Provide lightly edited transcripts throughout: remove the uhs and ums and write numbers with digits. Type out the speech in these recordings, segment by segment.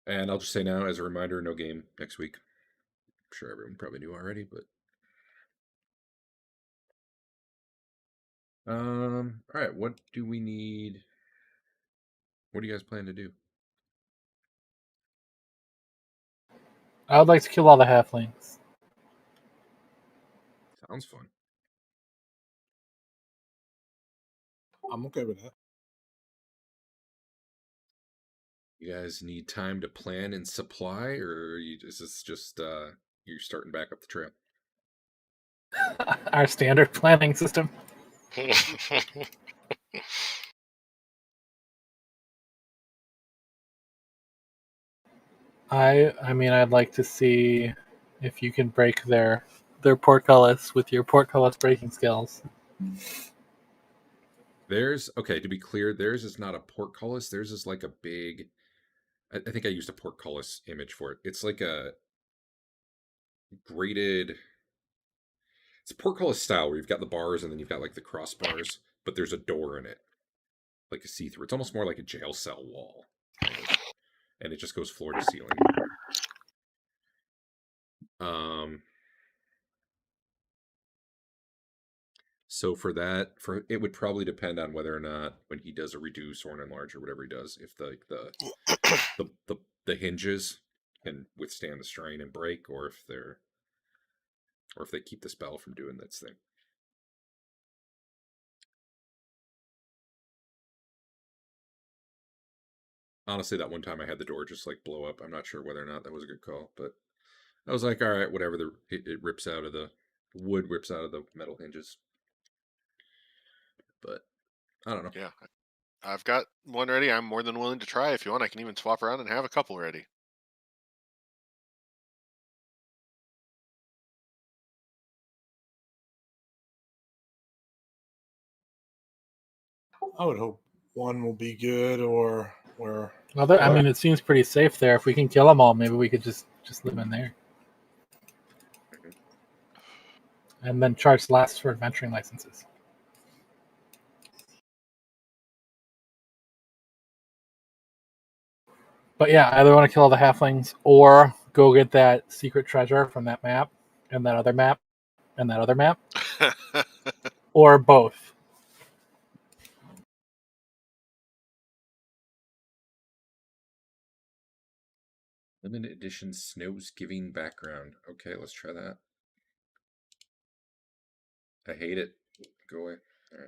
And I'll just say now, as a reminder, no game next week. I'm sure everyone probably knew already, but all right. What do we need? What do you guys plan to do? I would like to kill all the halflings. Sounds fun. I'm okay with that. You guys need time to plan and supply, or is this just you're starting back up the trail? Our standard planning system. I mean, I'd like to see if you can break their portcullis with your portcullis breaking skills. Theirs, okay, to be clear, theirs is not a portcullis. Theirs is like a big. I think I used a portcullis image for it. It's like a graded. It's a portcullis style where you've got the bars and then you've got like the crossbars, but there's a door in it, like a see-through. It's almost more like a jail cell wall, kind of, and it just goes floor to ceiling. So for that, it would probably depend on whether or not when he does a reduce or an enlarge or whatever he does, if the hinges can withstand the strain and break, or if they keep the spell from doing that thing. Honestly, that one time I had the door just like blow up. I'm not sure whether or not that was a good call, but I was like, all right, whatever. It rips out of the wood, rips out of the metal hinges. But I don't know. Yeah, I've got one ready. I'm more than willing to try. If you want, I can even swap around and have a couple ready. I would hope one will be good, or where. Well, I mean, it seems pretty safe there. If we can kill them all, maybe we could just live in there, and then charge less for adventuring licenses. But yeah, I either want to kill all the halflings or go get that secret treasure from that map and that other map and that other map, or both. Limited edition Snow's Giving background. Okay, let's try that. I hate it. Go away. All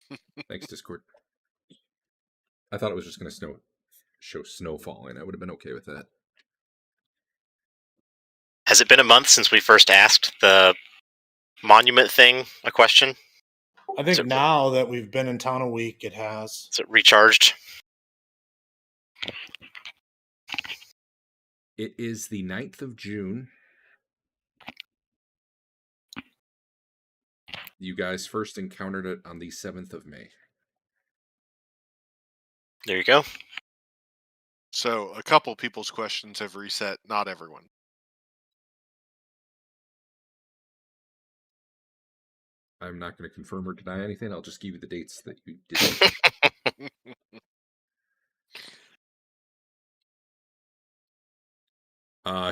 right. Thanks, Discord. I thought it was just going to show snow falling. I would have been okay with that. Has it been a month since we first asked the monument thing a question? I think now that we've been in town a week, it has. Is it recharged? It is the 9th of June. You guys first encountered it on the 7th of May. There you go. So a couple people's questions have reset, not everyone. I'm not going to confirm or deny anything. I'll just give you the dates that you did.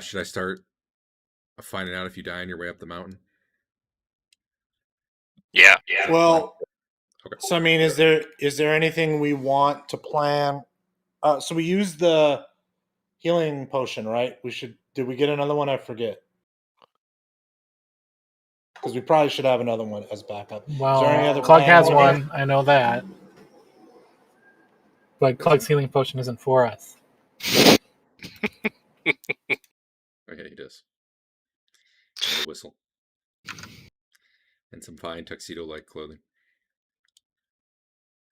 Should I start finding out if you die on your way up the mountain? Yeah. Well, okay. So I mean, is there anything we want to plan? So we used the healing potion, right? Did we get another one? I forget. Because we probably should have another one as backup. Well, is there any other Clug has plan? one. I know that. But Clug's healing potion isn't for us. Okay, he does. And a whistle. And some fine tuxedo-like clothing.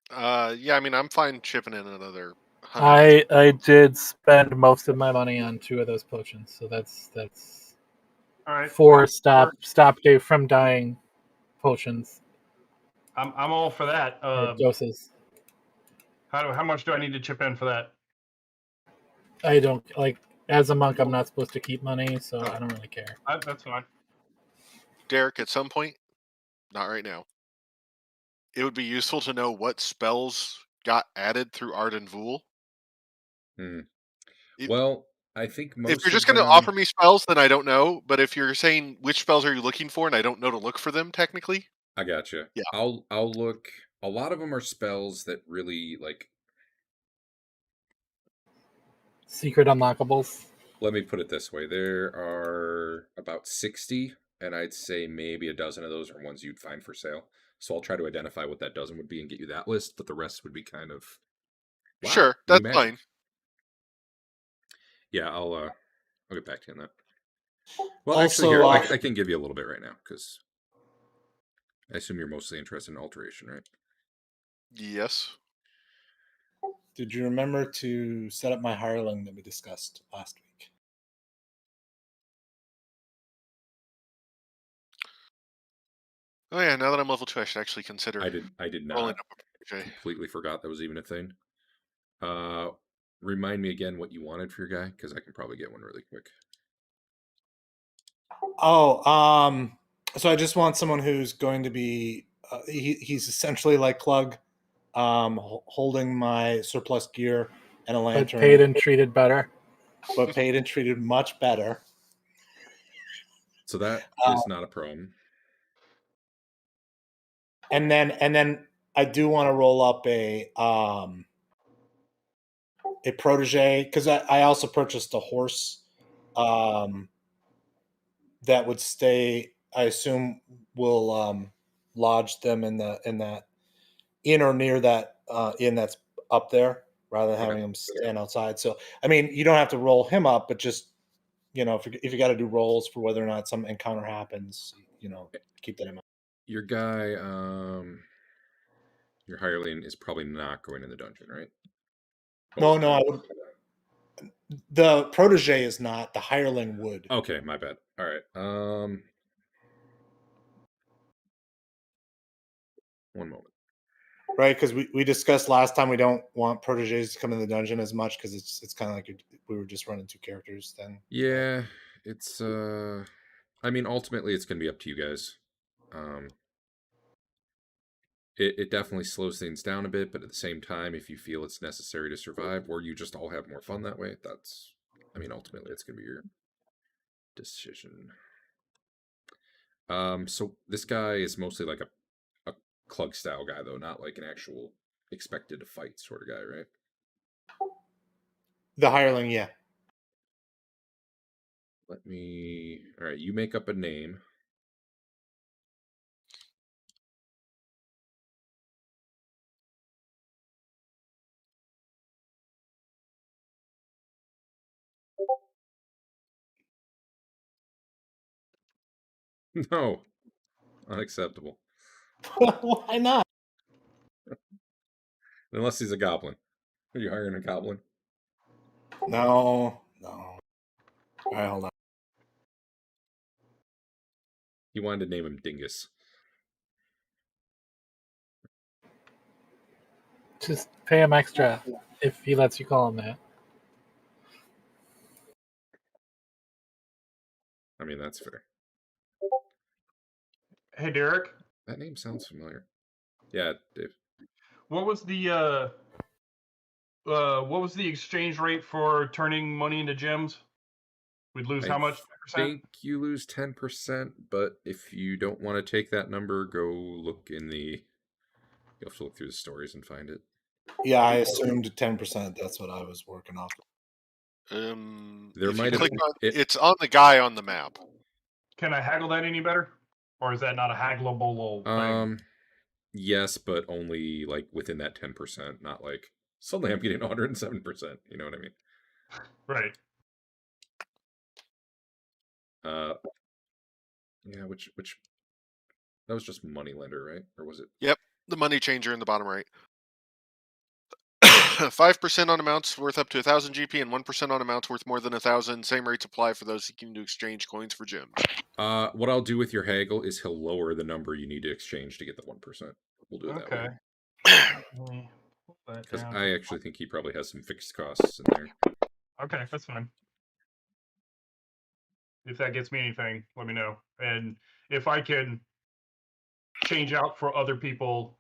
Yeah, I mean, I'm fine chipping in another 100. I did spend most of my money on 2 of those potions, so that's all right. 4 stop Dave from dying potions. I'm all for that. Doses. How much do I need to chip in for that? I don't like. As a monk, I'm not supposed to keep money, so I don't really care. That's fine. Derek, at some point, not right now, it would be useful to know what spells got added through Arden Vul. If- Well, I think most If you're just of going to them... offer me spells, then I don't know. But if you're saying which spells are you looking for, and I don't know to look for them, technically, I gotcha. Yeah. I'll look. A lot of them are spells that really like. Secret unlockables. Let me put it this way: there are about 60, and I'd say maybe a dozen of those are ones you'd find for sale. So I'll try to identify what that dozen would be and get you that list, but the rest would be kind of. Wow, sure, new that's magic. fine. Yeah, I'll get back to you on that. Well, Also, actually, here I can give you a little bit right now because I assume you're mostly interested in alteration, right? Yes. did you remember to set up my hireling that we discussed last week? Oh yeah, now that I'm level 2, I should actually consider I did rolling not. up a protege. Completely forgot that was even a thing. Remind me again what you wanted for your guy, because I can probably get one really quick. Oh, so I just want someone who's going to be he's essentially like Klug, holding my surplus gear and a But lantern, paid and treated better. but paid and treated much better. So that is not a problem. And then I do want to roll up a protege, because I also purchased a horse that would stay. I assume will lodge them in that inn or near that inn that's up there, rather than Okay. having them stand outside. So I mean, you don't have to roll him up, but just if you got to do rolls for whether or not some encounter happens, keep that in mind. Your guy, your hireling is probably not going in the dungeon, right? No, I would. The protege is not. The hireling would. Okay, my bad. All right. One moment. Right, because we discussed last time we don't want proteges to come in the dungeon as much because it's kind of like we were just running 2 characters then. Yeah, it's I mean, ultimately, it's gonna be up to you guys. It definitely slows things down a bit, but at the same time, if you feel it's necessary to survive, or you just all have more fun that way, that's, I mean, ultimately, it's gonna be your decision. So this guy is mostly like a Klug style guy, though, not like an actual expected to fight sort of guy, right? The hireling, yeah. Let me. All right, you make up a name. No, unacceptable. Why not? Unless he's a goblin. Are you hiring a goblin? No. All right, hold on. He wanted to name him Dingus. Just pay him extra if he lets you call him that. I mean, that's fair. Hey, Derek. That name sounds familiar. Yeah, Dave. What was the exchange rate for turning money into gems? We'd lose how much? I think you lose 10%, but if you don't want to take that number, go look in the... You'll have to look through the stories and find it. Yeah, I assumed 10%. That's what I was working off. There If might you have click been... on, it's on the guy on the map. Can I haggle that any better? Or is that not a haggleable thing? Yes, but only like within that 10%, not like suddenly I'm getting 107%. You know what I mean? Right. Yeah, which that was just Moneylender, right? Or was it? Yep, the money changer in the bottom right. 5% on amounts worth up to 1,000 GP and 1% on amounts worth more than 1,000. Same rates apply for those seeking to exchange coins for gems. What I'll do with your haggle is he'll lower the number you need to exchange to get the 1%. We'll do it that way. Okay. Because I actually think he probably has some fixed costs in there. Okay, that's fine. If that gets me anything, let me know. And if I can change out for other people,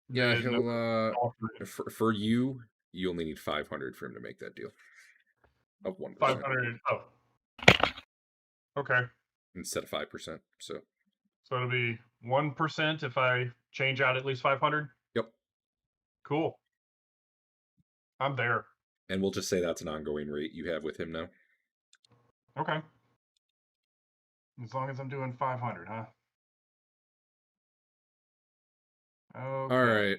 Yeah, then he'll for you, you only need 500 for him to make that deal. Of 1%. 500. Oh. Okay. Instead of 5%. So it'll be 1% if I change out at least 500. Yep. Cool. I'm there. And we'll just say that's an ongoing rate you have with him now. Okay. As long as I'm doing 500, huh? Okay. All right.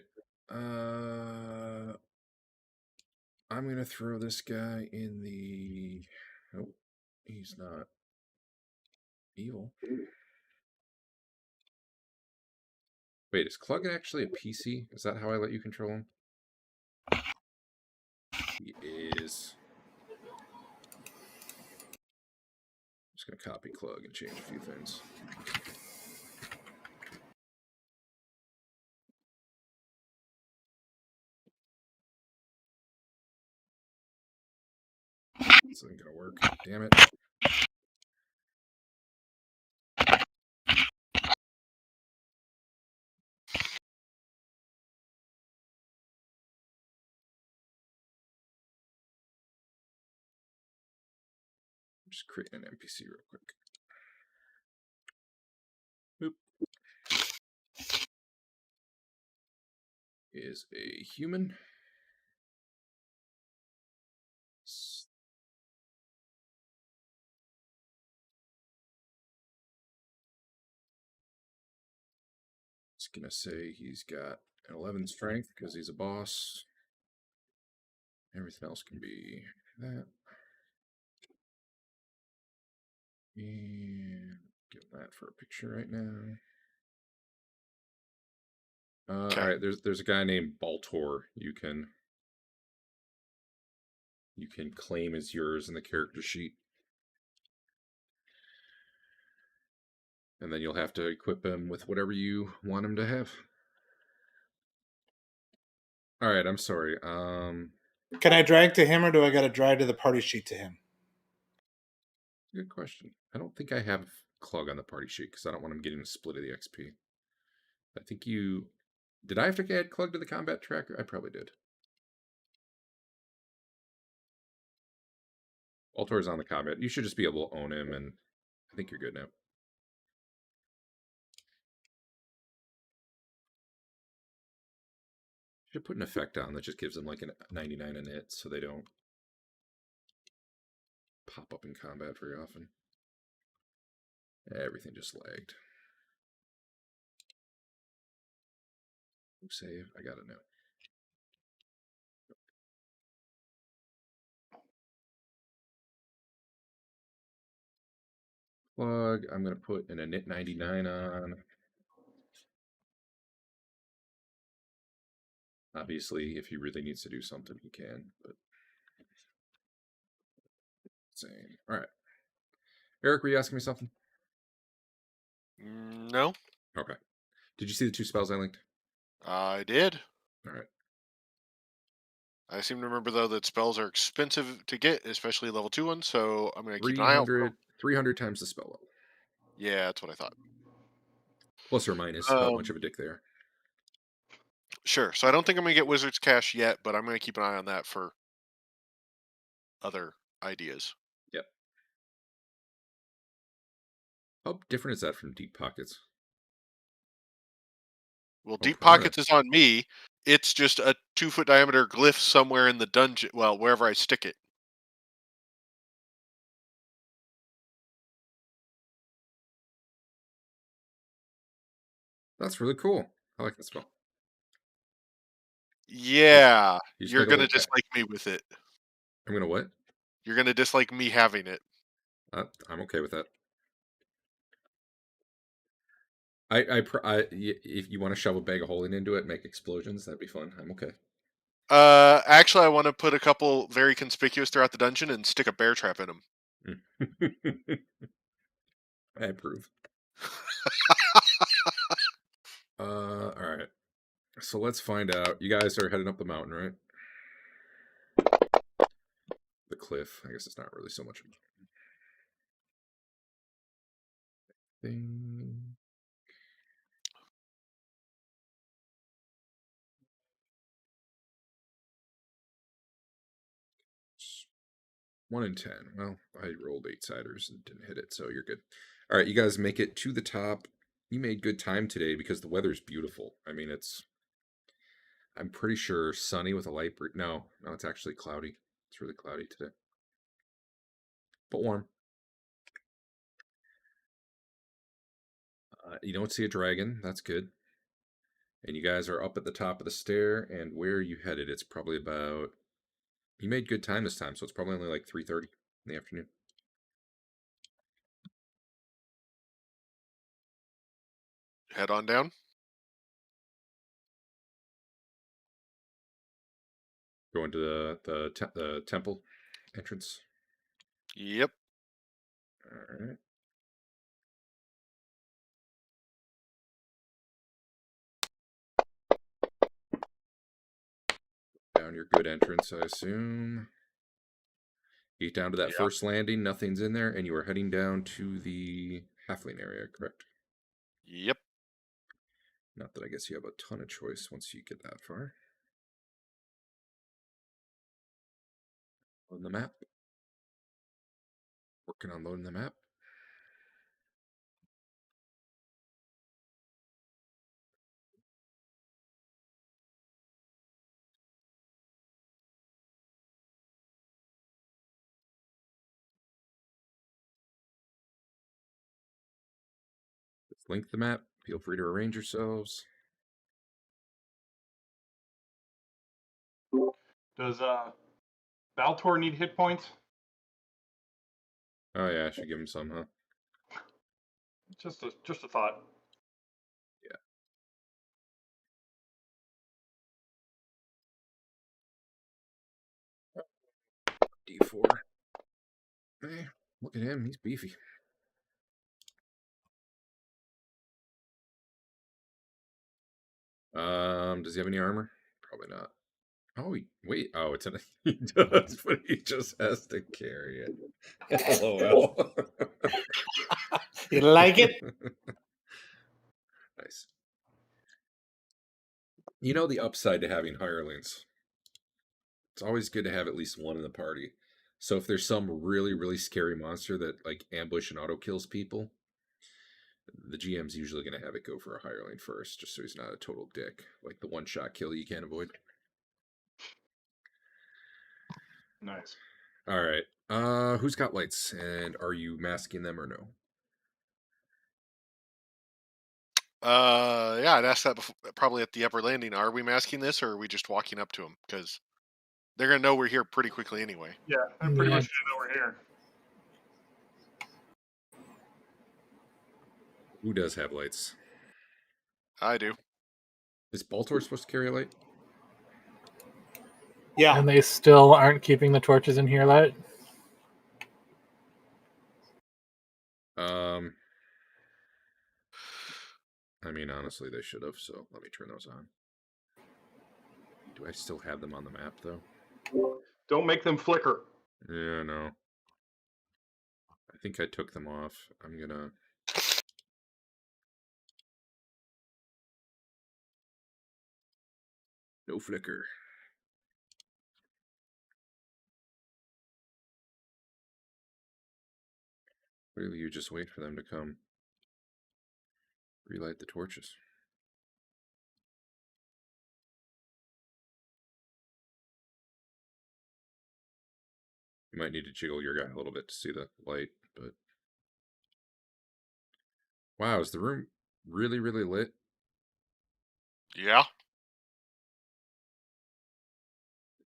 I'm going to throw this guy in the... Oh, he's not evil. Wait, is Clug actually a PC? Is that how I let you control him? He is. I'm just going to copy Clug and change a few things. This isn't going to work. Damn it. I'm just creating an NPC real quick. Boop. Is a human. Just gonna say he's got an 11 strength because he's a boss. Everything else can be that. And get that for a picture right now. Okay. All right, there's a guy named Baltor you can claim as yours in the character sheet. And then you'll have to equip him with whatever you want him to have. All right, I'm sorry. Can I drag to him, or do I got to drag to the party sheet to him? Good question. I don't think I have Clug on the party sheet because I don't want him getting a split of the XP. I think you... Did I have to add Clug to the combat tracker? I probably did. Baltor's on the combat. You should just be able to own him, and I think you're good now. Should put an effect on that just gives them like a 99 in it so they don't pop up in combat very often. Everything just lagged. Save. I got it now. Plug. I'm going to put an init 99 on. Obviously, if he really needs to do something, he can, but same. All right. Eric, were you asking me something? No, Okay. Did you see the 2 spells I linked? I did. All right. I seem to remember though that spells are expensive to get, especially level 2 ones. So I'm going to keep an eye out. 300 times the spell level. Yeah, that's what I thought. Plus or minus how much of a dick they are. Sure. So I don't think I'm going to get Wizard's Cash yet, but I'm going to keep an eye on that for other ideas. Yep. How different is that from Deep Pockets? Well, Oh, Deep permanent. Pockets is on me. It's just a 2-foot diameter glyph somewhere in the dungeon. Well, wherever I stick it. That's really cool. I like that spell. Yeah, You just you're gotta going to look back. dislike me with it. I'm gonna what? You're going to dislike me having it. I'm okay with that. If you want to shove a bag of holding into it and make explosions, that'd be fun. I'm okay. Actually, I want to put a couple very conspicuous throughout the dungeon and stick a bear trap in them. I approve. All right. So let's find out. You guys are heading up the mountain, right? The cliff. I guess it's not really so much of a thing. 1 in 10. Well, I rolled 8-siders and didn't hit it, so you're good. All right, you guys make it to the top. You made good time today because the weather's beautiful. I mean, I'm pretty sure sunny with a light breeze. No, it's actually cloudy. It's really cloudy today. But warm. You don't see a dragon. That's good. And you guys are up at the top of the stair. And where are you headed? It's probably about... You made good time this time, so it's probably only like 3:30 in the afternoon. Head on down. Going to the temple entrance. Yep. All right. Down your good entrance, I assume. Get down to that first landing, nothing's in there, and you are heading down to the halfling area, correct? Yep. Not that I guess you have a ton of choice once you get that far. On the map. Working on loading the map. Let's link the map. Feel free to arrange yourselves. Does Baltor need hit points? Oh yeah, I should give him some, huh? Just a thought. D4. Hey, look at him, he's beefy. Does he have any armor? Probably not. Oh, wait. Oh, it's an he does, but he just has to carry it. LOL. You like it? Nice. You know the upside to having hirelings. It's always good to have at least one in the party. So if there's some really, really scary monster that like ambush and auto kills people, the GM's usually going to have it go for a hireling first, just so he's not a total dick. Like the one-shot kill you can't avoid. Nice. All right. Who's got lights, and are you masking them or no? Yeah, I'd ask that probably at the upper landing. Are we masking this, or are we just walking up to them? Because they're gonna know we're here pretty quickly anyway. Yeah, I'm pretty Yeah. much gonna know we're here. Who does have lights? I do. Is Baltor supposed to carry a light? Yeah. And they still aren't keeping the torches in here lit. I mean, honestly, they should have, so let me turn those on. Do I still have them on the map, though? Don't make them flicker. Yeah, no. I think I took them off. I'm gonna... No flicker. Clearly, you just wait for them to come. Relight the torches. You might need to jiggle your guy a little bit to see the light, but... Wow, is the room really, really lit? Yeah.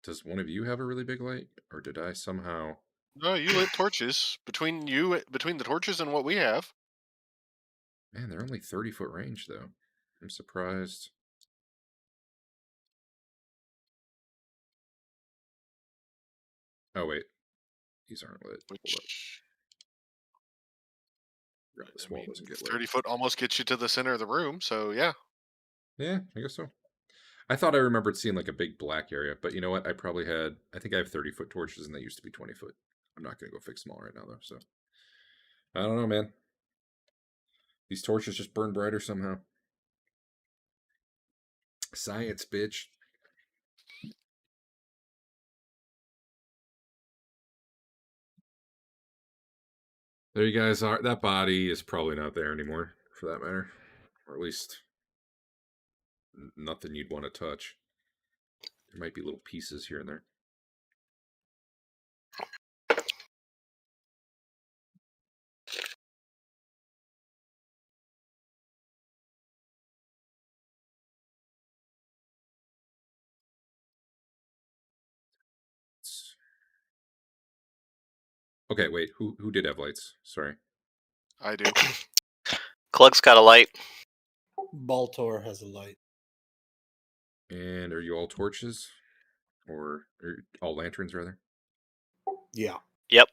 Does one of you have a really big light? Or did I somehow... No, you lit torches between the torches and what we have. Man, they're only 30-foot range, though. I'm surprised. Oh, wait. These aren't lit. Hold up. Which This I wall mean, doesn't get lit. 30-foot almost gets you to the center of the room. So yeah. Yeah, I guess so. I thought I remembered seeing like a big black area, but you know what? I think I have 30-foot torches and they used to be 20-foot. I'm not going to go fix them all right now, though, so. I don't know, man. These torches just burn brighter somehow. Science, bitch. There you guys are. That body is probably not there anymore, for that matter. Or at least nothing you'd want to touch. There might be little pieces here and there. Okay, wait. Who did have lights? Sorry. I do. Clug's got a light. Baltor has a light. And are you all torches? Or all lanterns, rather? Yeah. Yep.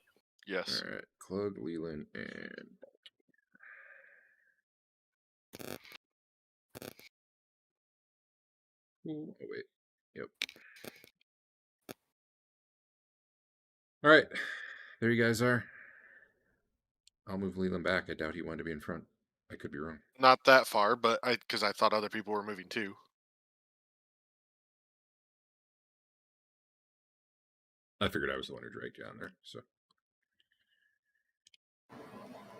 Yes. Alright. Clug, Lelion, and... Oh, wait. Yep. Alright. There you guys are. I'll move Leland back. I doubt he wanted to be in front. I could be wrong. Not that far, but because I thought other people were moving too. I figured I was the one who dragged you down there, so...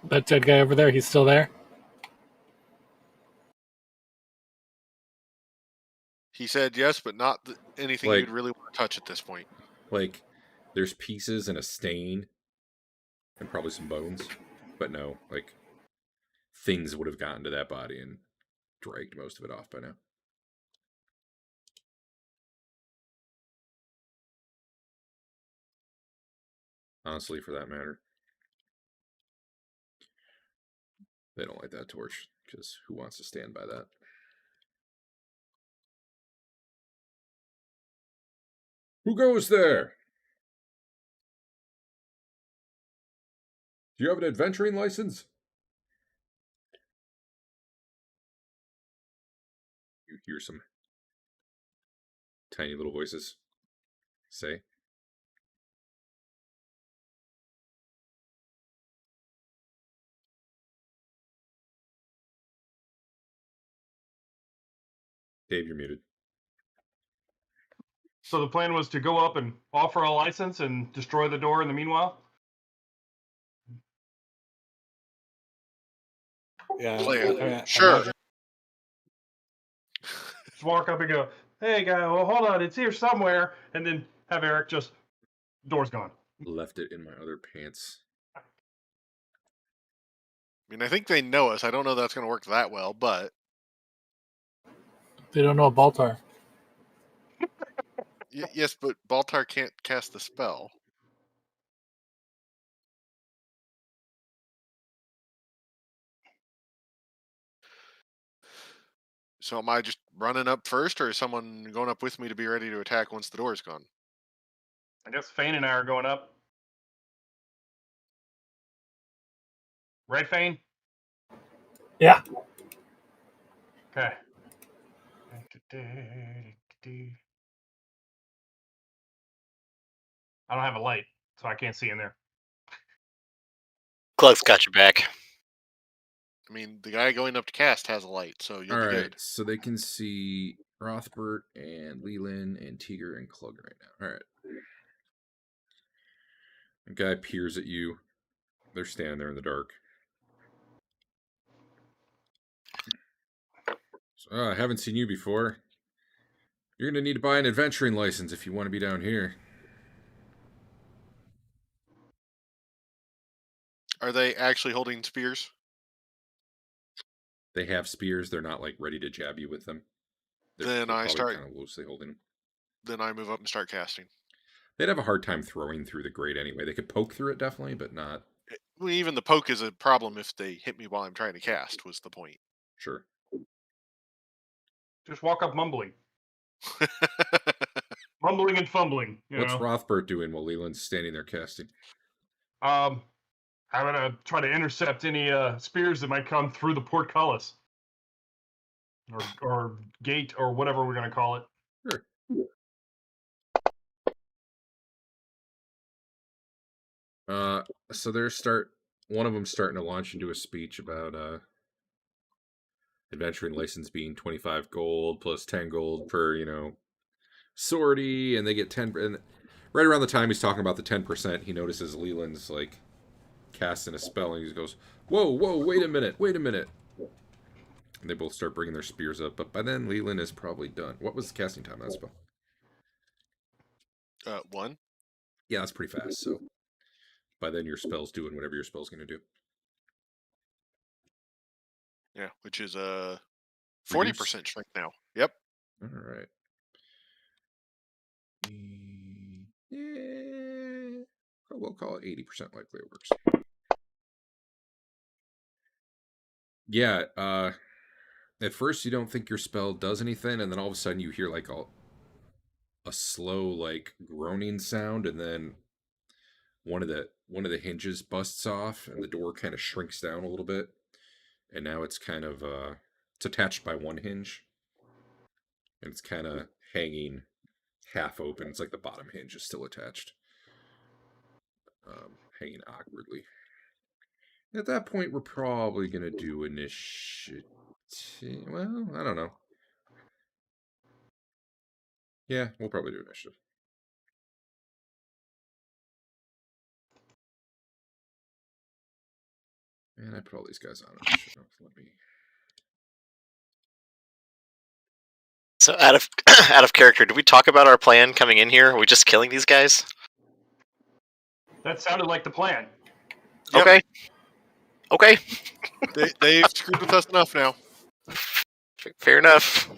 That dead guy over there, he's still there? He said yes, but not anything Like- you'd really want to touch at this point. Like, there's pieces and a stain, and probably some bones. But no, like, things would have gotten to that body and dragged most of it off by now. Honestly, for that matter. They don't like that torch, because who wants to stand by that? Who goes there? Do you have an adventuring license? You hear some tiny little voices say. Dave, you're muted. So the plan was to go up and offer a license and destroy the door in the meanwhile? Yeah. Plan. I mean, Sure. imagine- Just walk up and go, hey, guy, well, hold on, it's here somewhere. And then have Eric just, door's gone. Left it in my other pants. I mean, I think they know us. I don't know that's going to work that well, but They don't know a Baltar. yes, but Baltar can't cast the spell. So am I just running up first, or is someone going up with me to be ready to attack once the door is gone? I guess Fain and I are going up. Right, Fain? Yeah. Okay. I don't have a light, so I can't see in there. Clug's got your back. I mean, the guy going up to cast has a light, so you'll be Alright, good. so they can see Rothbert and Lelion and Teeger and Clug right now. Alright. The guy peers at you. They're standing there in the dark. So, I haven't seen you before. You're going to need to buy an adventuring license if you want to be down here. Are they actually holding spears? They have spears. They're not, like, ready to jab you with them. Then I probably start- kind of loosely holding them. Then I move up and start casting. They'd have a hard time throwing through the grate anyway. They could poke through it, definitely, but not... Well, even the poke is a problem if they hit me while I'm trying to cast, was the point. Sure. Just walk up mumbling. Mumbling and fumbling. You What's know? Rothbert doing while Leland's standing there casting? I'm gonna try to intercept any spears that might come through the portcullis, or gate, or whatever we're gonna call it. Sure. So one of them starting to launch into a speech about adventuring license being 25 gold plus 10 gold per, sortie, and they get 10. And right around the time he's talking about the 10%, he notices Leland's like casting a spell, and he goes, "Whoa, whoa, wait a minute, wait a minute." And they both start bringing their spears up, but by then Lelion is probably done. What was the casting time on that spell? 1. Yeah, that's pretty fast. So by then your spell's doing whatever your spell's going to do. Yeah, which is 40% strength now. Yep. All right. Yeah, we'll call it 80% likely it works. Yeah, at first you don't think your spell does anything, and then all of a sudden you hear like a slow like groaning sound, and then one of the hinges busts off, and the door kind of shrinks down a little bit, and now it's kind of it's attached by one hinge, and it's kind of hanging half open. It's like the bottom hinge is still attached, hanging awkwardly. At that point, we're probably gonna do initiative. Well, I don't know. Yeah, we'll probably do initiative. Man, I put all these guys on initiative. Let me. So out of out of character, did we talk about our plan coming in here? Are we just killing these guys? That sounded like the plan. Yep. Okay. Okay. They've screwed with us enough now. Fair enough.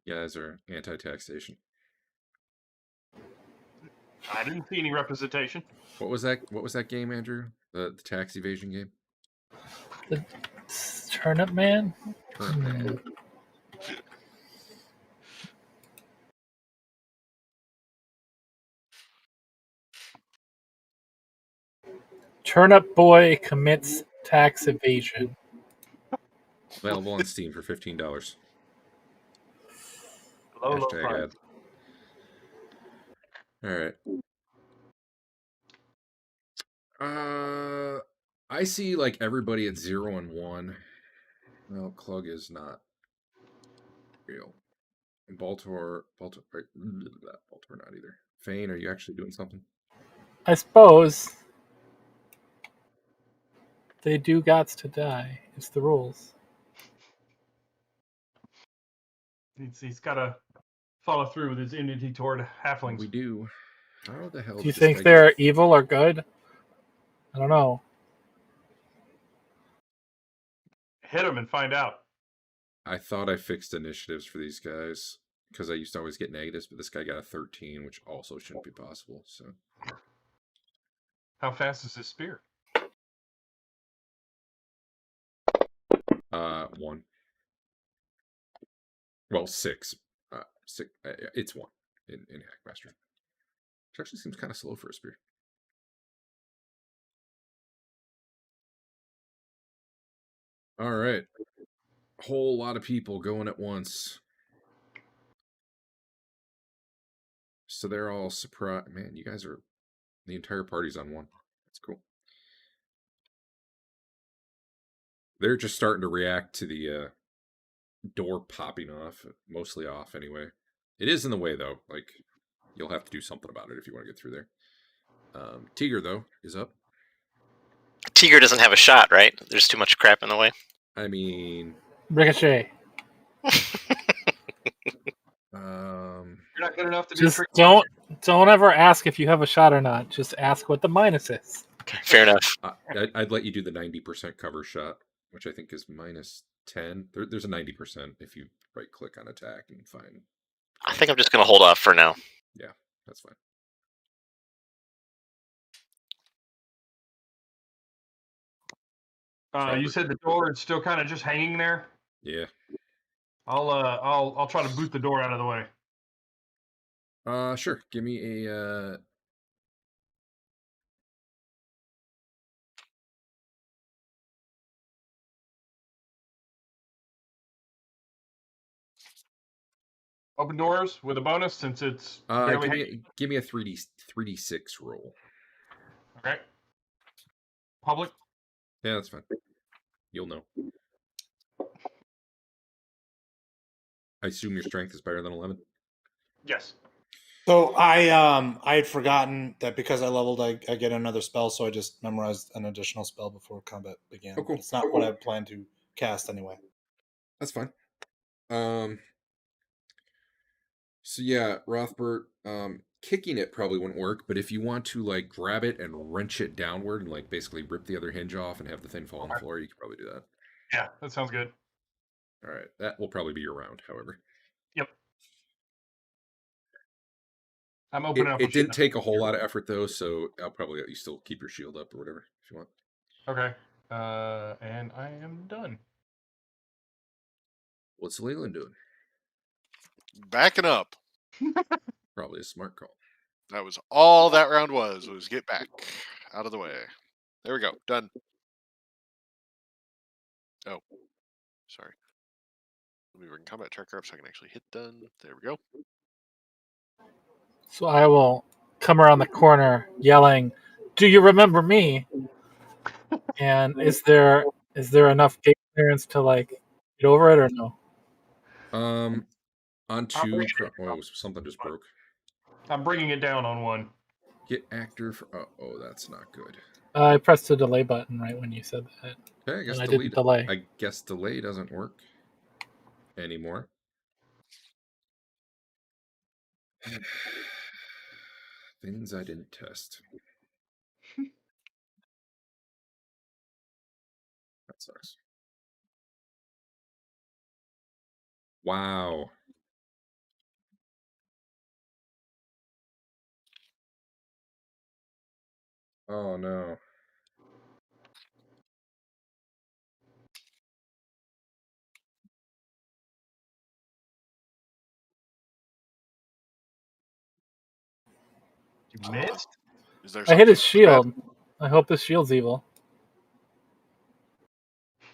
You guys are anti-taxation. I didn't see any representation. What was that? What was that game, Andrew? The tax evasion game? Turnip Man? Turnip Man. Turnip Boy commits tax evasion. Available on Steam for $15. Low Hashtag price. ad. All right. I see like everybody at 0 and 1. Well, Klug is not real. And Baltimore, not either. Fain, are you actually doing something? I suppose they do gots to die. It's the rules. He's got to follow through with his enmity toward halflings. We do. How the hell? Do you did this think guy they're get- evil or good? I don't know. Hit him and find out. I thought I fixed initiatives for these guys because I used to always get negatives, but this guy got a 13, which also shouldn't be possible. So How fast is his spear? 1. Well, 6. 6. It's 1 in Hackmaster. Which actually seems kind of slow for a spear. All right. Whole lot of people going at once. So they're all surprised. Man, you guys are... The entire party's on 1. That's cool. They're just starting to react to the door popping off. Mostly off, anyway. It is in the way, though. Like, you'll have to do something about it if you want to get through there. Teeger, though, is up. Teeger doesn't have a shot, right? There's too much crap in the way. I mean... Ricochet. You're not good enough to do Just trick. don't ever ask if you have a shot or not. Just ask what the minus is. Okay, fair enough. I'd let you do the 90% cover shot, which I think is minus 10. There's a 90% if you right-click on attack and find... I think I'm just going to hold off for now. Yeah, that's fine. You said the door is still kind of just hanging there. Yeah. I'll try to boot the door out of the way. Sure. Give me a Open doors with a bonus since it's barely hanging. give me a 3d6 roll. Okay. Public. Yeah, that's fine. You'll know. I assume your strength is better than 11. Yes. So I had forgotten that because I leveled, I get another spell, so I just memorized an additional spell before combat began. Oh, cool. But it's not what I planned to cast anyway. That's fine. So yeah, Rothbert, kicking it probably wouldn't work, but if you want to like grab it and wrench it downward and like basically rip the other hinge off and have the thing fall on the floor, you could probably do that. Yeah, that sounds good. All right, that will probably be your round, however. Yep. I'm opening up. It didn't take a whole lot of effort though, so I'll probably let you still keep your shield up or whatever if you want. Okay. And I am done. What's Lelion doing? Backing up. Probably a smart call. That was all that round was get back out of the way. There we go. Done. Oh, sorry. Let me bring combat tracker up so I can actually hit done. There we go. So I will come around the corner yelling, "Do you remember me?" And is there enough gate clearance to like get over it or no? On two. Oh, something just broke. I'm bringing it down on one. Get actor for. Oh, that's not good. I pressed the delay button right when you said that. Okay, I guess And I didn't delay. I guess delay doesn't work anymore. Things I didn't test. That sucks. Wow. Oh no. You missed? Is there I hit his something bad? shield. I hope this shield's evil.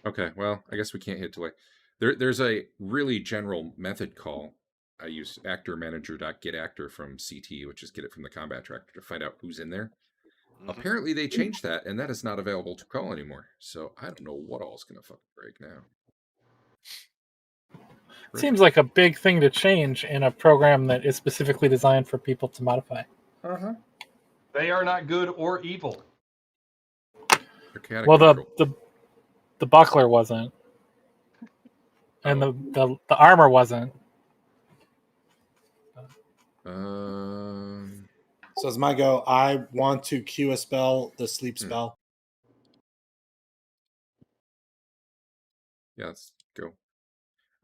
Okay, well, I guess we can't hit delay. There's a really general method call. I use actor manager.getActor from CT, which is get it from the combat tracker to find out who's in there. Mhm. Apparently they changed that, and that is not available to call anymore. So I don't know what all's gonna fucking break now. Seems like a big thing to change in a program that is specifically designed for people to modify. Uh-huh. They are not good or evil. They're chaotic Well, neutral. the buckler wasn't, and the armor wasn't. So as my go, I want to cue a spell, the sleep spell. Yeah, let's go.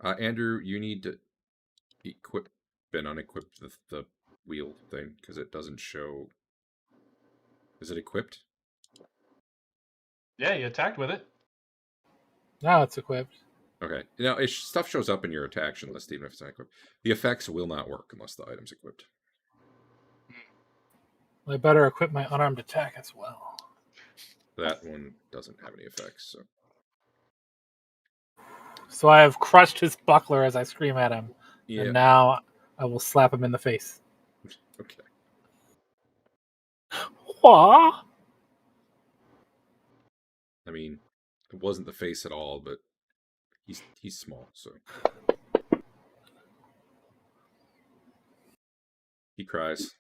Andrew, you need to equip and unequip the wheel thing because it doesn't show. Is it equipped? Yeah, you attacked with it. Now it's equipped. Okay. Now, stuff shows up in your action list even if it's not equipped. The effects will not work unless the item's equipped. I better equip my unarmed attack as well. That one doesn't have any effects, so. So I have crushed his buckler as I scream at him, Yeah. and now I will slap him in the face. Okay. Wah! I mean, it wasn't the face at all, but he's small, so. He cries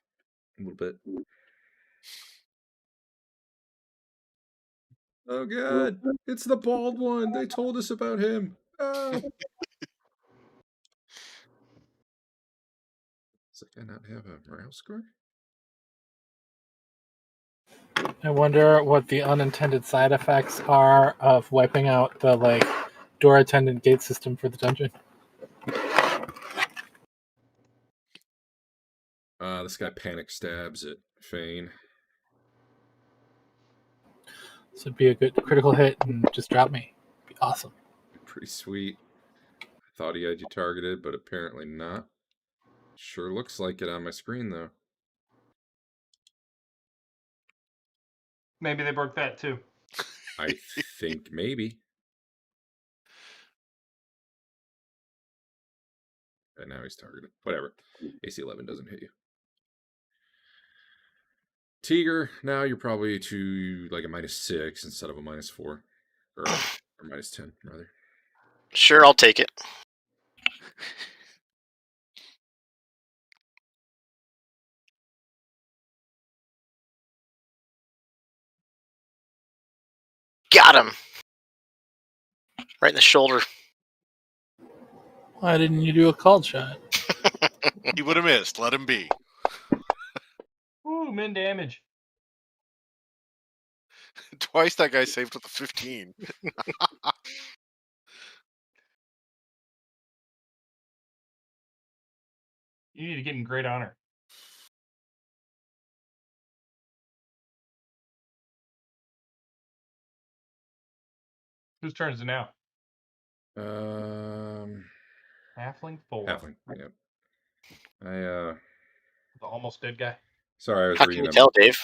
a little bit. Oh god, it's the bald one. They told us about him. Oh. Does that guy not have a morale score? I wonder what the unintended side effects are of wiping out the door attendant gate system for the dungeon. This guy panic stabs at Fain. So it'd be a good critical hit and just drop me. It'd be awesome. Pretty sweet. I thought he had you targeted, but apparently not. Sure looks like it on my screen, though. Maybe they broke that too. I think maybe. And now he's targeted. Whatever. AC 11 doesn't hit you. Teeger, now you're probably to like a -6 instead of a -4. Or -10, rather. Sure, I'll take it. Got him! Right in the shoulder. Why didn't you do a called shot? He would have missed. Let him be. Ooh, min damage. Twice that guy saved with a 15. You need to get in great honor. Whose turn is it now? Halfling 4. Halfling. Yep. The almost dead guy. Sorry, I was How can reading you them. tell, Dave?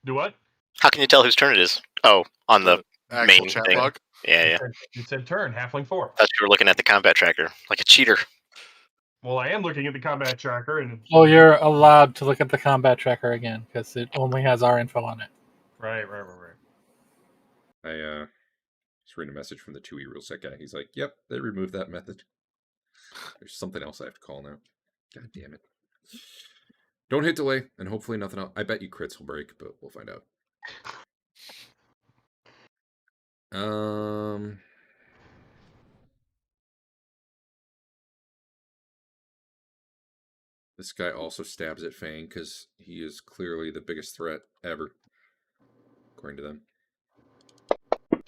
Do what? How can you tell whose turn it is? Oh, on the actual main chat thing. log. Yeah. It said turn, halfling 4. Thought you were looking at the combat tracker like a cheater. Well, I am looking at the combat tracker, and Oh, you're allowed to look at the combat tracker again because it only has our info on it. right. I just reading a message from the 2E ruleset guy. He's like, "Yep, they removed that method. There's something else I have to call now. God damn it! Don't hit delay, and hopefully nothing else. I bet you crits will break, but we'll find out." This guy also stabs at Fain because he is clearly the biggest threat ever, according to them.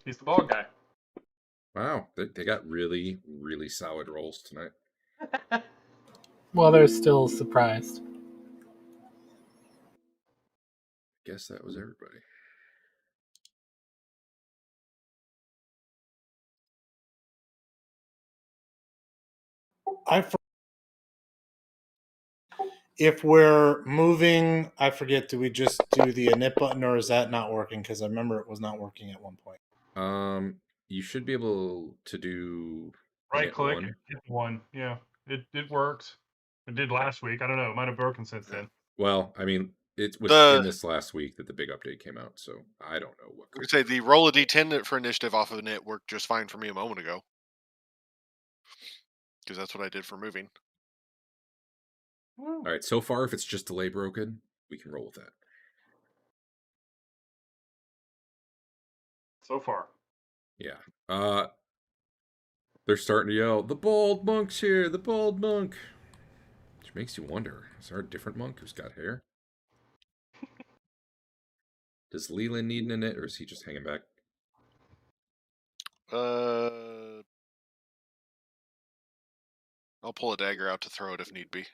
He's the bald guy. Wow, they got really, really solid rolls tonight. Well, they're still surprised. Guess that was everybody. If we're moving, I forget, do we just do the init button or is that not working? Because I remember it was not working at one point. You should be able to do Right init click, one. hit 1. Yeah, it works. It did last week. I don't know. It might have broken since then. Well, I mean, it was The- in this last week that the big update came out, so I don't know what. I would say the roll a d10 for initiative off of init worked just fine for me a moment ago. Because that's what I did for moving. Woo. All right, so far, if it's just delay broken, we can roll with that. So far. Yeah. They're starting to yell, "The bald monk's here! The bald monk!" Which makes you wonder, is there a different monk who's got hair? Does Lelion need an init, or is he just hanging back? I'll pull a dagger out to throw it if need be.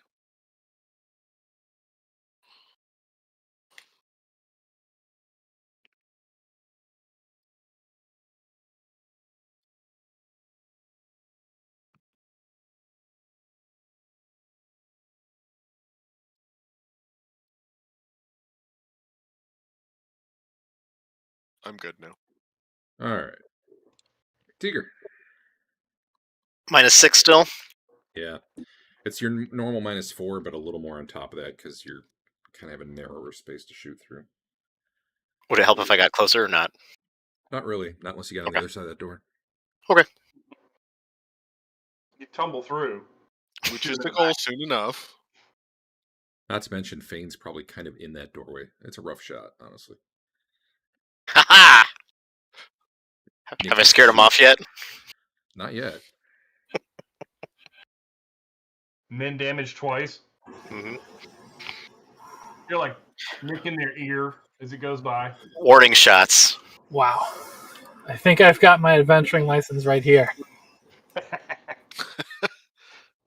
I'm good now. All right. Teeger. -6 still. Yeah. It's your normal -4, but a little more on top of that because you're kind of have a narrower space to shoot through. Would it help if I got closer or not? Not really. Not unless you get on the other side of that door. Okay. You tumble through. Which is the goal soon enough. Not to mention, Fain's probably kind of in that doorway. It's a rough shot, honestly. Haha! Have I scared him off yet? Not yet. Min damage twice. Mm-hmm. You're like nicking their ear as it goes by. Warning shots. Wow. I think I've got my adventuring license right here.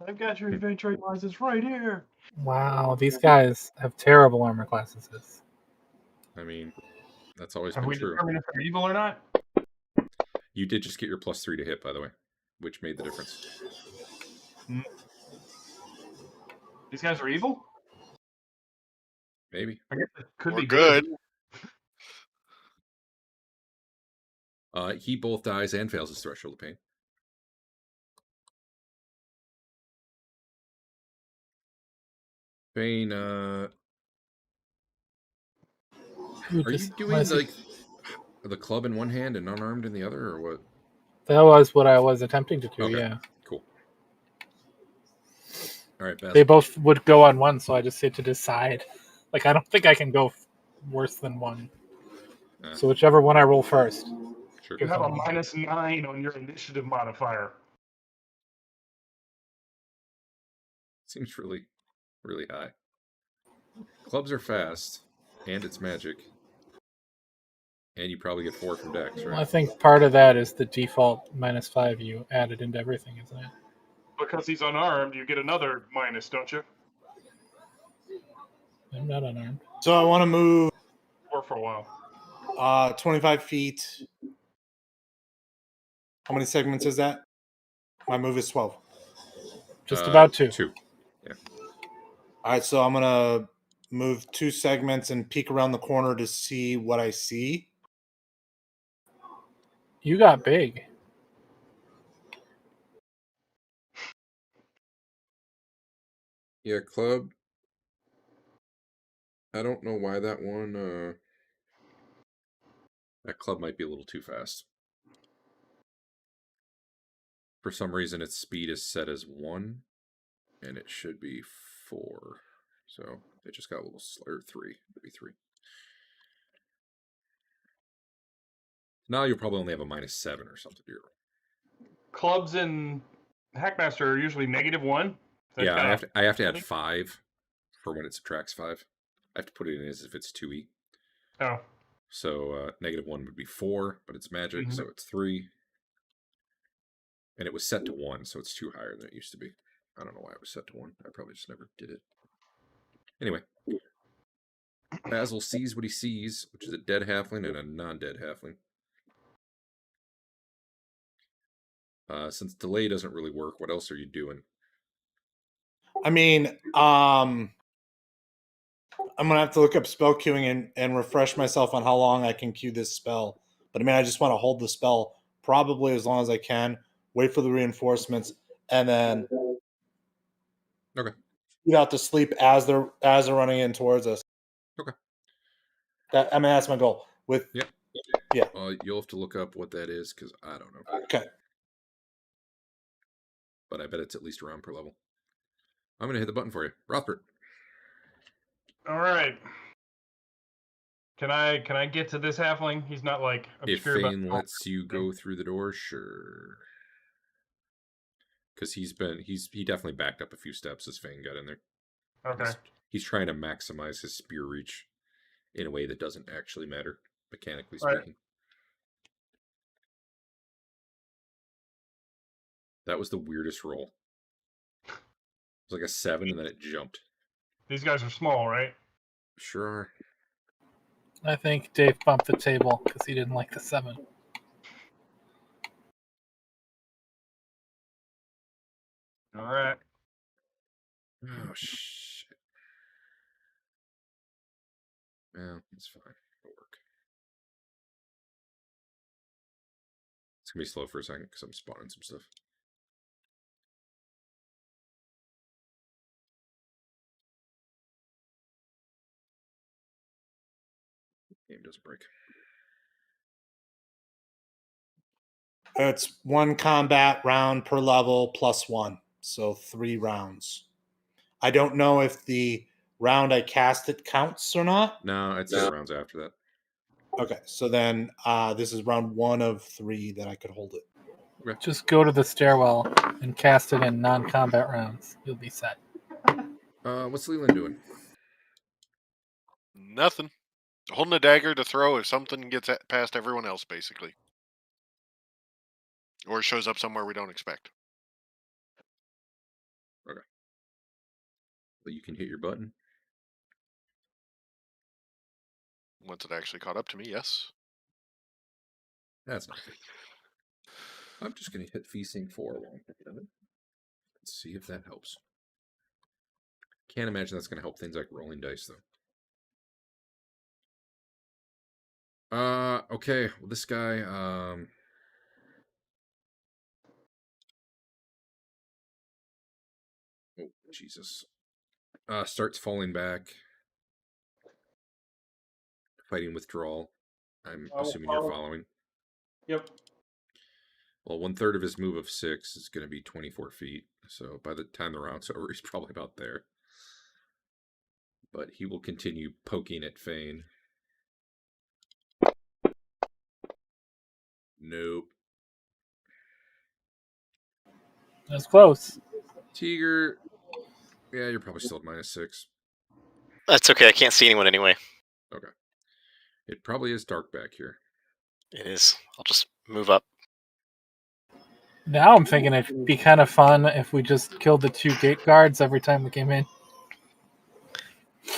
I've got your adventuring license right here. Wow, these guys have terrible armor classes. I mean, that's always Have been we true. determined if they're evil or not? You did just get your +3 to hit, by the way, which made the difference. These guys are evil? Maybe. I guess it could Or be good. He both dies and fails his threshold of pain. Fain, are you doing like the club in one hand and unarmed in the other, or what? That was what I was attempting to do, Okay. yeah. Cool. All right, Basil. They both would go on one, so I just had to decide. Like, I don't think I can go worse than one. So whichever one I roll first. Sure. You have a -9 on your initiative modifier. Seems really, really high. Clubs are fast, and it's magic. And you probably get 4 from Dex, Well, I right? think part of that is the default -5 you added into everything, isn't it? Because he's unarmed, you get another minus, don't you? I'm not unarmed. So I want to move Or for a while. 25 feet. How many segments is that? My move is 12. Just about 2. 2. All right, so I'm going to move 2 segments and peek around the corner to see what I see. You got big. Yeah, club. I don't know why that one. That club might be a little too fast. For some reason, its speed is set as 1, and it should be 4. So it just got a little or 3. Maybe 3. Now you'll probably only have a -7 or something to your roll. Clubs in Hackmaster are usually -1. That's Yeah, kinda- I have to add 5 for when it subtracts 5. I have to put it in as if it's 2e. Oh. So -1 would be 4, but it's magic, so it's 3. And it was set to 1, so it's 2 higher than it used to be. I don't know why it was set to 1. I probably just never did it. Anyway. Basil sees what he sees, which is a dead halfling and a non-dead halfling. Since delay doesn't really work, what else are you doing? I mean, I'm going to have to look up spell queuing and refresh myself on how long I can queue this spell. But I mean, I just want to hold the spell probably as long as I can, wait for the reinforcements, and then Okay. get out to sleep as they're running in towards us. Okay. That's my goal. With Yep. Yeah. You'll have to look up what that is, because I don't know. Okay. But I bet it's at least around per level. I'm going to hit the button for you. Rothbert. All right. Can I get to this halfling? He's not like If obscure. Fain lets you go through the door, sure. Because he definitely backed up a few steps as Fain got in there. Okay. He's trying to maximize his spear reach in a way that doesn't actually matter, mechanically All right. speaking. That was the weirdest roll. It was like a 7, and then it jumped. These guys are small, right? Sure are. I think Dave bumped the table because he didn't like the 7. All right. Oh, shit. Well, it's fine. It'll work. It's going to be slow for a second because I'm spawning some stuff. Game doesn't break. It's 1 combat round per level plus 1. So 3 rounds. I don't know if the round I cast it counts or not. No, I'd say rounds after that. Okay, so then this is round 1 of 3 that I could hold it. Okay. Just go to the stairwell and cast it in non-combat rounds. You'll be set. What's Lelion doing? Nothing. Holding a dagger to throw if something gets past everyone else, basically. Or shows up somewhere we don't expect. Okay. But you can hit your button. Once it actually caught up to me, yes. That's not good. I'm just going to hit feasting 4 while I'm thinking of it. Let's see if that helps. Can't imagine that's going to help things like rolling dice, though. Okay. Well, this guy, oh, Jesus. Starts falling back. Fighting withdrawal. I'm assuming you're following. Yep. Well, 1/3 of his move of 6 is going to be 24 feet. So by the time the round's over, he's probably about there. But he will continue poking at Fain. Nope. That's close. Teeger. Yeah, you're probably still at -6. That's okay. I can't see anyone anyway. Okay. It probably is dark back here. It is. I'll just move up. Now I'm thinking it'd be kind of fun if we just killed the 2 gate guards every time we came in.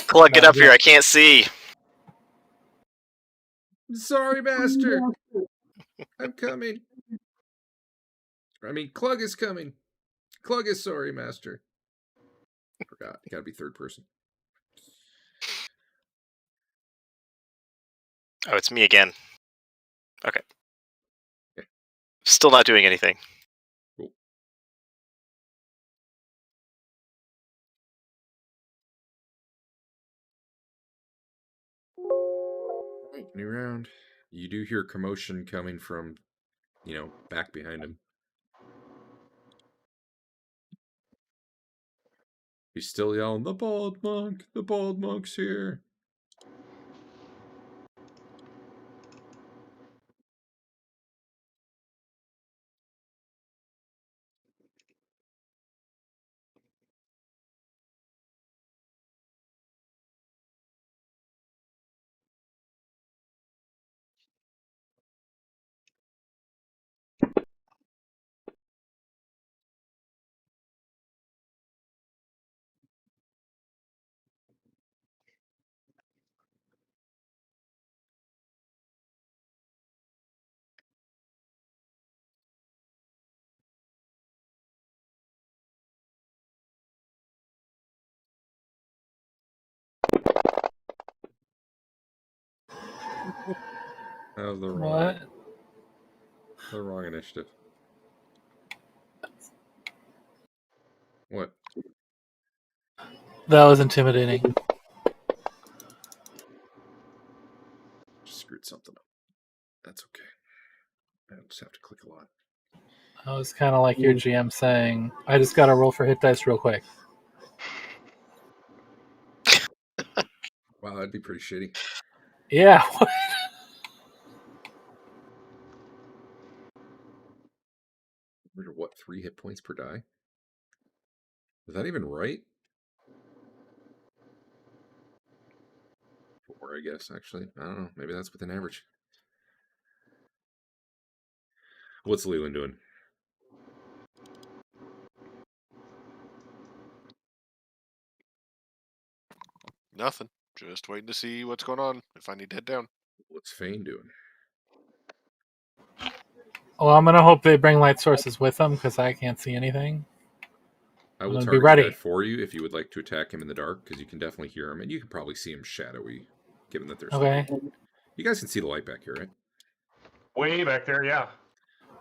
Clug, get No, up here. I can't see. Sorry, Master. I'm coming. I mean, Clug is coming. Clug is sorry, Master. Forgot. Gotta be third person. Oh, it's me again. Okay. Okay. Still not doing anything. Cool. Alright, new round. You do hear commotion coming from, back behind him. He's still yelling, "The bald monk! The bald monk's here!" Oh, the wrong initiative. What? That was intimidating. Just screwed something up. That's okay. I just have to click a lot. That was kind of like your GM saying, I just got to roll for hit dice real quick. Wow, that'd be pretty shitty. Yeah. What, 3 hit points per die? Is that even right? 4, I guess, actually. I don't know. Maybe that's within average. What's Lelion doing? Nothing. Just waiting to see what's going on. If I need to head down. What's Fain doing? Well, I'm going to hope they bring light sources with them because I can't see anything. I will I'm gonna target be ready. the guy for you if you would like to attack him in the dark, because you can definitely hear him, and you can probably see him shadowy, given that there's Okay. You guys can see the light back here, right? Way back there, yeah.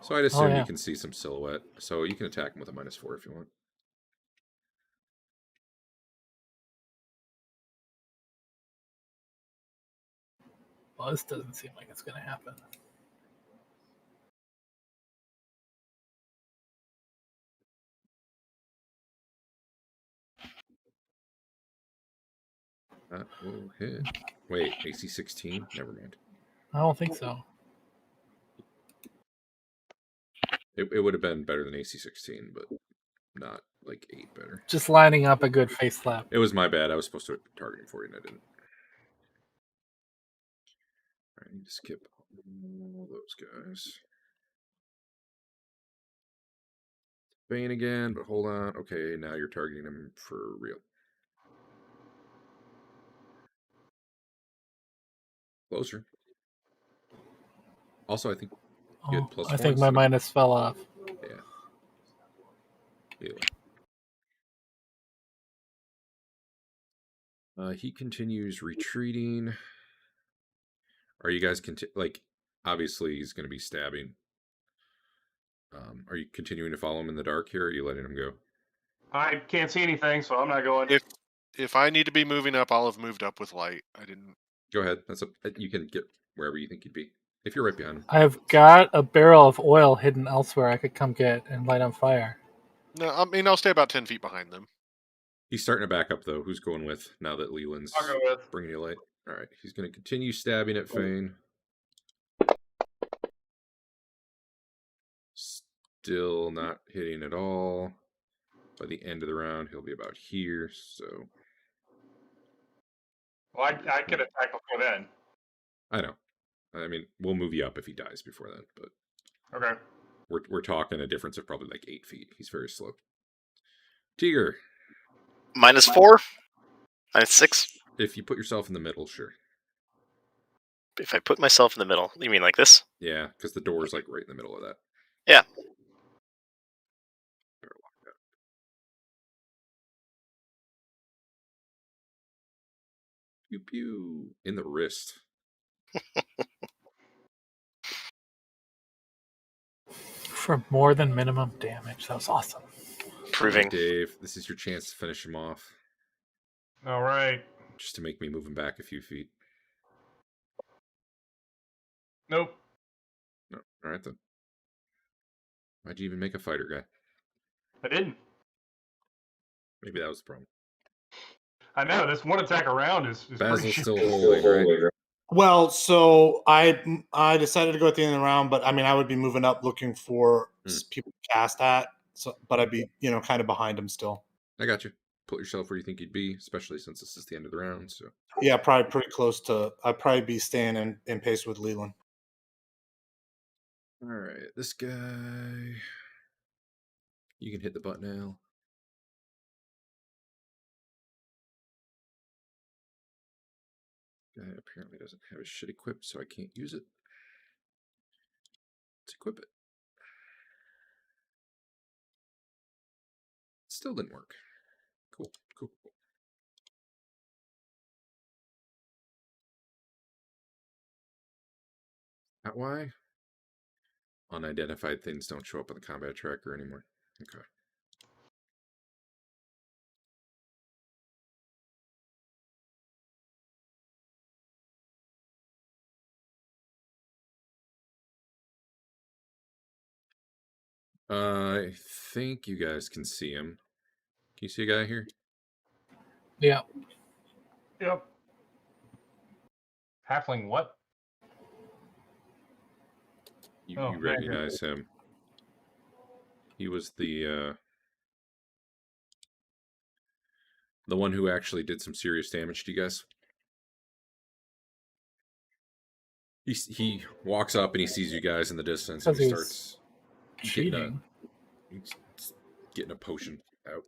So I'd assume yeah. you can see some silhouette. So you can attack him with a -4 if you want. Well, this doesn't seem like it's going to happen. That will hit. Wait, AC 16? Never mind. I don't think so. It would have been better than AC 16, but not like 8 better. Just lining up a good face slap. It was my bad. I was supposed to target him for you, and I didn't. Alright, I need to skip all those guys. Fain again, but hold on. Okay, now you're targeting him for real. Closer. Also, I think you had +4 I think my instead of- minus fell off. Yeah. Either way. He continues retreating. Are you guys obviously he's going to be stabbing. Are you continuing to follow him in the dark here, or are you letting him go? I can't see anything, so I'm not going. If I need to be moving up, I'll have moved up with light. I didn't. Go ahead. You can get wherever you think you'd be. If you're right behind him. I've got a barrel of oil hidden elsewhere I could come get and light on fire. No, I mean I'll stay about 10 feet behind them. He's starting to back up, though. Who's going with now that Leland's I'll go with. bringing you light? All right. He's going to continue stabbing at Fain. still not hitting at all. By the end of the round, he'll be about here. So Well, I could attack before then. I know. I mean, we'll move you up if he dies before then, but Okay. we're talking a difference of probably like 8 feet. He's very slow. Teeger, -4, -6. if you put yourself in the middle, sure. If I put myself in the middle, you mean like this? Yeah, because the door's like right in the middle of that. Yeah. Better lock that. Pew pew in the wrist. For more than minimum damage. That was awesome. Proving. Dave, this is your chance to finish him off. All right. Just to make me move him back a few feet. Nope. No. All right then. Why'd you even make a fighter guy? I didn't. Maybe that was the problem. I know this one attack around is Basil's pretty still shitty. holding, right? Well, so I decided to go at the end of the round, but I mean I would be moving up looking for people to cast at. So, but I'd be kind of behind him still. I got you. Put yourself where you think you'd be, especially since this is the end of the round. So Yeah, probably pretty close to. I'd probably be staying in pace with Lelion. all right, this guy. You can hit the button now. Guy apparently doesn't have his shit equipped, so I can't use it. Let's equip it. Still didn't work. Cool. That why? Unidentified things don't show up on the combat tracker anymore. Okay. I think you guys can see him. Can you see a guy here? Yeah. Yep. Halfling what? You Oh, recognize him. He was the one who actually did some serious damage to you guys. He walks up and he sees you guys in the distance and he starts cheating. Getting a potion out.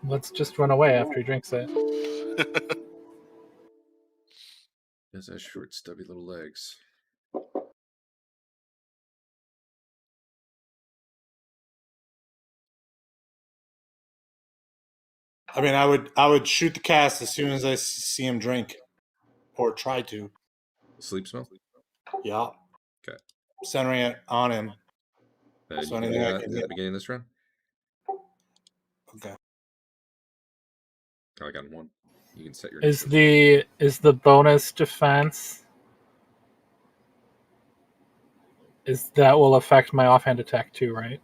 Let's just run away after he drinks it. He has short, stubby little legs. I mean, I would shoot the cast as soon as I see him drink, or try to. Sleep spell? Yeah. Okay. Centering it on him. Then So you can do anything I that can at do. the beginning of this round. Okay. I got one. You can set your Is initiative. the bonus defense? Is that will affect my offhand attack too, right?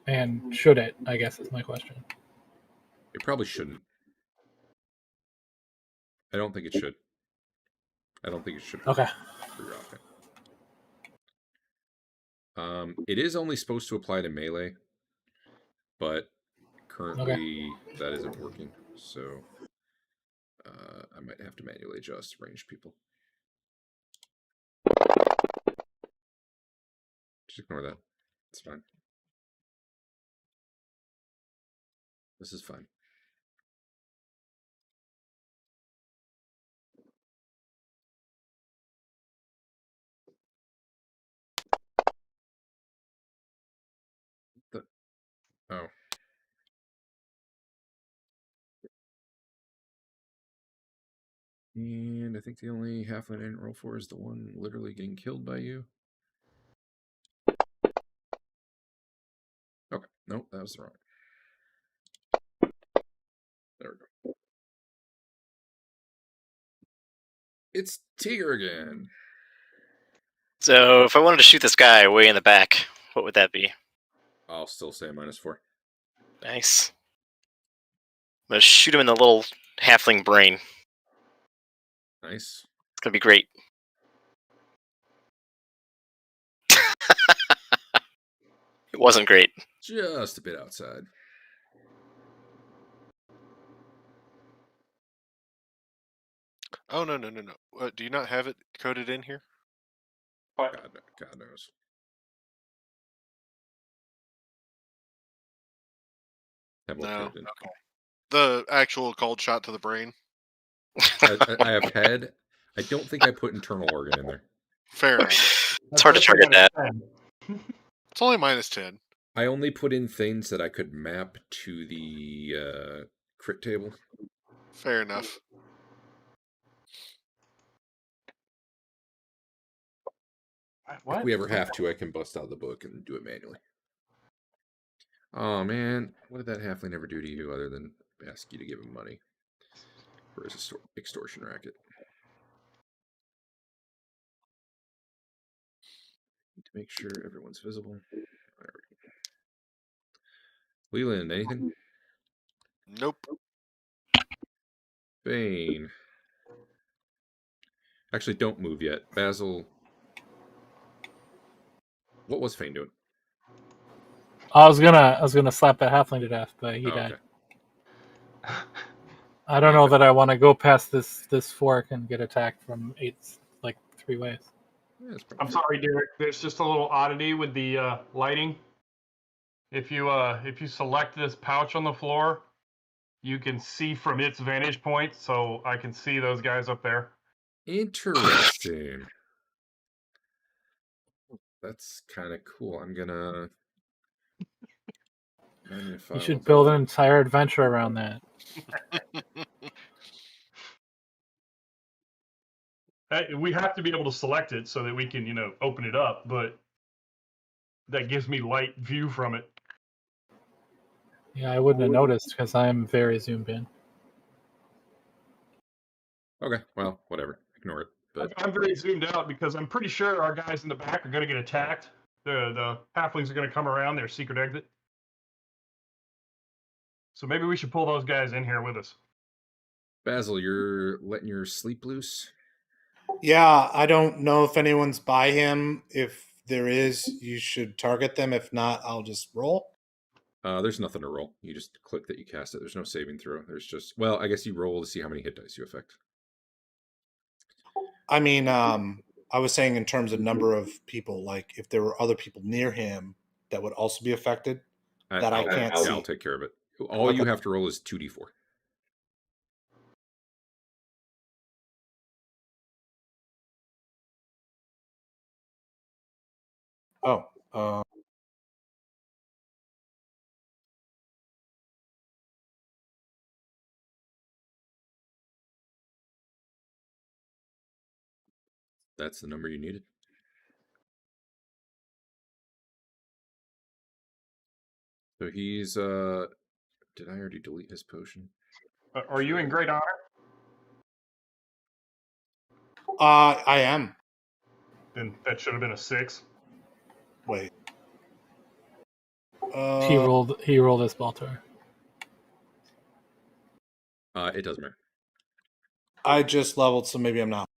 And should it? I guess is my question. It probably shouldn't. I don't think it should. I don't think it should. Okay. For your offhand. It is only supposed to apply to melee, but currently that isn't working. So I might have to manually adjust range people. Just ignore that. It's fine. This is fine. Oh. And I think the only halfling I didn't roll for is the one literally getting killed by you. Okay. Nope, that was wrong. There we go. It's Teeger again. So if I wanted to shoot this guy way in the back, what would that be? I'll still say -4. Nice. I'm going to shoot him in the little halfling brain. Nice. gonna be great. It wasn't great. Just a bit outside. Oh, no. Do you not have it coded in here? God knows. Have what No. coded in. Okay. The actual cold shot to the brain. I have head. I don't think I put internal organ in there. Fair enough. It's hard to target that. It's only -10. I only put in things that I could map to the crit table. Fair enough. What? If we ever have to, I can bust out the book and do it manually. Oh man, what did that halfling ever do to you other than ask you to give him money for his extortion racket? Need to make sure everyone's visible. There we go. Lelion, anything? Nope. Fain. Actually, don't move yet. Basil. What was Fain doing? I was gonna slap that halfling to death, but he died. Okay. I don't know that I want to go past this fork and get attacked from 3 ways. Yeah, that's probably I'm sorry, Derek. There's just a little oddity with the lighting. If you select this pouch on the floor, you can see from its vantage point, so I can see those guys up there. interesting. That's kind of cool. I'm gonna magnify. You should build an entire adventure around that. We have to be able to select it so that we can, open it up, but that gives me light view from it. Yeah, I wouldn't have noticed because I'm very zoomed in. Okay, well, whatever. Ignore it. But I'm very zoomed out because I'm pretty sure our guys in the back are going to get attacked. The halflings are going to come around their secret exit. So maybe we should pull those guys in here with us. Basil, you're letting your sleep loose? Yeah, I don't know if anyone's by him. If there is, you should target them. If not, I'll just roll. There's nothing to roll. You just click that you cast it. There's no saving throw. There's just, well, I guess you roll to see how many hit dice you affect. I mean, I was saying in terms of number of people, like if there were other people near him that would also be affected, that I can't see. I'll take care of it. All you have to roll is 2d4. Oh, That's the number you needed. So he's, did I already delete his potion? Are you in great honor? I am. Then that should have been a 6. Wait. He rolled his Baltar. It doesn't matter. I just leveled, so maybe I'm not.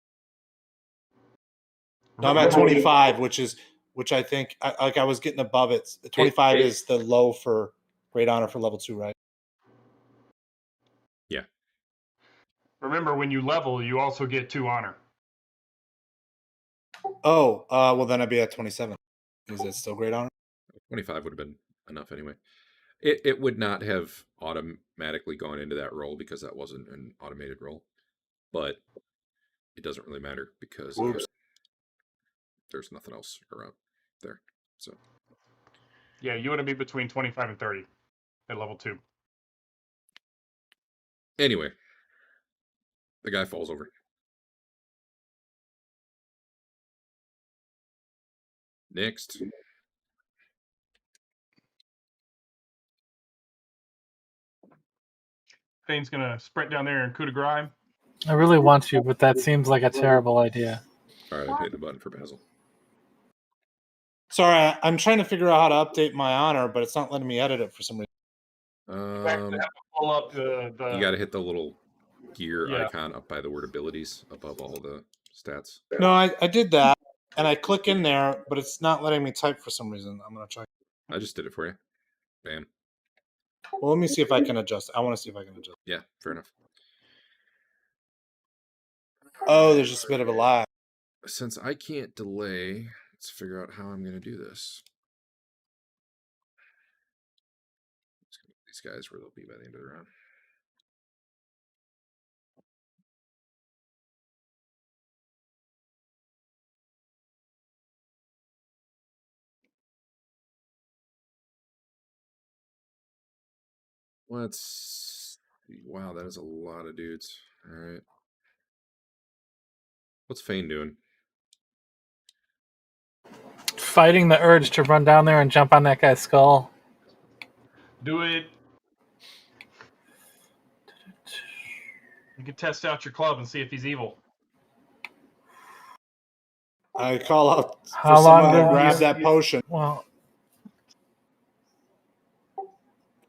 No, I'm at 25, which I think I was getting above it. 25 is the low for great honor for level 2, right? Yeah. Remember, when you level, you also get 2 honor. Oh, well then I'd be at 27. Is that still great honor? 25 would have been enough anyway. It would not have automatically gone into that roll because that wasn't an automated roll. But it doesn't really matter because there's nothing else around there. So Yeah, you want to be between 25 and 30 at level 2. anyway, the guy falls over. Next. Fane's going to sprint down there and coup de grace. I really want to, but that seems like a terrible idea. All right, I'm hitting the button for Basil. Sorry, I'm trying to figure out how to update my honor, but it's not letting me edit it for some reason. Pull up you got to hit the little gear Yeah. icon up by the word abilities above all the stats. No, I did that, and I click in there, but it's not letting me type for some reason. I'm gonna try. I just did it for you. Bam. Well, let me see if I can adjust. I want to see if I can adjust. Yeah, fair enough. Oh, there's just a bit of a lag. Since I can't delay, let's figure out how I'm going to do this. Let's get these guys where they'll be by the end of the round. Let's see. Wow, that is a lot of dudes. All right. What's Fain doing? Fighting the urge to run down there and jump on that guy's skull. Do it. You can test out your club and see if he's evil. I call out for How long someone to did grab you- that potion. Well,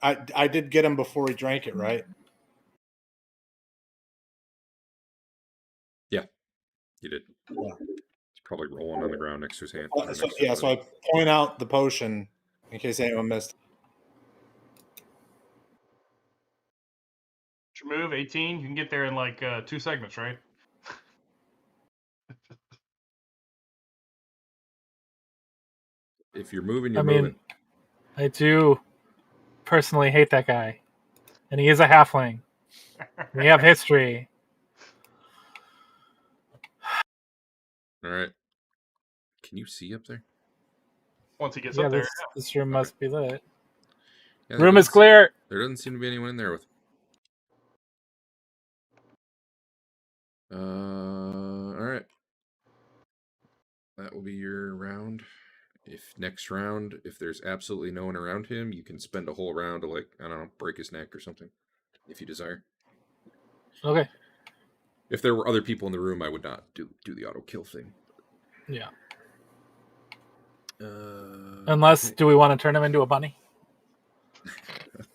I did get him before he drank it, right? You did. Yeah. He's probably rolling on the ground next to his hand. So I point out the potion in case anyone missed. What's your move? 18? You can get there in like 2 segments, right? If you're moving, you're I mean, moving. I do personally hate that guy. And he is a halfling. We have history. All right. Can you see up there? Once he gets Yeah, up there. this room must be lit. Yeah, Room is clear. There doesn't seem to be anyone in there with. All right. That will be your round. If next round, if there's absolutely no one around him, you can spend a whole round to, like, I don't know, break his neck or something, if you desire. Okay. If there were other people in the room, I would not do the auto kill thing. Yeah. Uh, Unless, okay. do we want to turn him into a bunny?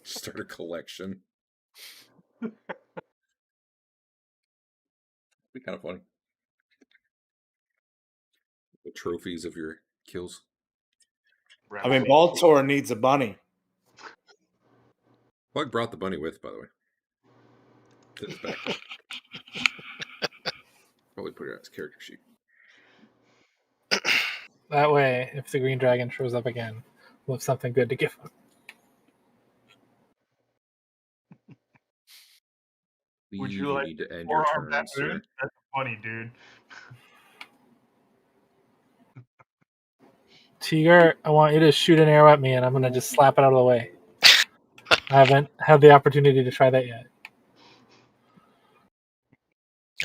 Start a collection. Be kind of funny. The trophies of your kills. I mean, Baltor needs a bunny. Bug brought the bunny with, by the way. To his backpack. Probably put it on his character sheet. That way, if the green dragon shows up again, we'll have something good to give him. Would Leave, you you like need to end your forearm turn, that sir. dude? That's funny, dude. Teeger, I want you to shoot an arrow at me, and I'm going to just slap it out of the way. I haven't had the opportunity to try that yet.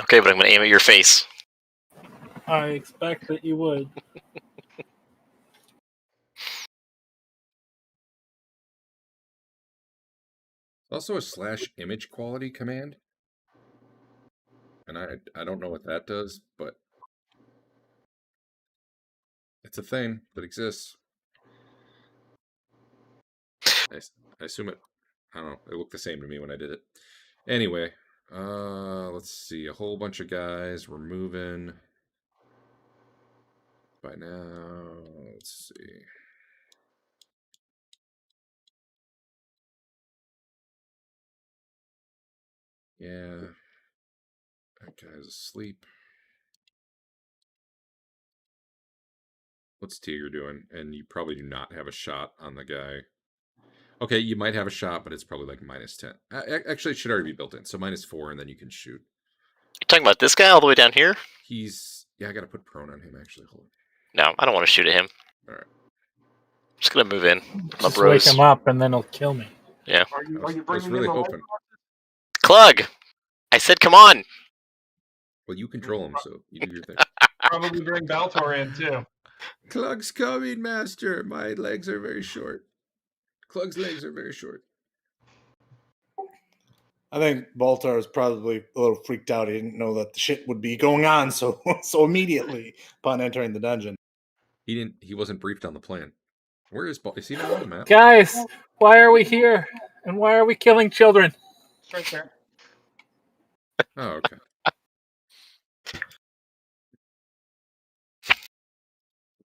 Okay, but I'm going to aim at your face. I expect that you would. Also a slash image quality command. And I don't know what that does, but it's a thing that exists. I assume it, I don't know, it looked the same to me when I did it. Anyway, let's see, a whole bunch of guys. We're moving. By now, let's see. Yeah. That guy's asleep. What's Teeger doing? And you probably do not have a shot on the guy. Okay, you might have a shot, but it's probably like -10. Actually, it should already be built in. So -4, and then you can shoot. You're talking about this guy all the way down here? He's... Yeah, I got to put prone on him, actually. Hold on. No, I don't want to shoot at him. All right. I'm just going to move in. My Just wake bros. him up, and then he'll kill me. Yeah. Are you I was bringing really in the hoping. Clug! I said come on! Well, you control him, so you do your thing. Probably bring Baltor in too. Clug's coming, master. My legs are very short. Clug's legs are very short. I think Baltar was probably a little freaked out. He didn't know that the shit would be going on so immediately upon entering the dungeon. He wasn't briefed on the plan. Where is Baltar? Is he not on the map? Guys, why are we here? And why are we killing children? It's right there. Oh, okay.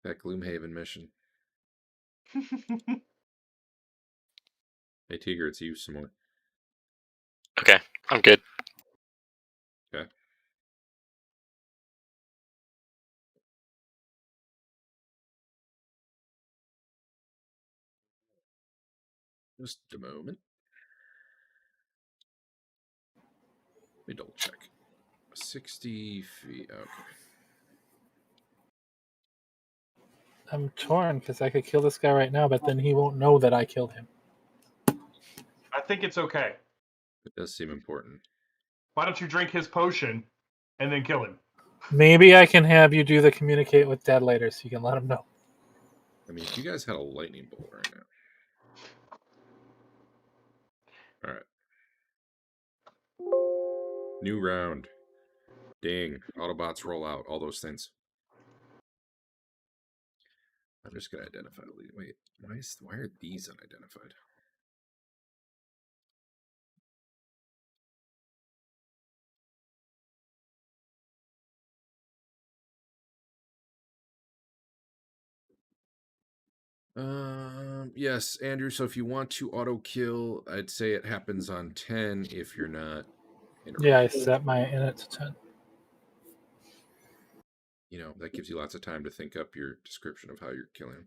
That Gloomhaven mission. Hey, Teeger, it's you some more. Okay, I'm good. Okay. Just a moment. Let me double check. 60 feet. Okay. I'm torn because I could kill this guy right now, but then he won't know that I killed him. I think it's okay. It does seem important. Why don't you drink his potion and then kill him? Maybe I can have you do the communicate with Dad later so you can let him know. I mean, if you guys had a lightning bolt right now. All right. New round. Ding. Autobots roll out. All those things. I'm just gonna identify the lead. Wait, why are these unidentified? Yes, Andrew. So if you want to auto kill, I'd say it happens on 10 if you're not in a Yeah, I rush. set my init to 10. You know, that gives you lots of time to think up your description of how you're killing.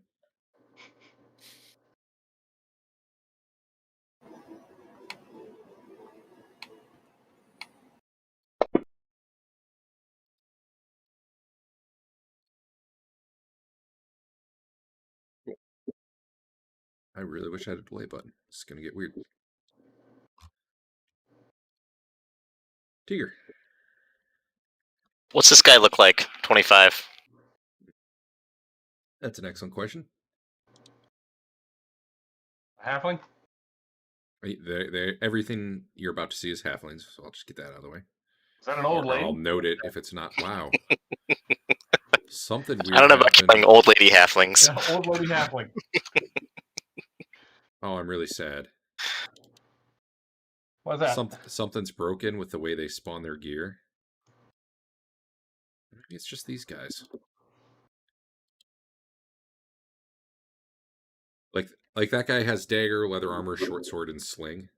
Cool. I really wish I had a delay button. It's gonna get weird. Teeger. What's this guy look like? 25. That's an excellent question. Halfling? Everything you're about to see is halflings, so I'll just get that out of the way. Is that an old Or I'll lady? note it if it's not. Wow. Something weird I don't know about happened. killing old lady halflings. Yeah, old lady halfling. Oh, I'm really sad. What's that? Something's broken with the way they spawn their gear. Maybe it's just these guys. Like that guy has dagger, leather armor, short sword, and sling.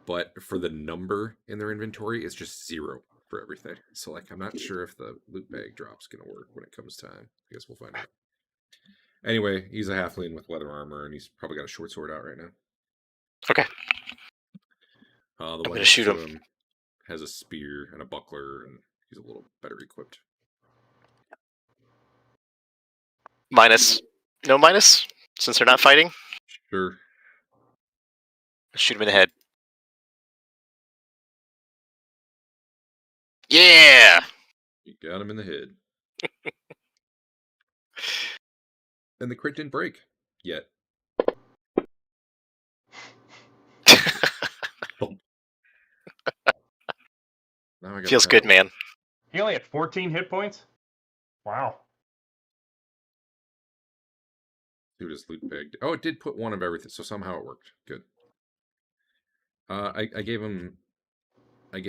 But for the number in their inventory, it's just 0 for everything. So like I'm not sure if the loot bag drop's gonna work when it comes time. I guess we'll find out. Anyway, he's a halfling with leather armor, and he's probably got a short sword out right now. Okay. The one gonna next shoot to him. him has a spear and a buckler, and he's a little better equipped. Minus. No minus? Since they're not fighting? Sure. Shoot him in the head. Yeah! You got him in the head. And the crit didn't break yet. Boom. Now I got Feels good, man. He only had 14 hit points? Wow. See what his loot bag did. Oh, it did put one of everything, so somehow it worked. Good. I gave him I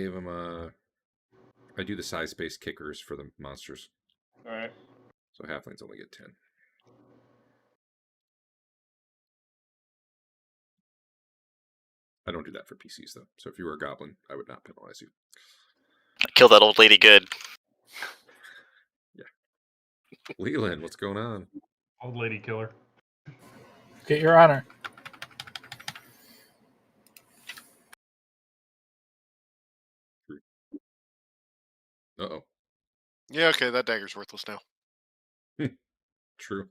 do the size space kickers for the monsters. Alright. So halflings only get 10. I don't do that for PCs though. So if you were a goblin, I would not penalize you. Kill that old lady good. Yeah. Leland, what's going on? Old lady killer. Get your honor. Uh-oh. Yeah, okay, that dagger's worthless now. True.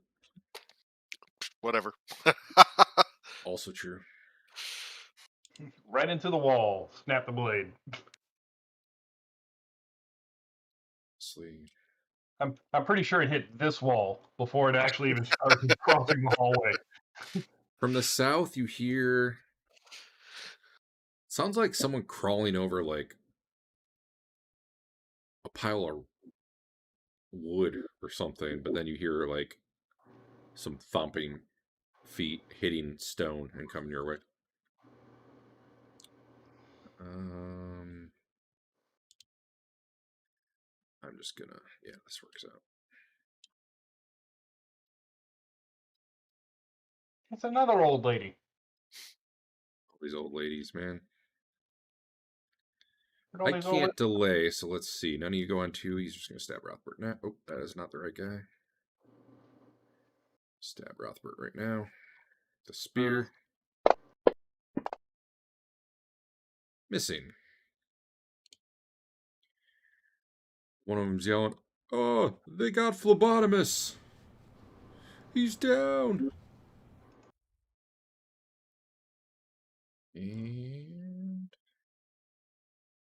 Whatever. Also true. Right into the wall. Snap the blade. Sleeve. I'm pretty sure it hit this wall before it actually even started crossing the hallway. From the south, you hear... Sounds like someone crawling over, like, a pile of wood or something, but then you hear, like, some thumping feet hitting stone and coming your way. I'm just gonna... Yeah, this works out. It's another old lady. All these old ladies, man. Look at all I these old can't delay, so let's see. None of you go on 2. He's just going to stab Rothbert now. Oh, that is not the right guy. Stab Rothbert right now. The spear. Missing. One of them's yelling, "Oh, they got phlebotomist! He's down!" And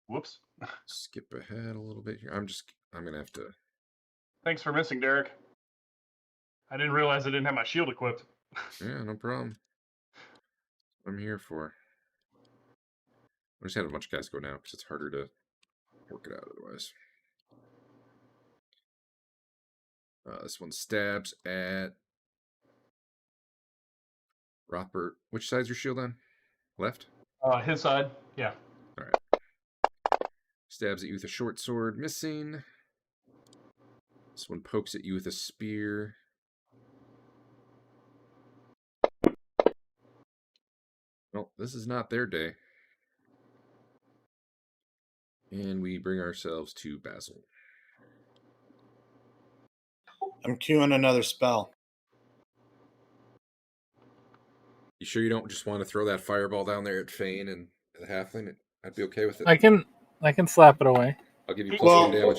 Whoops. skip ahead a little bit here. I'm going to have to... Thanks for missing, Derek. I didn't realize I didn't have my shield equipped. Yeah, no problem. I'm here for. I just had a bunch of guys go now because it's harder to work it out otherwise. This one stabs at Rothbert. Which side's your shield on? Left? His side, yeah. All right. Stabs at you with a short sword, missing. This one pokes at you with a spear. Well, this is not their day. And we bring ourselves to Basil. I'm queuing another spell. You sure you don't just want to throw that fireball down there at Fain and the halfling? I'd be okay with it. I can slap it away. I'll give you Well- +1 damage.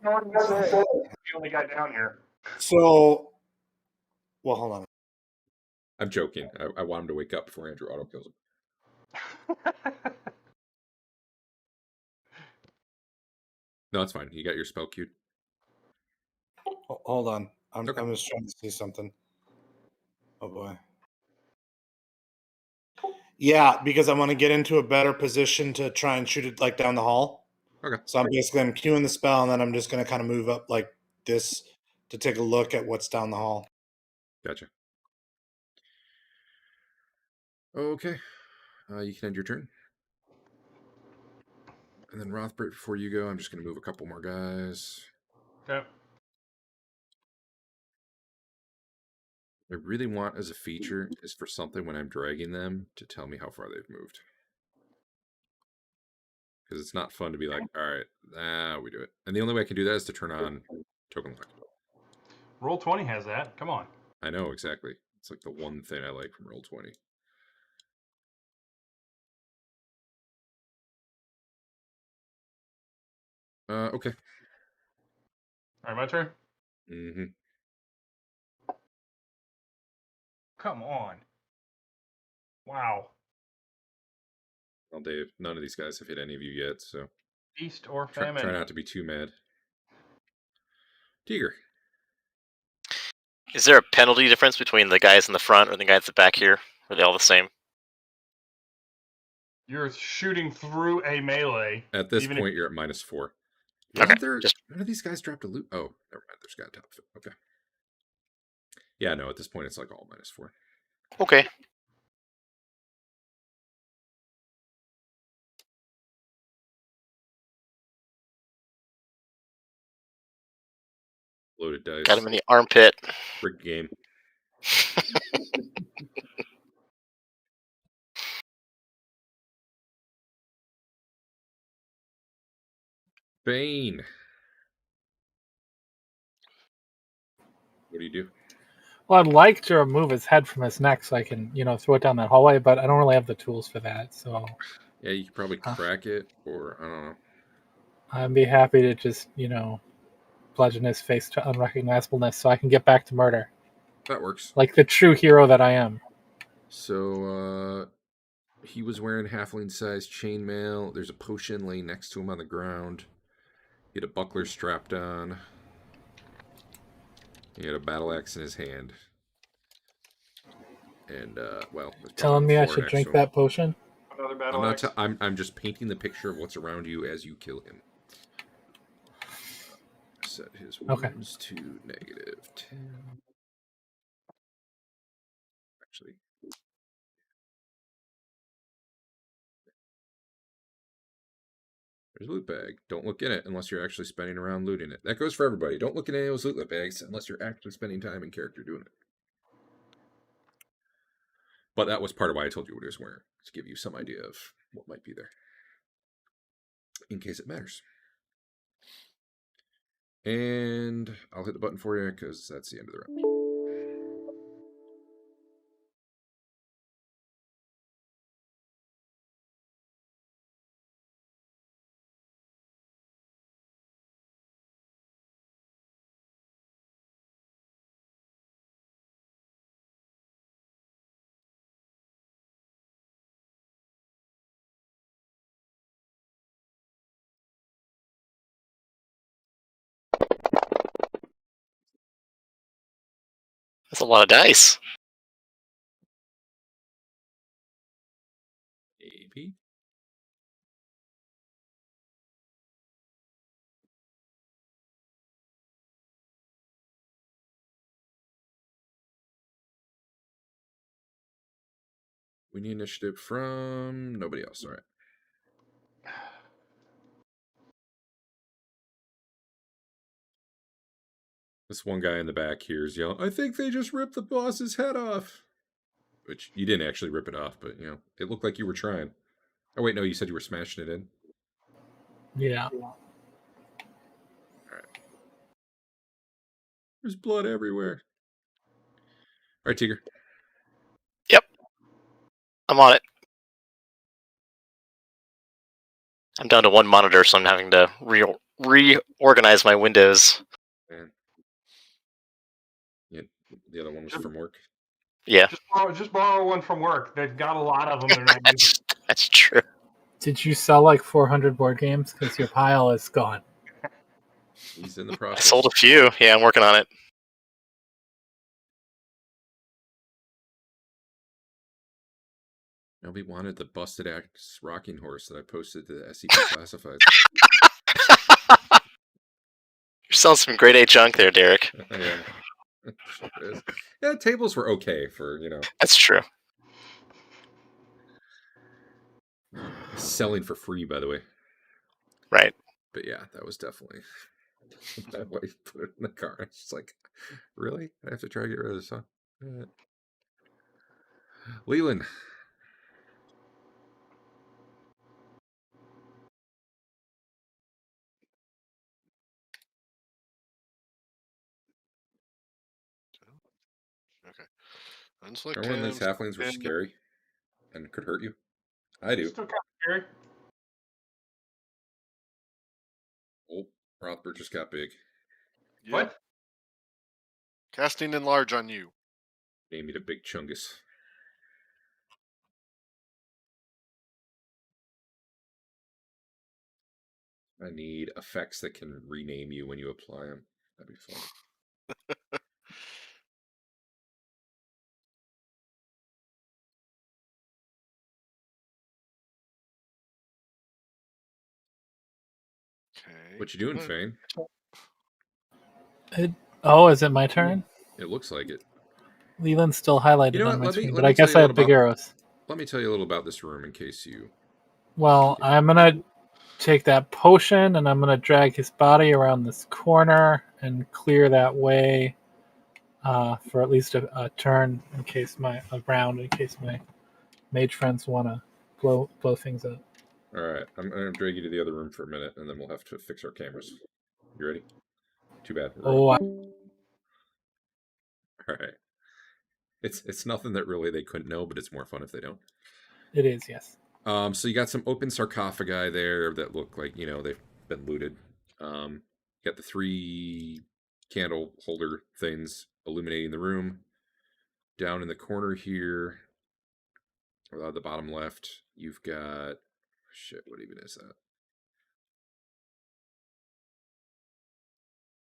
The only guy down here. So, well, hold on. I'm joking. I want him to wake up before Andrew auto kills him. No, it's fine. You got your spell queued. Hold on. I'm Okay. just trying to see something. Oh boy. Yeah, because I want to get into a better position to try and shoot it like down the hall. Okay. So I'm queuing the spell, and then I'm just going to kind of move up like this to take a look at what's down the hall. Gotcha. Okay. You can end your turn. And then Rothbert, before you go, I'm just going to move a couple more guys. Okay. I really want as a feature is for something when I'm dragging them to tell me how far they've moved. Because it's not fun to be like, all right, we do it. And the only way I can do that is to turn on token lock. Roll20 has that. Come on. I know, exactly. It's like the one thing I like from Roll20. Okay. All right, my turn. Mm-hmm. Come on. Wow. Well, Dave, none of these guys have hit any of you yet, so Feast or try famine. not to be too mad. Teeger. Is there a penalty difference between the guys in the front or the guys at the back here? Are they all the same? You're shooting through a melee. At this Even point, you're at -4. Okay, Wasn't there... just- None of these guys dropped a loot? Oh, never mind. There's a guy on top of it. Okay. Yeah, no, at this point, it's like all -4. Okay. Loaded dice. Got him in the armpit. Rigged game. Fain. What do you do? Well, I'd like to remove his head from his neck so I can, throw it down that hallway, but I don't really have the tools for that. So Yeah, you could probably crack it, or I don't know. I'd be happy to just, bludgeon his face to unrecognizableness so I can get back to murder. That works. Like the true hero that I am. So, he was wearing halfling-sized chainmail. There's a potion laying next to him on the ground. He had a buckler strapped on. He had a battle axe in his hand. And, well... Telling me I should drink that potion? another battle axe. I'm just painting the picture of what's around you as you kill him. Set his wounds to -10. Actually... There's a loot bag. Don't look in it unless you're actually spending around looting it. That goes for everybody. Don't look in any of those loot bags unless you're actually spending time in character doing it. But that was part of why I told you what he was wearing, to give you some idea of what might be there, in case it matters. And I'll hit the button for you, because that's the end of the round. That's a lot of dice. AP. We need initiative from nobody else. All right. This one guy in the back here is yelling, I think they just ripped the boss's head off. Which, you didn't actually rip it off, but, you know, it looked like you were trying. Oh, wait, no, you said you were smashing it in? Yeah. All right. There's blood everywhere. All right, Teeger. Yep. I'm on it. I'm down to one monitor, so I'm having to reorganize my windows. Man. Yeah, the other one was from work. Yeah. Just borrow one from work. They've got a lot of them. They're not using. That's true. Did you sell like 400 board games? Because your pile is gone. He's in the I process. sold a few. Yeah, I'm working on it. Nobody wanted the busted axe rocking horse that I posted to the SCP Classifieds. You're selling some grade A junk there, Derek. Yeah. Sure is. Yeah, tables were okay for, you know, That's true. selling for free, by the way. Right. But yeah, that was definitely that way you put it in the car. It's just like, really? I have to try to get rid of this, huh? Right. Lelion. Okay. Unselect Remember when these cams. halflings were scary and could hurt you? I do. Still kind of scary. Oh, Rothbert just got big. Yep. What? Casting enlarge on you. Named me the Big Chungus. I need effects that can rename you when you apply them. That'd be fun. Okay. What you doing, Fain? Oh, is it my turn? It looks like it. Leland's still highlighted You know on what? my Let me screen, let but me I tell guess you I a have little big about. arrows. Let me tell you a little about this room in case you. Well, I'm gonna take that potion and I'm gonna drag his body around this corner and clear that way for at least a turn in case a round in case my mage friends want to blow things up. All right, I'm gonna drag you to the other room for a minute, and then we'll have to fix our cameras. You ready? Too bad. Oh, All right. It's nothing that really they couldn't know, but it's more fun if they don't. it is, yes. So you got some open sarcophagi there that look like, you know, they've been looted. You got the 3 candle holder things illuminating the room. Down in the corner here, or the bottom left, you've got shit. What even is that?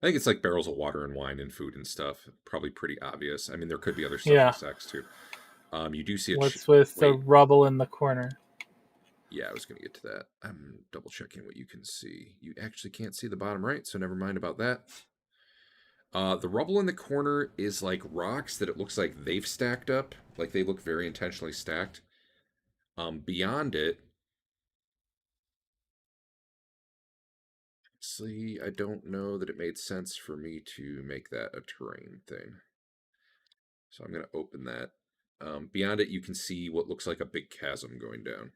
I think it's like barrels of water and wine and food and stuff. Probably pretty obvious. I mean, there could be other stuff in Yeah. the sacks too. You do see a. What's with the rubble in the corner? Yeah, I was going to get to that. I'm double checking what you can see. You actually can't see the bottom right, so never mind about that. The rubble in the corner is like rocks that it looks like they've stacked up. Like they look very intentionally stacked. Beyond it, see, I don't know that it made sense for me to make that a terrain thing. So I'm going to open that Beyond it, you can see what looks like a big chasm going down.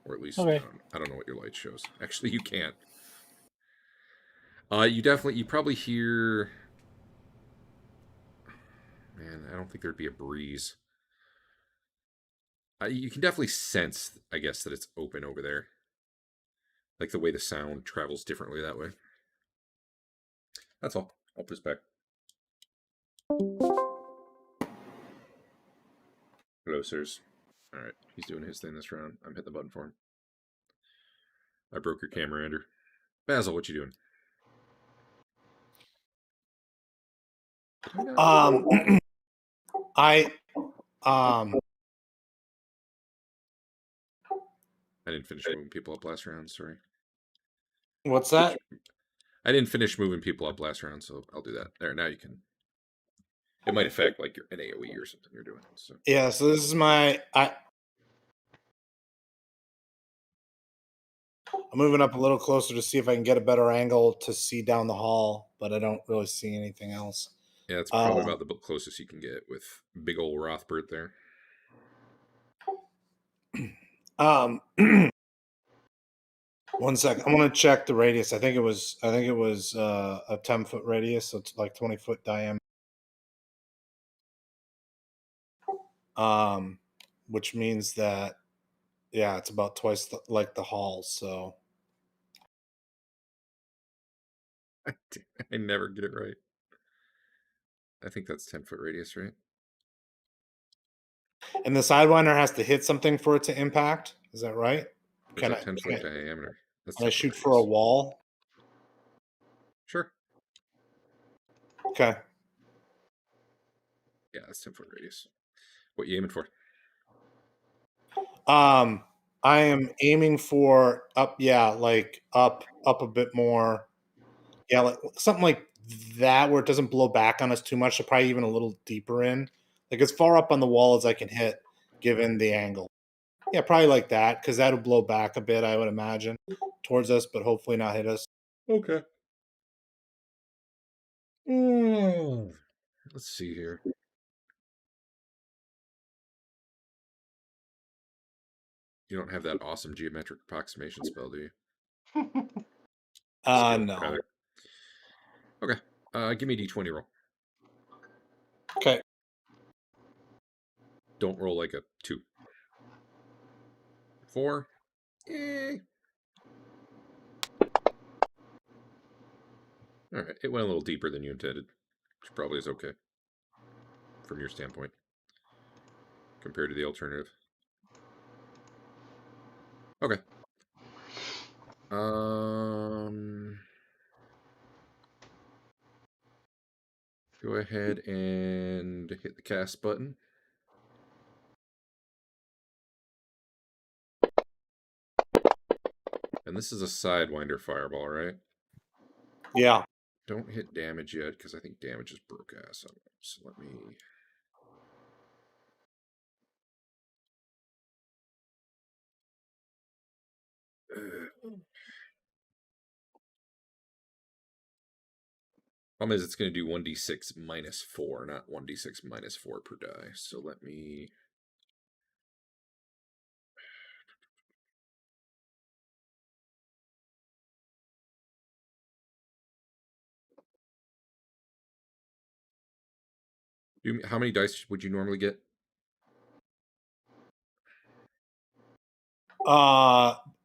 Or at least, Okay. I don't know what your light shows. Actually, you can't. You probably hear... Man, I don't think there'd be a breeze. You can definitely sense, I guess, that it's open over there. Like the way the sound travels differently that way. That's all. I'll put this back. Hello, sirs. Alright, he's doing his thing this round. I'm hitting the button for him. I broke your camera, Andrew. Basil, what you doing? I didn't finish moving people up last round, sorry. What's that? I didn't finish moving people up last round, so I'll do that. There, now you can. It might affect like an AoE or something you're doing. So yeah, so this is my I'm moving up a little closer to see if I can get a better angle to see down the hall, but I don't really see anything else. yeah, it's probably about the closest you can get with big old Rothbert there. One second. I'm gonna check the radius. I think it was a 10-foot radius, so it's like 20-foot diameter. Which means that it's about twice like the hall. So I never get it right. I think that's 10-foot radius, right? And the Sidewinder has to hit something for it to impact. Is that right? There's a 10-foot diameter. Can I shoot for a wall? Sure. Okay. Yeah, that's 10-foot radius. What you aiming for? I am aiming for up. Yeah, like up a bit more. Yeah, like something like that where it doesn't blow back on us too much. So probably even a little deeper in, like as far up on the wall as I can hit, given the angle. Yeah, probably like that because that'll blow back a bit. I would imagine towards us, but hopefully not hit us. Okay. Let's see here. You don't have that awesome geometric approximation spell, do you? No. Rather. Okay. Give me a d20 roll. Okay. Don't roll like a 2. 4. Alright, it went a little deeper than you intended, which probably is okay. From your standpoint. Compared to the alternative. Okay. Go ahead and hit the cast button. And this is a Sidewinder fireball, right? Yeah. Don't hit damage yet, because I think damage is broke ass. So let me... Problem is, it's going to do 1d6 minus 4, not 1d6 minus 4 per die. So let me... How many dice would you normally get?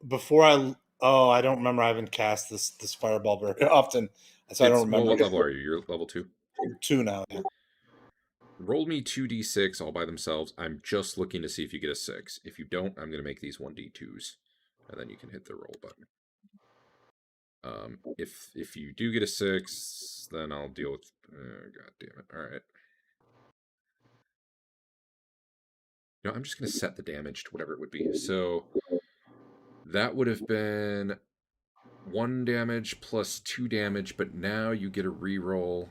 Before I don't remember. I haven't cast this fireball very often, so I don't remember. Well, what level are you? You're level 2? 2 now. Yeah. Roll me 2d6 all by themselves. I'm just looking to see if you get a 6. If you don't, I'm going to make these 1d2s. And then you can hit the roll button. If you do get a 6, then I'll deal with... God damn it. Alright. No, I'm just going to set the damage to whatever it would be. So that would have been 1 damage plus 2 damage, but now you get a reroll.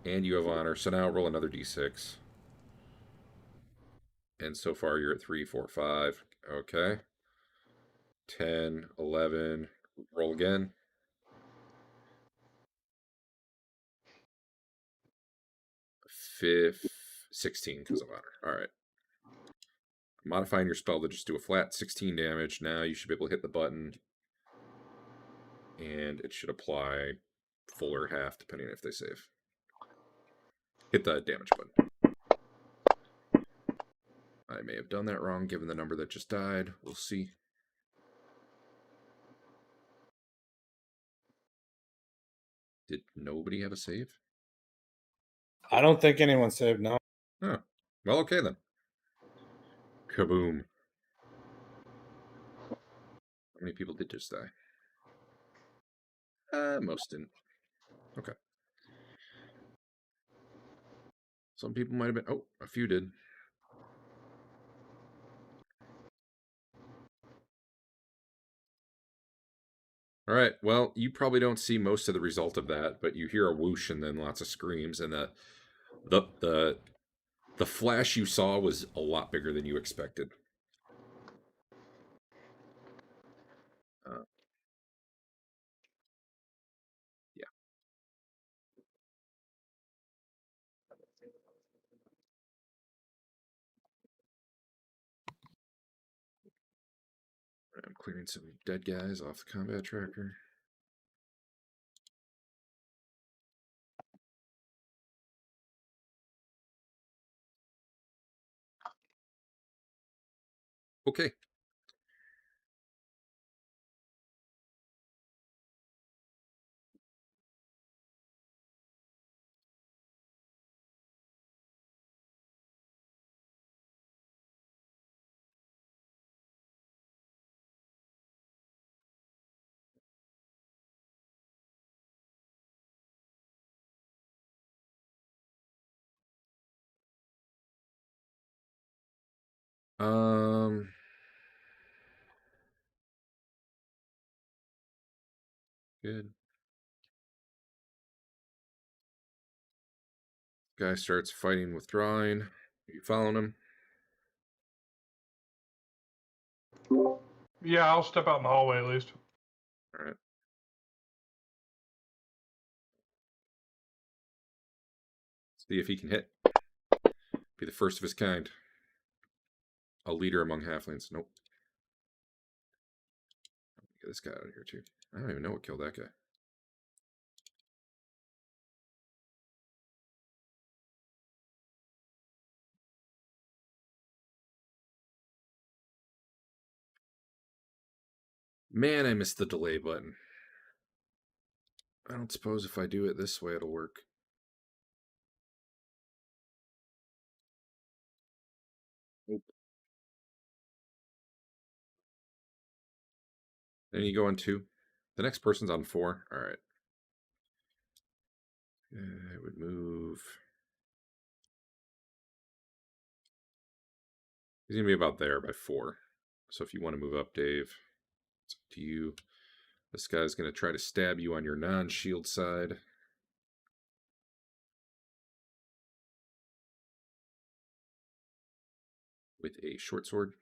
And you have honor, so now roll another d6. And so far you're at 3, 4, 5. Okay. 10, 11. Roll again. 5. 16 because of honor. All right. Modifying your spell to just do a flat 16 damage. Now you should be able to hit the button. And it should apply full or half, depending if they save. Hit the damage button. I may have done that wrong, given the number that just died. We'll see. Did nobody have a save? I don't think anyone saved, no. Oh. Well, okay then. Kaboom. How many people did just die? Most didn't. Okay. Some people might have been... Oh, a few did. All right, well, you probably don't see most of the result of that, but you hear a whoosh and then lots of screams, and the flash you saw was a lot bigger than you expected. Yeah. I'm clearing some dead guys off the combat tracker. Okay. Good. Guy starts fighting, withdrawing. Are you following him? Yeah, I'll step out in the hallway at least. All right. See if he can hit. Be the first of his kind. A leader among halflings. Nope. Get this guy out of here too. I don't even know what killed that guy. Man, I missed the delay button. I don't suppose if I do it this way it'll work. Nope. Then you go on 2. The next person's on 4. All right. I would move. He's going to be about there by 4. So if you want to move up, Dave, it's up to you. This guy's going to try to stab you on your non-shield side. With a short sword.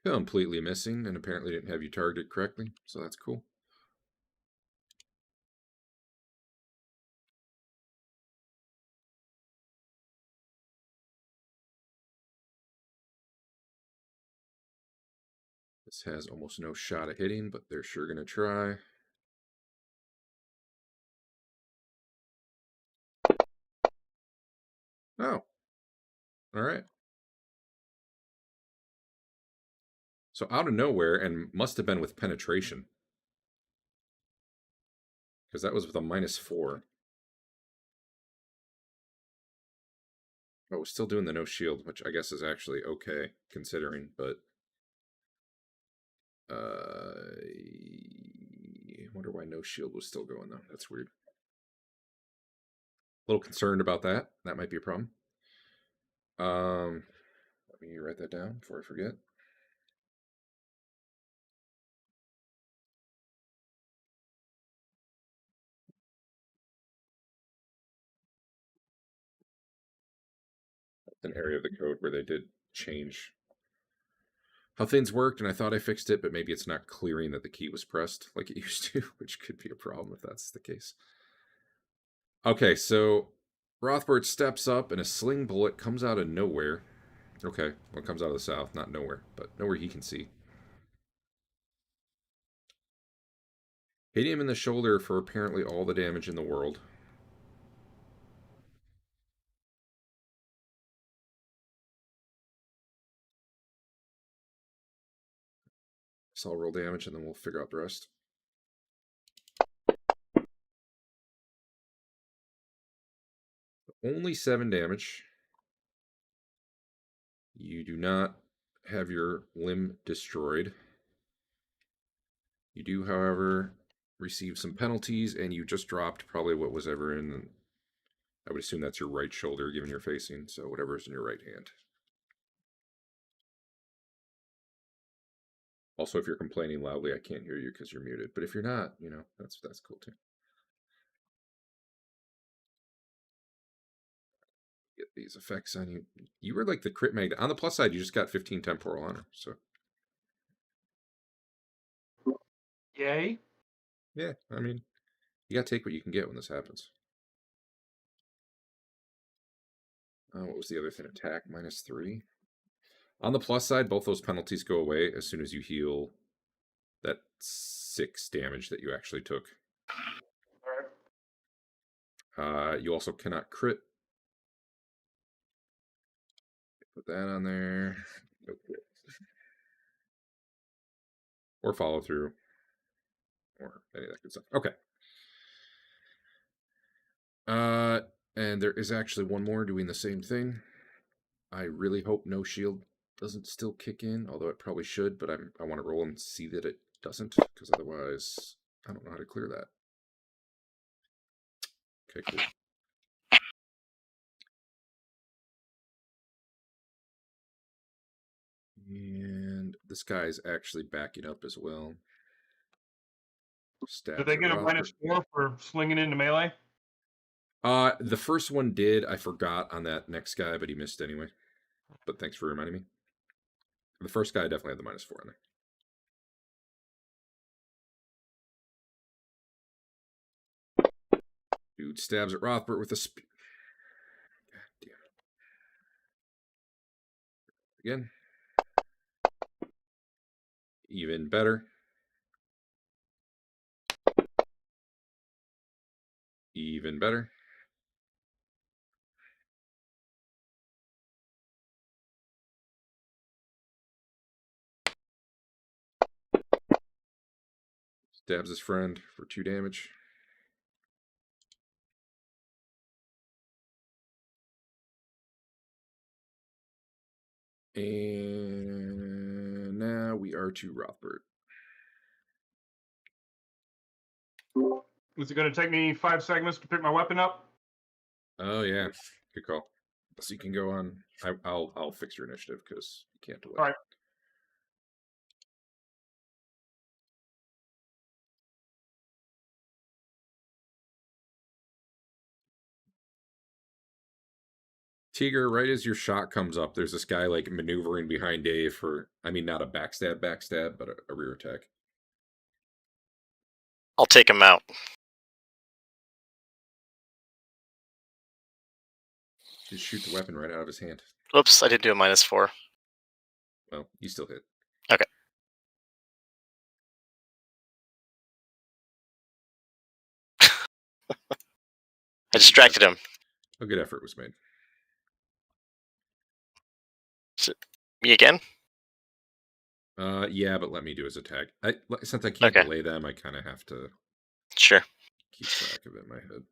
Completely missing, and apparently didn't have you targeted correctly, so that's cool. This has almost no shot at hitting, but they're sure going to try. Oh. All right. So out of nowhere, and must have been with penetration. Because that was with a -4. Oh, still doing the no shield, which I guess is actually okay, considering, but... I wonder why no shield was still going, though. That's weird. A little concerned about that. That might be a problem. Let me write that down before I forget. An area of the code where they did change how things worked, and I thought I fixed it, but maybe it's not clearing that the key was pressed like it used to, which could be a problem if that's the case. Okay, so Rothbert steps up, and a sling bullet comes out of nowhere. Okay, well, it comes out of the south, not nowhere, but nowhere he can see. Hitting him in the shoulder for apparently all the damage in the world. So I'll roll damage, and then we'll figure out the rest. Only 7 damage. You do not have your limb destroyed. You do, however, receive some penalties, and you just dropped probably what was ever in. I would assume that's your right shoulder, given you're facing, so whatever's in your right hand. Also, if you're complaining loudly, I can't hear you because you're muted. But if you're not, you know, that's cool too. Get these effects on you. You were like the crit mag. On the plus side, you just got 15 temporal honor. So Yay. yeah, I mean, you gotta take what you can get when this happens. What was the other thing? Attack -3. On the plus side, both those penalties go away as soon as you heal that 6 damage that you actually took. You also cannot crit. Put that on there. Nope. Or follow through. Or any of that good stuff. Okay. And there is actually one more doing the same thing. I really hope no shield doesn't still kick in, although it probably should, but I want to roll and see that it doesn't, because otherwise I don't know how to clear that. Okay, cool. And this guy's actually backing up as well. Did they get a -4 for slinging into melee? The first one did. I forgot on that next guy, but he missed anyway. But thanks for reminding me. The first guy definitely had the -4 on there. Dude stabs at Rothbert with a spear. God damn it. Again. Even better. Even better. Stabs his friend for 2 damage. And now we are to Rothbert. Is it going to take me 5 segments to pick my weapon up? Oh yeah, good call. So you can go on. I'll fix your initiative because you can't delay. All right. Teeger, right as your shot comes up, there's this guy like maneuvering behind Dave for, I mean, not a backstab, but a rear attack. I'll take him out. Just shoot the weapon right out of his hand. Oops, I did do a -4. Well, you still hit. Okay. I distracted him. A good effort was made. Me again? Yeah, but let me do his attack. Since I can't delay them, I kind of have to. Sure. Keep track of it in my head.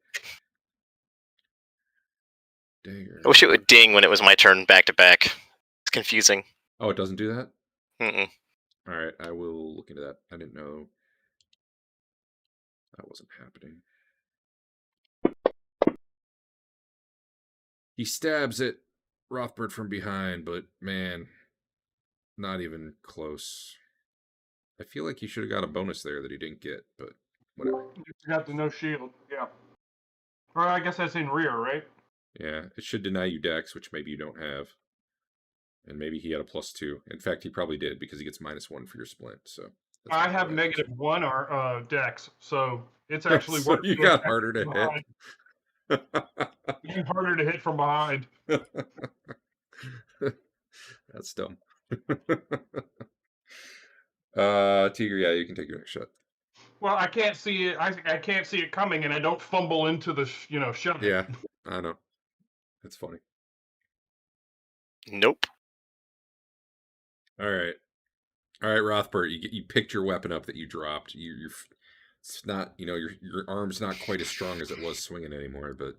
Dagger. I wish it would ding when it was my turn back to back. It's confusing. Oh, it doesn't do that? Mm-mm. All right, I will look into that. I didn't know that wasn't happening. He stabs at Rothbert from behind, but man, not even close. I feel like he should have got a bonus there that he didn't get, but whatever. You got the no shield, yeah. Or I guess that's in rear, right? Yeah, it should deny you dex, which maybe you don't have. And maybe he had a +2. In fact, he probably did because he gets -1 for your splint. So that's I probably have what happened. -1 or dex, so it's actually So worse. you got harder to behind. It's harder to hit from behind. hit. That's dumb. Teeger, yeah, you can take your next shot. Well, I can't see it. I can't see it coming, and I don't fumble into the shove. Yeah, I know. That's funny. Nope. All right, Rothbert, you picked your weapon up that you dropped. You're it's not your arm's not quite as strong as it was swinging anymore, but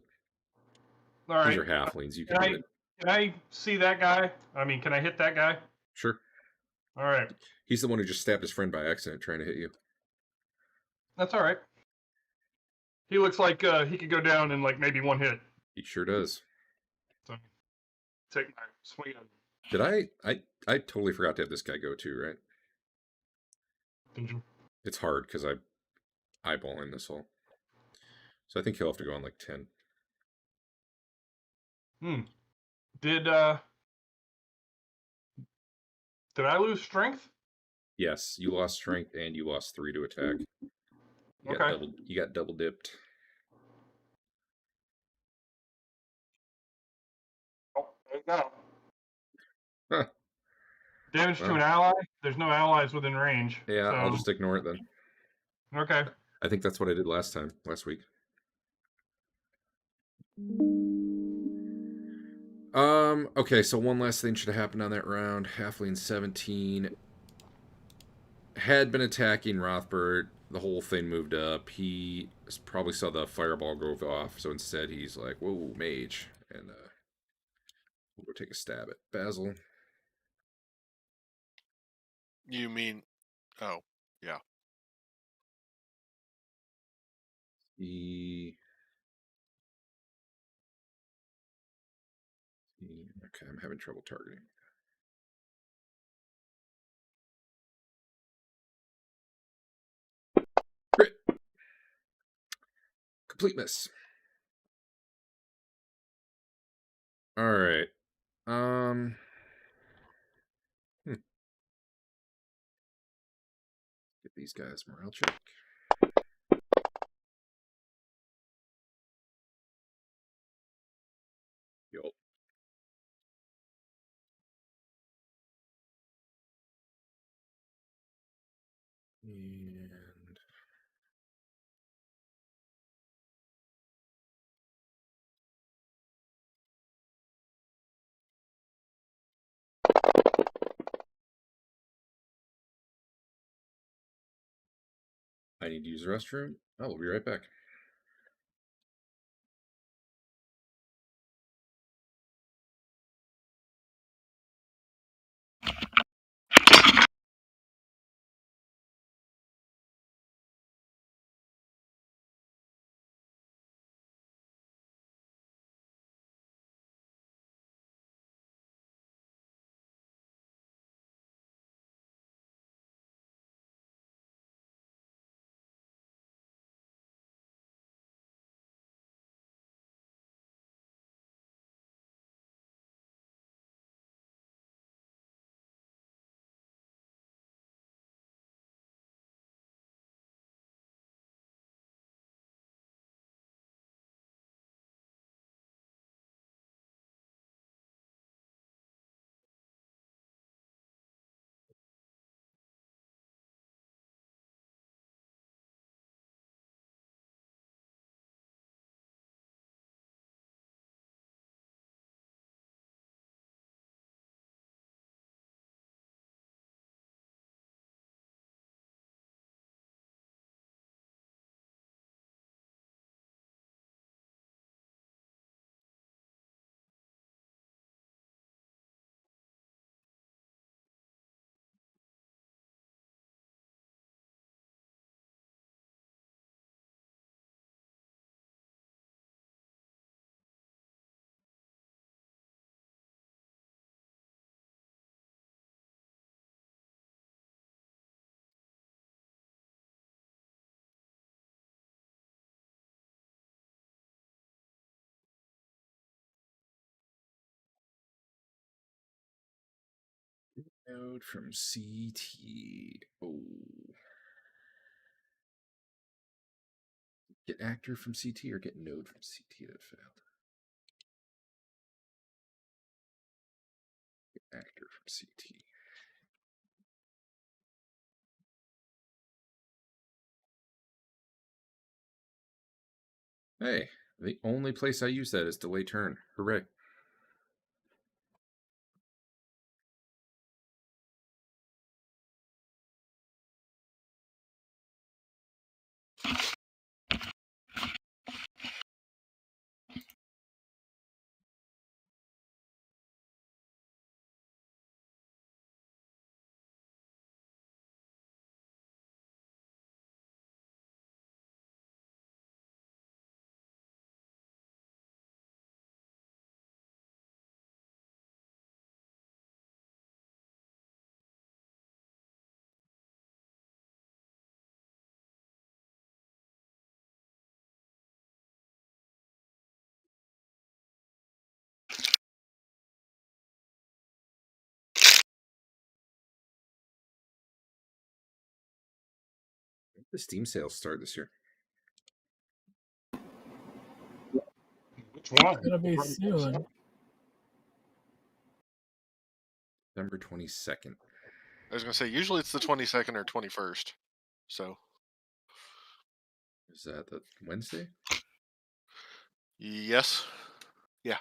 All these right. are halflings. You Can can do I it. can I see that guy? I mean, can I hit that guy? Sure. All right. He's the one who just stabbed his friend by accident trying to hit you. That's all right. He looks like he could go down in like maybe one hit. He sure does. So take my swing. Did I totally forgot to have this guy go too, right? Did you? It's hard because I eyeballing this whole. So I think he'll have to go on like 10. Did I lose strength? Yes, you lost strength and you lost 3 to attack. Okay. You got double dipped. Oh, there you go. Huh. Damage to Well. an ally. There's no allies within range. Yeah, so... I'll just ignore it then. Okay. I think that's what I did last week. Okay, so one last thing should have happened on that round. Halfling 17 had been attacking Rothbert. The whole thing moved up. He probably saw the fireball go off, so instead he's like, whoa, mage. And we'll go take a stab at Basil. You mean? Oh, yeah. Okay, I'm having trouble targeting. Crit. Complete miss. All right. Get these guys morale check. Yup. And I need to use the restroom. I will be right back. Node from CT. Oh. Get actor from CT or get node from CT that failed? Get actor from CT. Hey, the only place I use that is delay turn. Hooray. The Steam sales start this year. Which one? It's gonna be soon. November 22nd. I was gonna say usually it's the 22nd or 21st. So Is that the Wednesday? yes, yeah.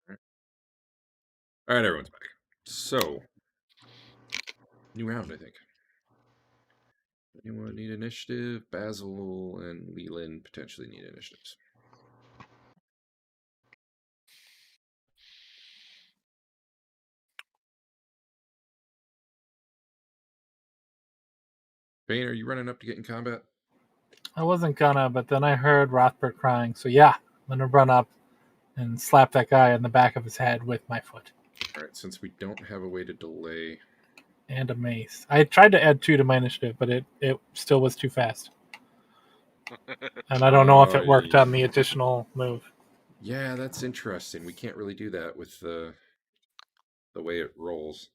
All right, everyone's back. So, new round, I think. Anyone need initiative? Basil and Lelion potentially need initiatives. Fain, are you running up to get in combat? I wasn't gonna, but then I heard Rothbert crying. So yeah, I'm gonna run up and slap that guy in the back of his head with my foot. All right, since we don't have a way to delay. And a mace. I tried to add 2 to my initiative, but it still was too fast. And I don't know if it worked on the additional move. Yeah, that's interesting. We can't really do that with the way it rolls.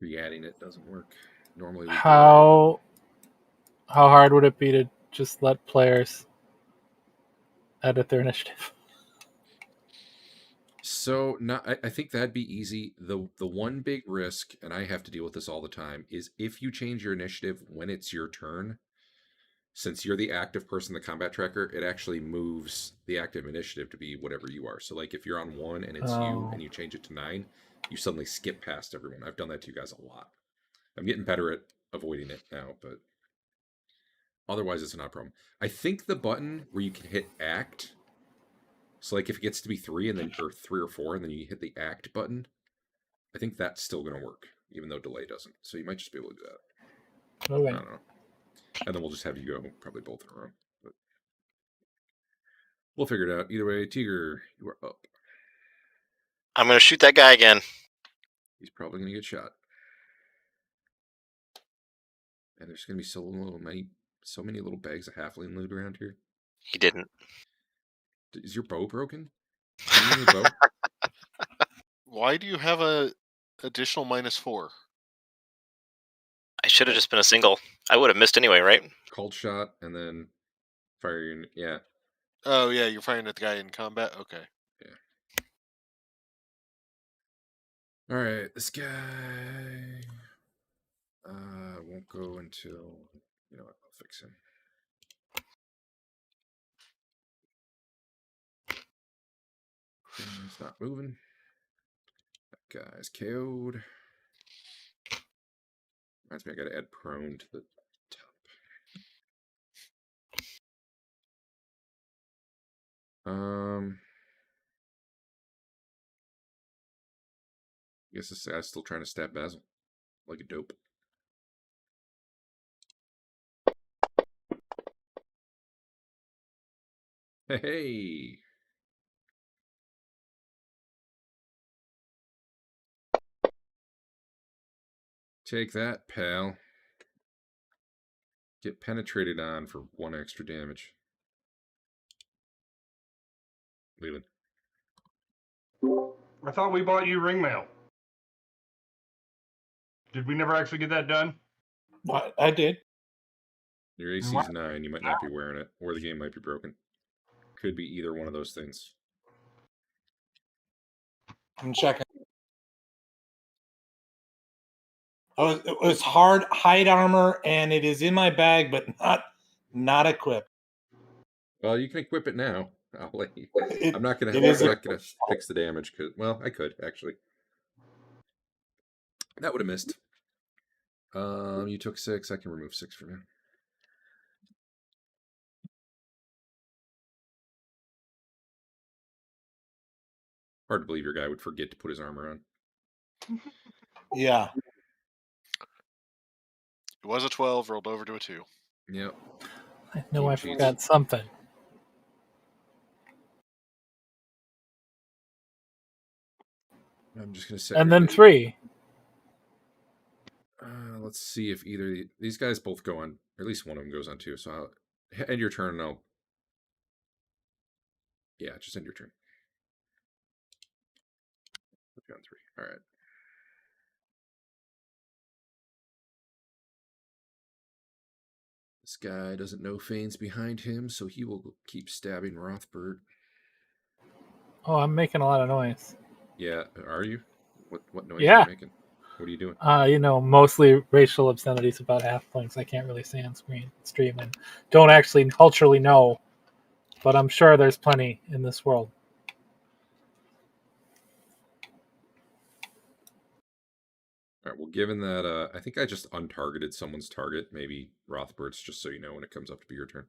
Re-adding it doesn't work. Normally, we How hard would it be to just let players edit their initiative? So, I think that'd be easy. The one big risk, and I have to deal with this all the time, is if you change your initiative when it's your turn. Since you're the active person in the combat tracker, it actually moves the active initiative to be whatever you are. So, like, if you're on 1 and it's you, and you change it to 9, you suddenly skip past everyone. I've done that to you guys a lot. I'm getting better at avoiding it now, but otherwise it's not a problem. I think the button where you can hit act, so like if it gets to be 3 and then or 3 or 4 and then you hit the act button, I think that's still going to work, even though delay doesn't. So you might just be able to do that. Okay. I don't know. And then we'll just have you go probably both in a row. But we'll figure it out. Either way, Teeger, you are up. I'm going to shoot that guy again. He's probably going to get shot. And there's going to be so many little bags of halfling loot around here. He didn't. Is your bow broken? Do you need a new bow? Why do you have a additional -4? I should have just been a single. I would have missed anyway, right? Cold shot and then firing. Yeah. Oh yeah, you're firing at the guy in combat. Okay. All right, this guy won't go until, you know what, I'll fix him. He's not moving. That guy's KO'd. Reminds me, I gotta add prone to the top. I guess this guy's still trying to stab Basil like a dope. Hey! Take that, pal. Get penetrated on for 1 extra damage. Leland. I thought we bought you ring mail. Did we never actually get that done? I did. Your AC's 9. You might not be wearing it, or the game might be broken. Could be either one of those things. I'm checking. Oh, it was hard hide armor, and it is in my bag, but not equipped. Well, you can equip it now. I'll let you. I'm not gonna fix the damage because, well, I could actually. That would have missed. You took 6. I can remove 6 from you. Hard to believe your guy would forget to put his armor on. Yeah. It was a 12, rolled over to a 2. Yep. I know I forgot something. I'm just gonna set. And then 3. Let's see if either these guys both go on, or at least one of them goes on 2. So I'll end your turn. And just end your turn. Put you on 3. All right. This guy doesn't know Fain's behind him, so he will keep stabbing Rothbert. Oh, I'm making a lot of noise. Yeah, are you? What noise are you making? What are you doing? Mostly racial obscenities about halflings. I can't really say on stream, and don't actually culturally know, but I'm sure there's plenty in this world. All right, well, given that I think I just untargeted someone's target, maybe Rothbert's, just so you know when it comes up to be your turn.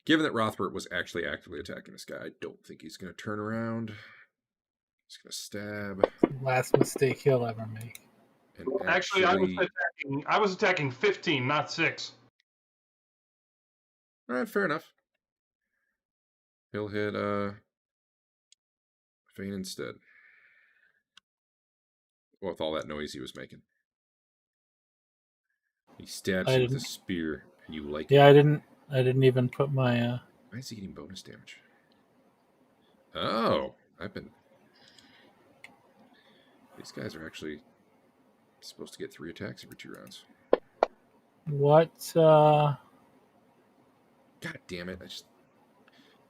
Given that Rothbert was actually actively attacking this guy, I don't think he's going to turn around. He's going to stab. Last mistake he'll ever make. And actually, I was attacking 15, not 6. All right, fair enough. He'll hit Fain instead. Well, with all that noise he was making. He stabs you with a spear, and you like it. Yeah, I didn't even put my... Why is he getting bonus damage? Oh, these guys are actually supposed to get 3 attacks every 2 rounds. What? God damn it!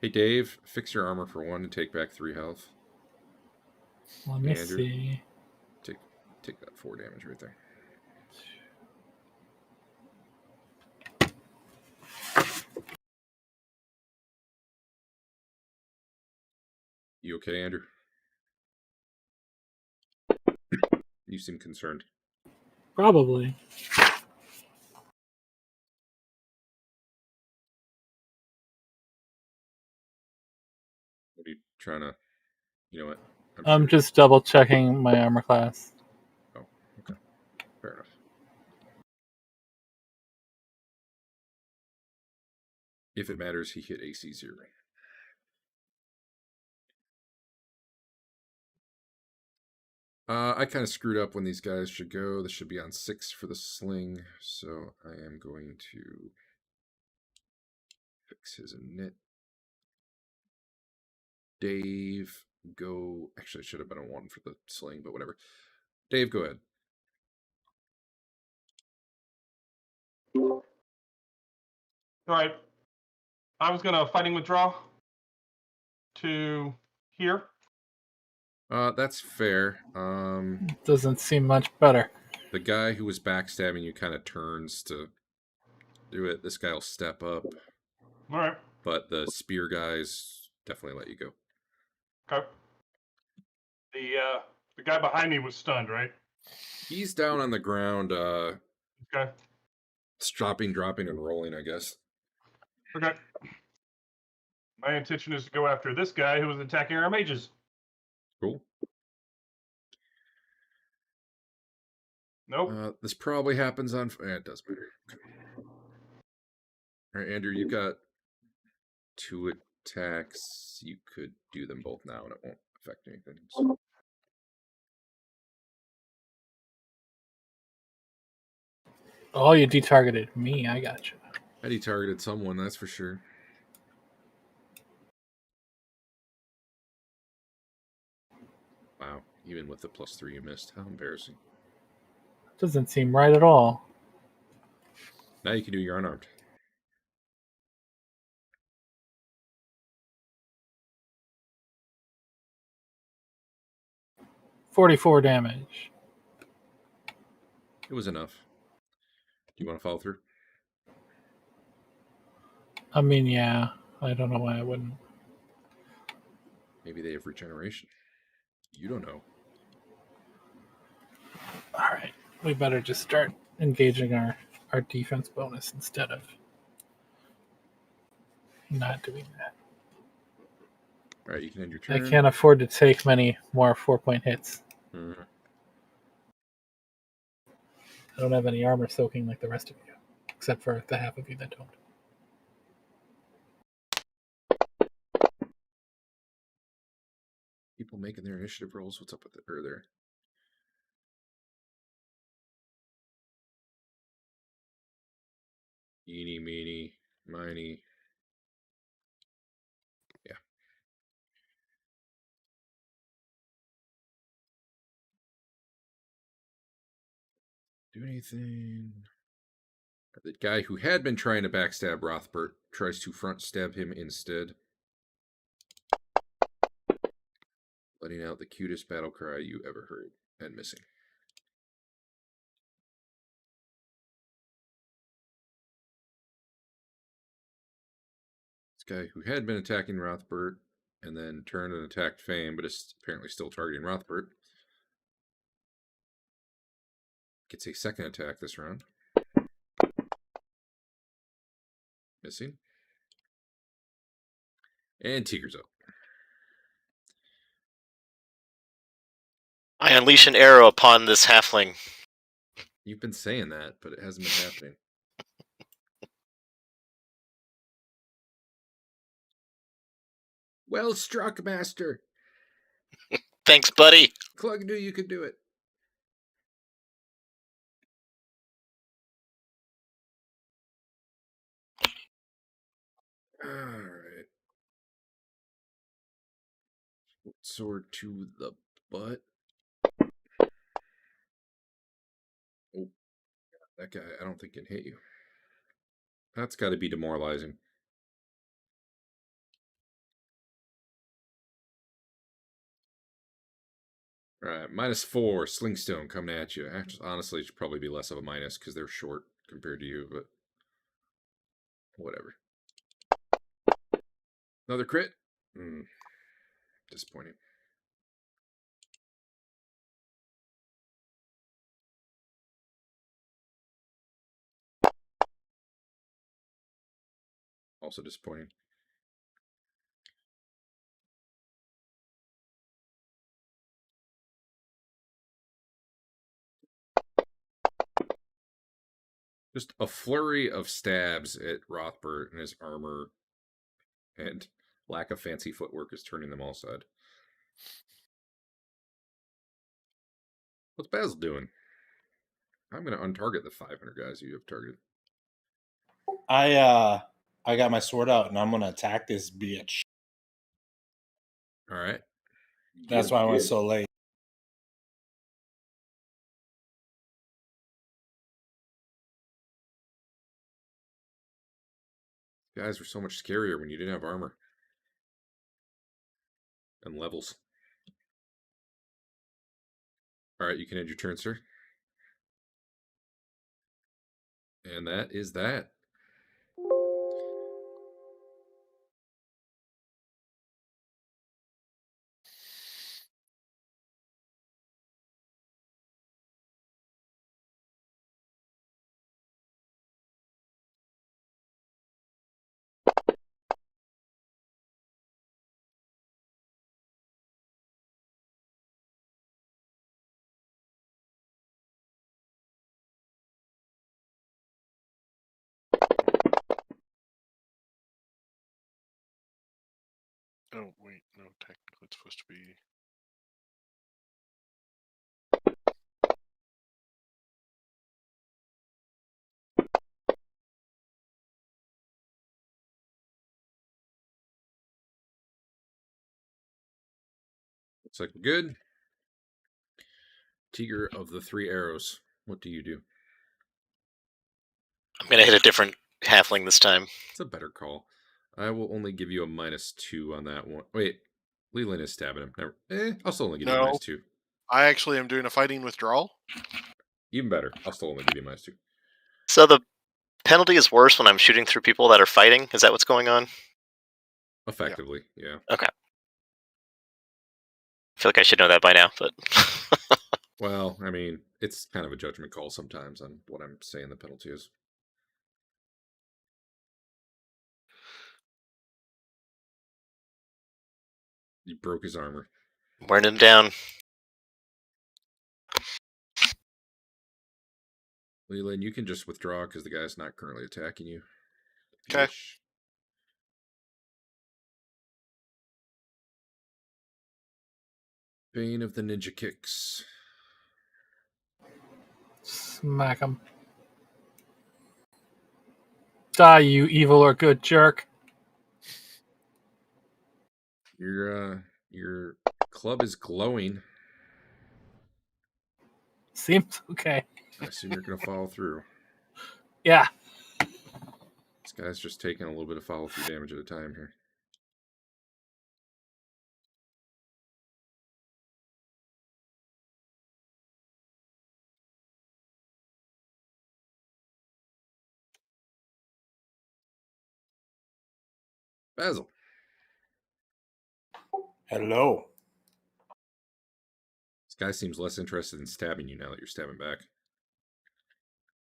Hey, Dave, fix your armor for 1 and take back 3 health. Let me see. Take that 4 damage right there. You okay, Andrew? You seem concerned. Probably. What are you trying to... You know what? I'm just double checking my armor class. Oh, okay. Fair enough. If it matters, he hit AC 0. I kind of screwed up when these guys should go. This should be on 6 for the sling, so I am going to fix his knit. Dave, go. Actually, it should have been a 1 for the sling, but whatever. Dave, go ahead. All right. I was going to fighting withdraw to here. That's fair. Doesn't seem much better. The guy who was backstabbing you kind of turns to do it. This guy will step up. All right. But the spear guys definitely let you go. Okay. The guy behind me was stunned, right? He's down on the ground. Okay. Dropping, and rolling, I guess. Okay. My intention is to go after this guy who was attacking our mages. Cool. Nope. This probably happens on... it does matter. Okay. All right, Andrew, you've got 2 attacks. You could do them both now, and it won't affect anything. So. Oh, you detargeted me. I got you. I detargeted someone, that's for sure. Even with the +3 you missed. How embarrassing. Doesn't seem right at all. Now you can do your unarmed. $44 damage. It was enough. Do you want to follow through? I mean, yeah. I don't know why I wouldn't. Maybe they have regeneration. You don't know. All right. We better just start engaging our defense bonus instead of not doing that. All right, you can end your turn. I can't afford to take many more 4-point hits. Mm-hmm. I don't have any armor soaking like the rest of you, except for the half of you that don't. People making their initiative rolls. What's up with it? Or there? Eeny, meeny, miny. Yeah. Do anything. The guy who had been trying to backstab Rothbert tries to front stab him instead, letting out the cutest battle cry you ever heard, and missing. This guy who had been attacking Rothbert and then turned and attacked Fain, but is apparently still targeting Rothbert, gets a second attack this round. Missing. And Teeger's up. I unleash an arrow upon this halfling. You've been saying that, but it hasn't been happening. Well struck, Master. Thanks, buddy. Clug knew you could do it. Alright. Sword to the butt. Oh, that guy I don't think can hit you. That's got to be demoralizing. Alright, -4, Slingstone coming at you. Actually, honestly, it should probably be less of a minus because they're short compared to you, but whatever. Another crit? Disappointing. Also disappointing. Just a flurry of stabs at Rothbert, and his armor and lack of fancy footwork is turning them all side. What's Basil doing? I'm going to untarget the 500 guys you have targeted. I got my sword out and I'm gonna attack this bitch. All right. That's why I went so late. Guys were so much scarier when you didn't have armor and levels. All right, you can end your turn, sir. And that is that. Oh, wait, no, technically it's supposed to be. Looks like we're good. Teeger, of the 3 arrows, what do you do? I'm gonna hit a different halfling this time. It's a better call. I will only give you a -2 on that one. Wait, Lelion is stabbing him. Never. I'll still only give you a No. -2. I actually am doing a fighting withdrawal. Even better. I'll still only give you a -2. So the penalty is worse when I'm shooting through people that are fighting. Is that what's going on? Effectively, yeah. Okay. I feel like I should know that by now, but Well, I mean, it's kind of a judgment call sometimes on what I'm saying the penalty is. He broke his armor. wearing him down. Lelion, you can just withdraw because the guy's not currently attacking you. If you Okay. wish. Bane of the Ninja Kicks. Smack him. Die, you evil or good jerk. Your club is glowing. Seems okay. I assume you're going to follow through. Yeah. This guy's just taking a little bit of follow-through damage at a time here. Basil. Hello. This guy seems less interested in stabbing you now that you're stabbing back.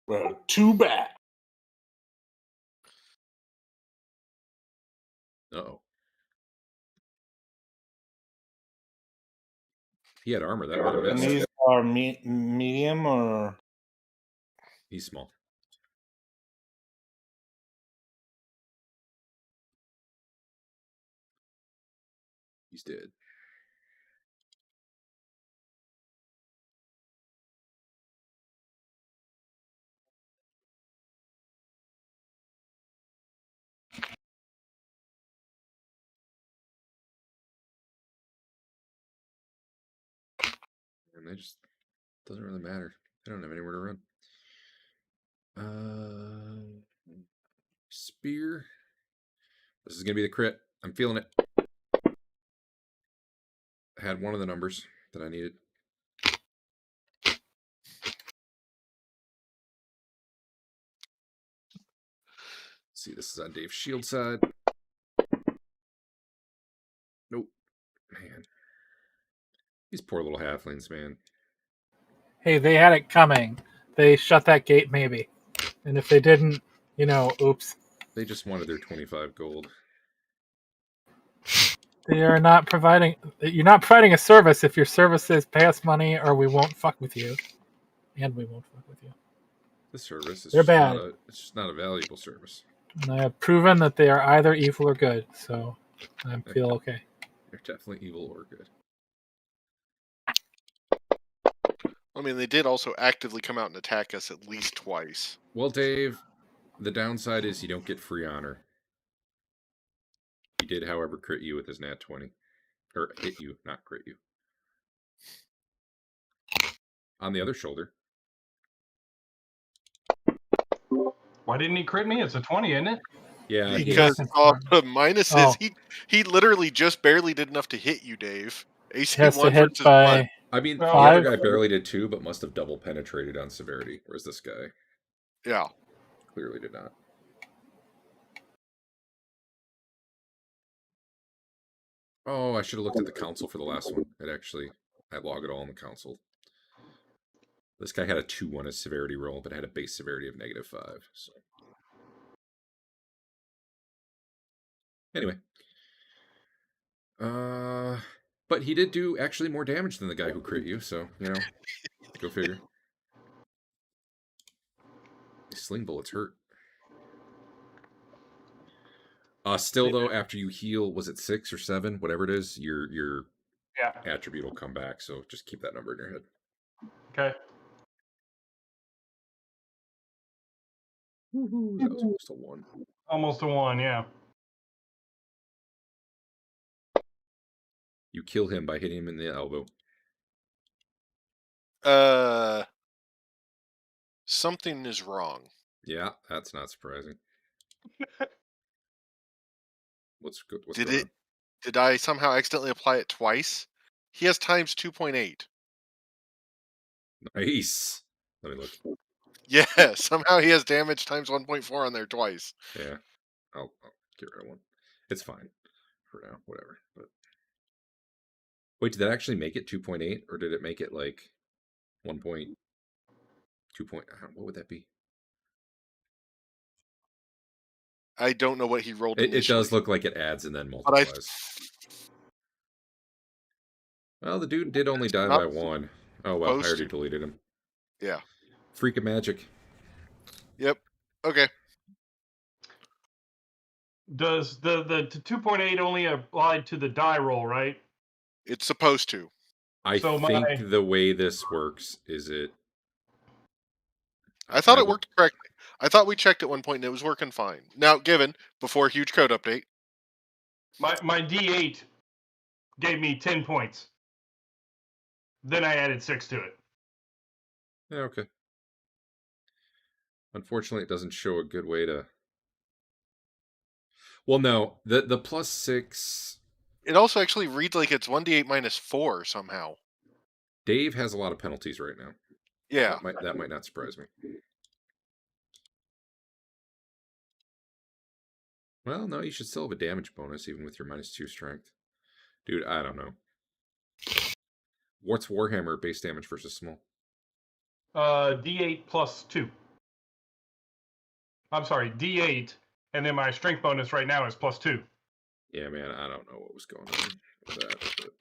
Well, too bad. Uh-oh. If he had armor, that might have And missed. these are medium or? He's small. He's dead. And they just doesn't really matter. They don't have anywhere to run. Spear. This is gonna be the crit. I'm feeling it. I had one of the numbers that I needed. Let's see, this is on Dave's shield side. Nope. Man. These poor little halflings, man. Hey, they had it coming. They shut that gate, maybe. And if they didn't, oops. They just wanted their 25 gold. They are not providing. You're not providing a service if your service is pay us money or we won't fuck with you. And we won't fuck with you. The service is They're just bad. It's just not a valuable service. And I have proven that they are either evil or good, so I feel okay. They're definitely evil or good. I mean, they did also actively come out and attack us at least twice. Well, Dave, the downside is you don't get free honor. He did, however, crit you with his nat 20. Or hit you, not crit you. On the other shoulder. Why didn't he crit me? It's a 20, isn't it? Yeah, Because the minus is he literally just barely did enough to hit you, Dave. AC Has to 1 hit versus by 1. I mean, the Five. other guy barely did 2, but must have double penetrated on severity, whereas this guy Yeah. clearly did not. Oh, I should have looked at the council for the last one. I log it all in the council. This guy had a 2 on his severity roll, but had a base severity of -5. So anyway, but he did do actually more damage than the guy who crit you. So go figure. These sling bullets hurt. Still though, after you heal, was it 6 or 7, whatever it is, your attribute will come back. So just keep that number in your head. Okay. Woohoo! That was almost a 1. Almost a 1, yeah. You kill him by hitting him in the elbow. Something is wrong. Yeah, that's not surprising. What's good? What's Did going it? Did I somehow accidentally apply it twice? He has times 2.8. on? Nice. Let me look. Yeah, somehow he has damage times 1.4 on there twice. Yeah, I'll get rid of one. It's fine for now. Whatever. But wait, did that actually make it 2.8, or did it make it like 1.2? What would that be? I don't know what he rolled It initially. does look like it adds and then but I multiplies. Well, the dude did only die not by 1. Oh well, I supposed already to. deleted him. Yeah. Freak of magic. Yep. Okay. Does the 2.8 only apply to the die roll, right? It's supposed to. I So think my- the way this works is it. I thought it would- worked correctly. I thought we checked at one point and it was working fine. Now, given before huge code update, My D8 gave me 10 points. Then I added 6 to it. Yeah, okay. Unfortunately, it doesn't show a good way to. Well, no, the +6. it also actually reads like it's 1d8 minus 4 somehow. Dave has a lot of penalties right now. Yeah. That might not surprise me. Well, no, you should still have a damage bonus even with your -2 strength. Dude, I don't know. What's Warhammer base damage versus small? D8 plus 2. I'm sorry, D8, and then my strength bonus right now is plus 2. Yeah, man, I don't know what was going on with that, but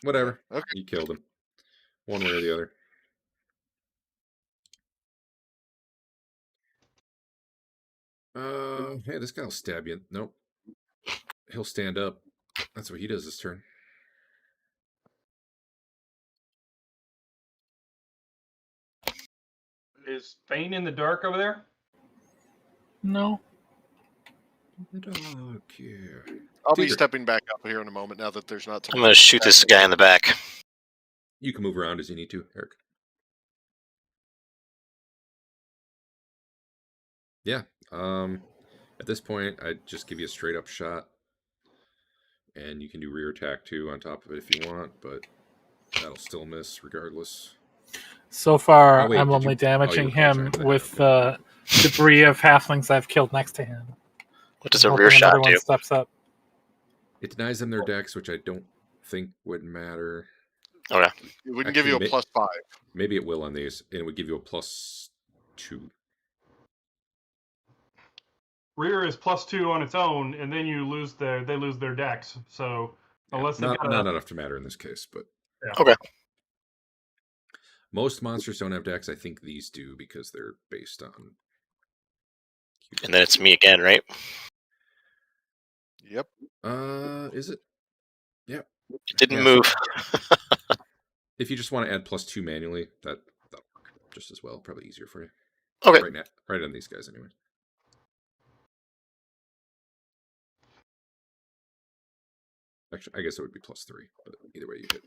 whatever. Okay. You killed him. One way or the other. Hey, this guy will stab you. Nope. He'll stand up. That's what he does this turn. Is Fain in the dark over there? No. The dog here. I'll be Teeger. stepping back up here in a moment now that there's not I'm going to shoot this guy in the back. You can move around as you need to, Eric. Yeah. At this point, I'd just give you a straight up shot. And you can do rear attack too on top of it if you want, but that'll still miss regardless. So far, Oh, wait, I'm did only you- damaging oh, you're him punching. with the debris of halflings I've killed next to him. What does a I'm rear hoping shot another do? one steps up. It denies them their decks, which I don't think would matter. Okay. It wouldn't give you a Actually, plus 5. Maybe it will on these, and it would give you a +2. Rear is plus 2 on its own, and then you lose they lose their decks. So Yeah, unless they not got enough to matter in this case, but Yeah. Okay. most monsters don't have decks. I think these do because they're based on. And then it's me again, right? Yep. Is it? Yep. It didn't Yeah, move. If you just want to add +2 manually, that'll work just as well. Probably easier for you. Okay. Right on these guys anyway. Actually, I guess it would be +3, but either way you hit.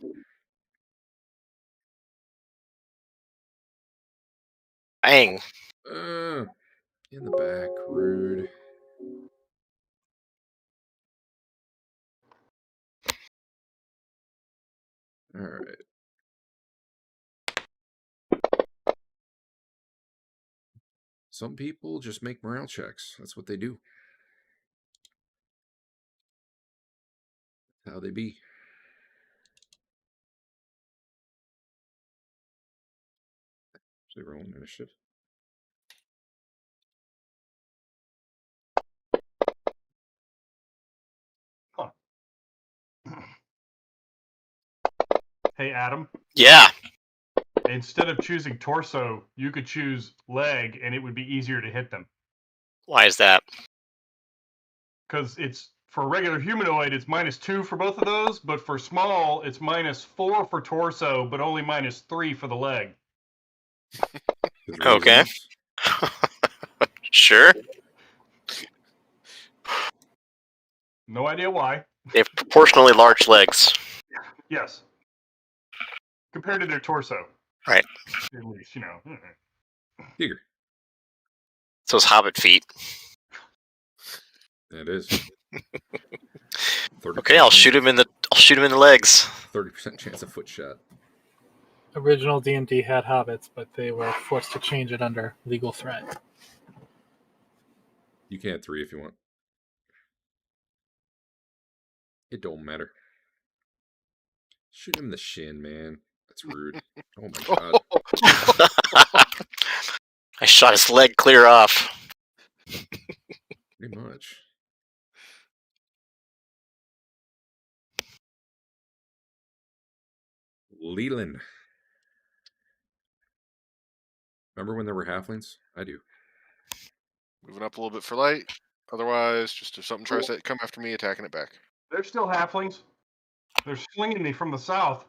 Bang. In the back, rude. All right. Some people just make morale checks. That's what they do. How they be. They roll initiative. Hey, Adam, Yeah. instead of choosing torso, you could choose leg, and it would be easier to hit them. Why is that? Because it's for regular humanoid, it's -2 for both of those, but for small, it's -4 for torso, but only -3 for the leg. Okay. Reasons. Sure. No idea why. They have proportionally large legs. Yes. Compared to their torso. Right. At least, you know. Teeger. So it's hobbit feet. It is. 30% Okay, I'll chance shoot him in the legs. 30% chance of foot shot. Original D&D had hobbits, but they were forced to change it under legal threat. You can 3 if you want. It don't matter. Shoot him in the shin, man. That's rude. Oh my god. I shot his leg clear off. Pretty much. Lelion. Remember when there were halflings? I do. Moving up a little bit for light. Otherwise, just if something tries to come after me, attacking it back. They're still halflings. They're slinging me from the south.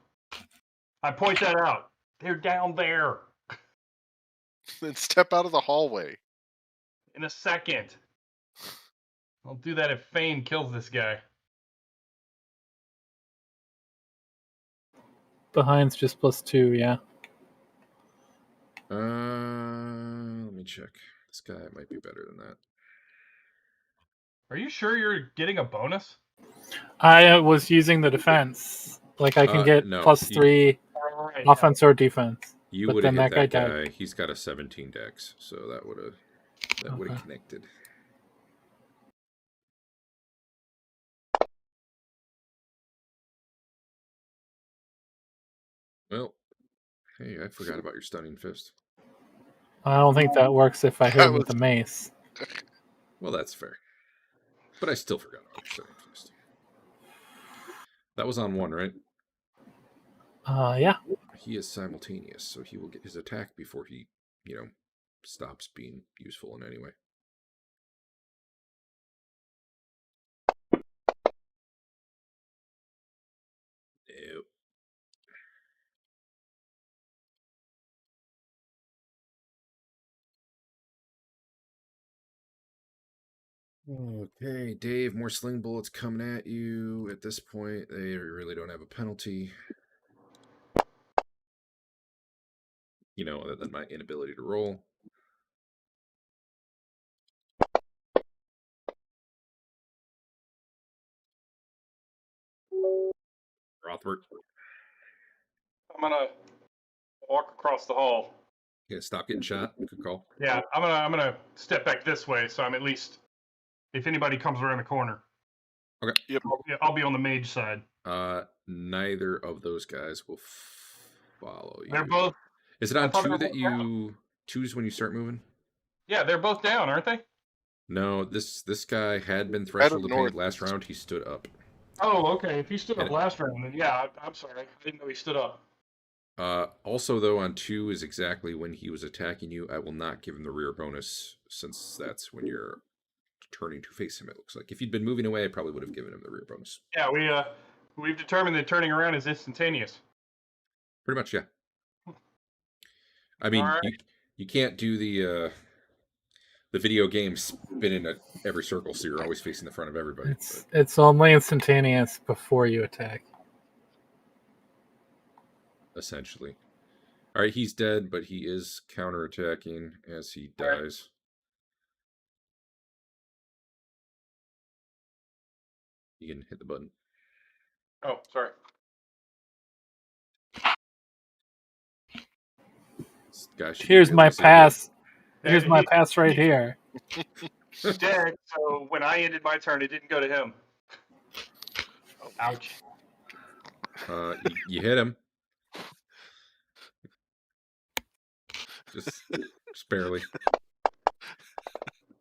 I point that out. They're down there. Then step out of the hallway. In a second. I'll do that if Fain kills this guy. Behind's just +2, yeah. Let me check. This guy might be better than that. Are you sure you're getting a bonus? I was using the defense. Like, I can get no, +3 Alright, offense or defense. You But would have then hit that that guy guy. He's got a 17 dex, so that would have Okay. connected. Well, hey, I forgot about your stunning fist. I don't think that works if I hit him with the mace. Well, that's fair. But I still forgot about your stunning fist. That was on 1, right? Yeah. He is simultaneous, so he will get his attack before he, stops being useful in any way. Nope. Okay, Dave, more sling bullets coming at you. At this point, they really don't have a penalty. Other than my inability to roll. Rothbert. I'm gonna walk across the hall. Yeah, stop getting shot. Good call. Yeah, I'm gonna step back this way, so I'm at least, if anybody comes around the corner. Okay. Yep. I'll be on the mage side. Neither of those guys will follow you. They're both. Is it I on thought they 2 were that both you twos when you start moving? Yeah, they're both down, aren't they? No, this guy had been Out of threshold to north. paint last round. He stood up. Oh, okay. If he stood up And- last round, then yeah, I'm sorry. I didn't know he stood up. Also, though, on 2 is exactly when he was attacking you. I will not give him the rear bonus since that's when you're turning to face him. It looks like if you'd been moving away, I probably would have given him the rear bonus. Yeah, we've determined that turning around is instantaneous. Pretty much, yeah. I mean, All right. you can't do the video game spinning at every circle, so you're always facing the front of everybody. It's only instantaneous before you attack. Essentially. All right, he's dead, but he is counterattacking as he dies. You can hit the button. Oh, sorry. This guy should be Here's more my resilient. pass. Here's And my he- pass right here. Dead. So when I ended my turn, it didn't go to him. Ouch. You hit him. Just barely.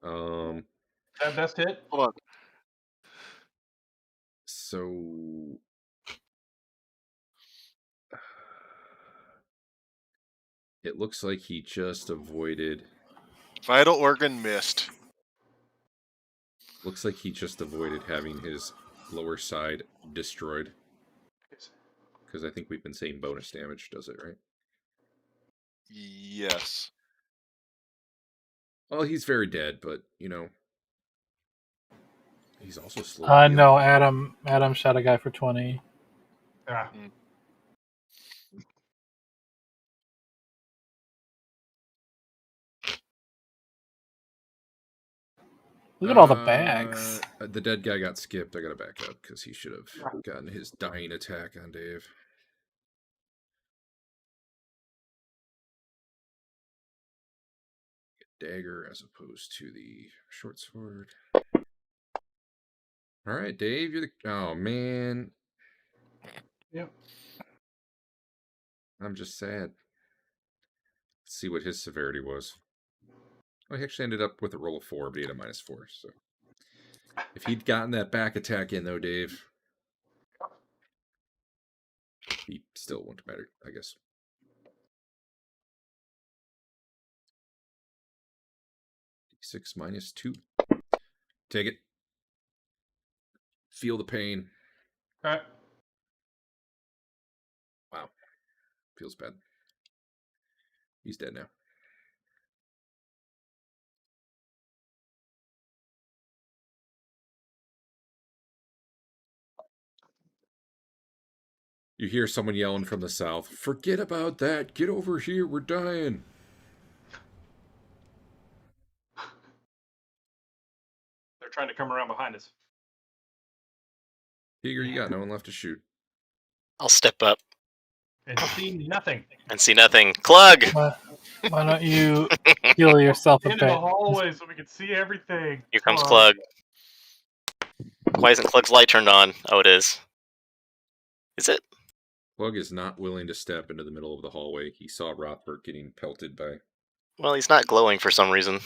That best hit. Hold on. So it looks like he just avoided. Vital organ missed. Looks like he just avoided having his lower side destroyed. Because I think we've been saying bonus damage does it, right? Yes. Well, he's very dead, but he's also slow. No, Adam shot a guy for 20. Ah. Look at all the bags. The dead guy got skipped. I gotta back up because he should have gotten his dying attack on Dave. Dagger as opposed to the short sword. All right, Dave, you're the. Oh man. Yep. I'm just sad. Let's see what his severity was. Well, he actually ended up with a roll of 4, but he had a -4. So if he'd gotten that back attack in, though, Dave, he still wouldn't matter, I guess. D6 -2. Take it. Feel the pain. Okay. Wow. Feels bad. He's dead now. You hear someone yelling from the south, "Forget about that! Get over here, we're dying!" They're trying to come around behind us. Teeger, you got no one left to shoot. I'll step up And see nothing. and see nothing. Clug! Why don't you heal yourself a Into the bit? hallway so we can see everything. Here comes Come on. Clug. Why isn't Clug's light turned on? Oh, it is. Is it? Plug is not willing to step into the middle of the hallway. He saw Rothbert getting pelted by... Well, he's not glowing for some reason.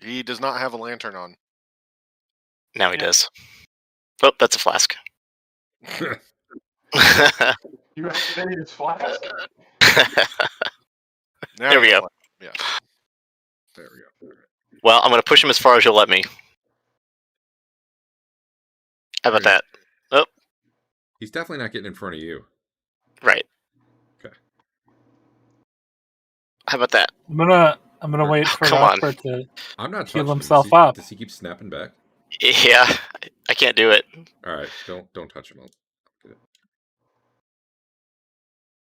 He does not have a lantern on. Now he does. Oh, that's a flask. You activated his flask? Now There we he's go. like- Yeah. There we go. All right. Well, I'm going to push him as far as you'll let me. How about that? Oh, He's definitely not getting in front of you. right. Okay. How about that? I'm gonna wait for Come on. Rothbert to I'm not heal touching himself him. up. Does he keep snapping back? Yeah, I can't do it. All right, don't touch him. I'll get it.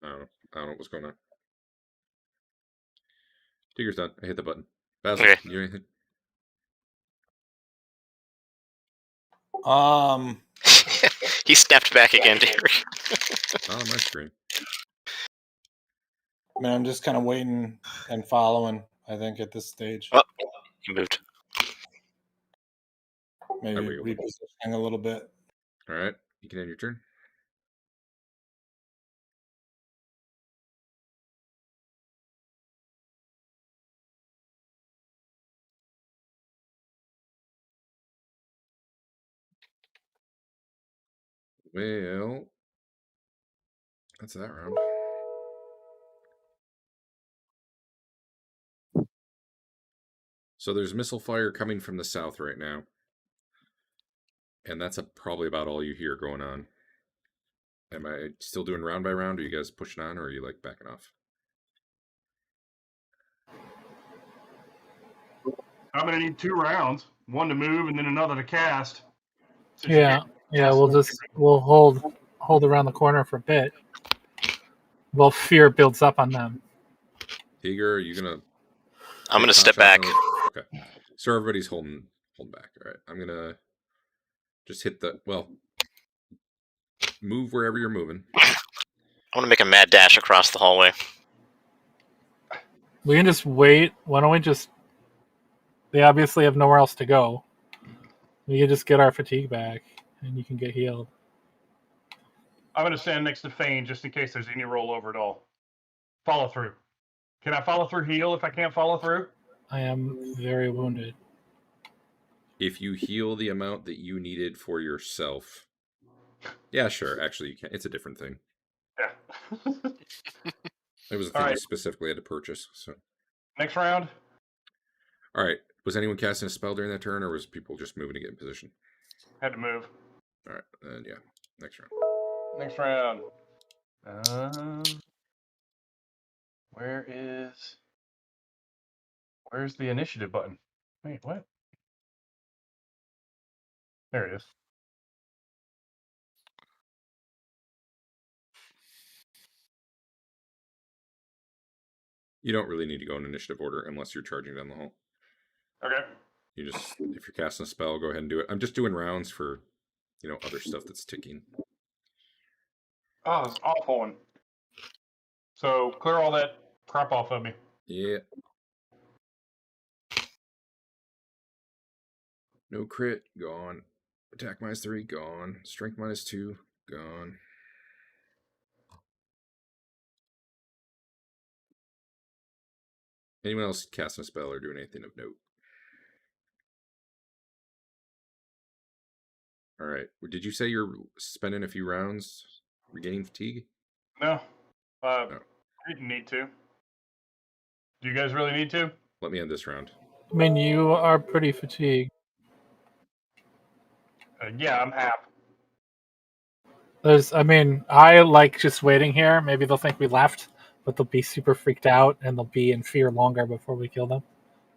I don't know what's going on. Teeger's done. I hit the button. Basil, Okay. you anything? He snapped back again, Derek. Not on my screen. I mean, I'm just kind of waiting and following, I think, at this stage. Oh, he moved. Maybe we go. repositioning a little bit. All right, you can end your turn. Well, that's that round. So there's missile fire coming from the south right now. And that's probably about all you hear going on. Am I still doing round by round? Are you guys pushing on, or are you like backing off? I'm going to need 2 rounds. One to move and then another to cast. Since Yeah, we'll hold around the corner for a bit. Well, fear builds up on them. Teeger, are you gonna? I'm going to take step pot back. shots on the- Okay, so everybody's holding back. All right, I'm gonna just hit the move wherever you're moving. I want to make a mad dash across the hallway. We can just wait. Why don't we just... They obviously have nowhere else to go. We can just get our fatigue back, and you can get healed. I'm going to stand next to Fain just in case there's any rollover at all. Follow through. Can I follow through heal if I can't follow through? I am very wounded. If you heal the amount that you needed for yourself, yeah, sure. Actually, you can. It's a different thing. Yeah. It was a All thing you right. specifically had to purchase. So, Next round. all right. Was anyone casting a spell during that turn, or was people just moving to get in position? Had to move. All right, then yeah, next round. Next round. Where's the initiative button? Wait, what? There it is. You don't really need to go in initiative order unless you're charging down the hall. Okay. You just, if you're casting a spell, go ahead and do it. I'm just doing rounds for, other stuff that's ticking. Oh, it's an awful one. So clear all that crap off of me. Yeah. No crit, gone. Attack -3, gone. Strength -2, gone. Anyone else casting a spell or doing anything of note? All right. Did you say you're spending a few rounds regaining fatigue? No, No. I didn't need to. Do you guys really need to? Let me end this round. I mean, you are pretty fatigued. Yeah, I'm half. I like just waiting here. Maybe they'll think we left, but they'll be super freaked out and they'll be in fear longer before we kill them.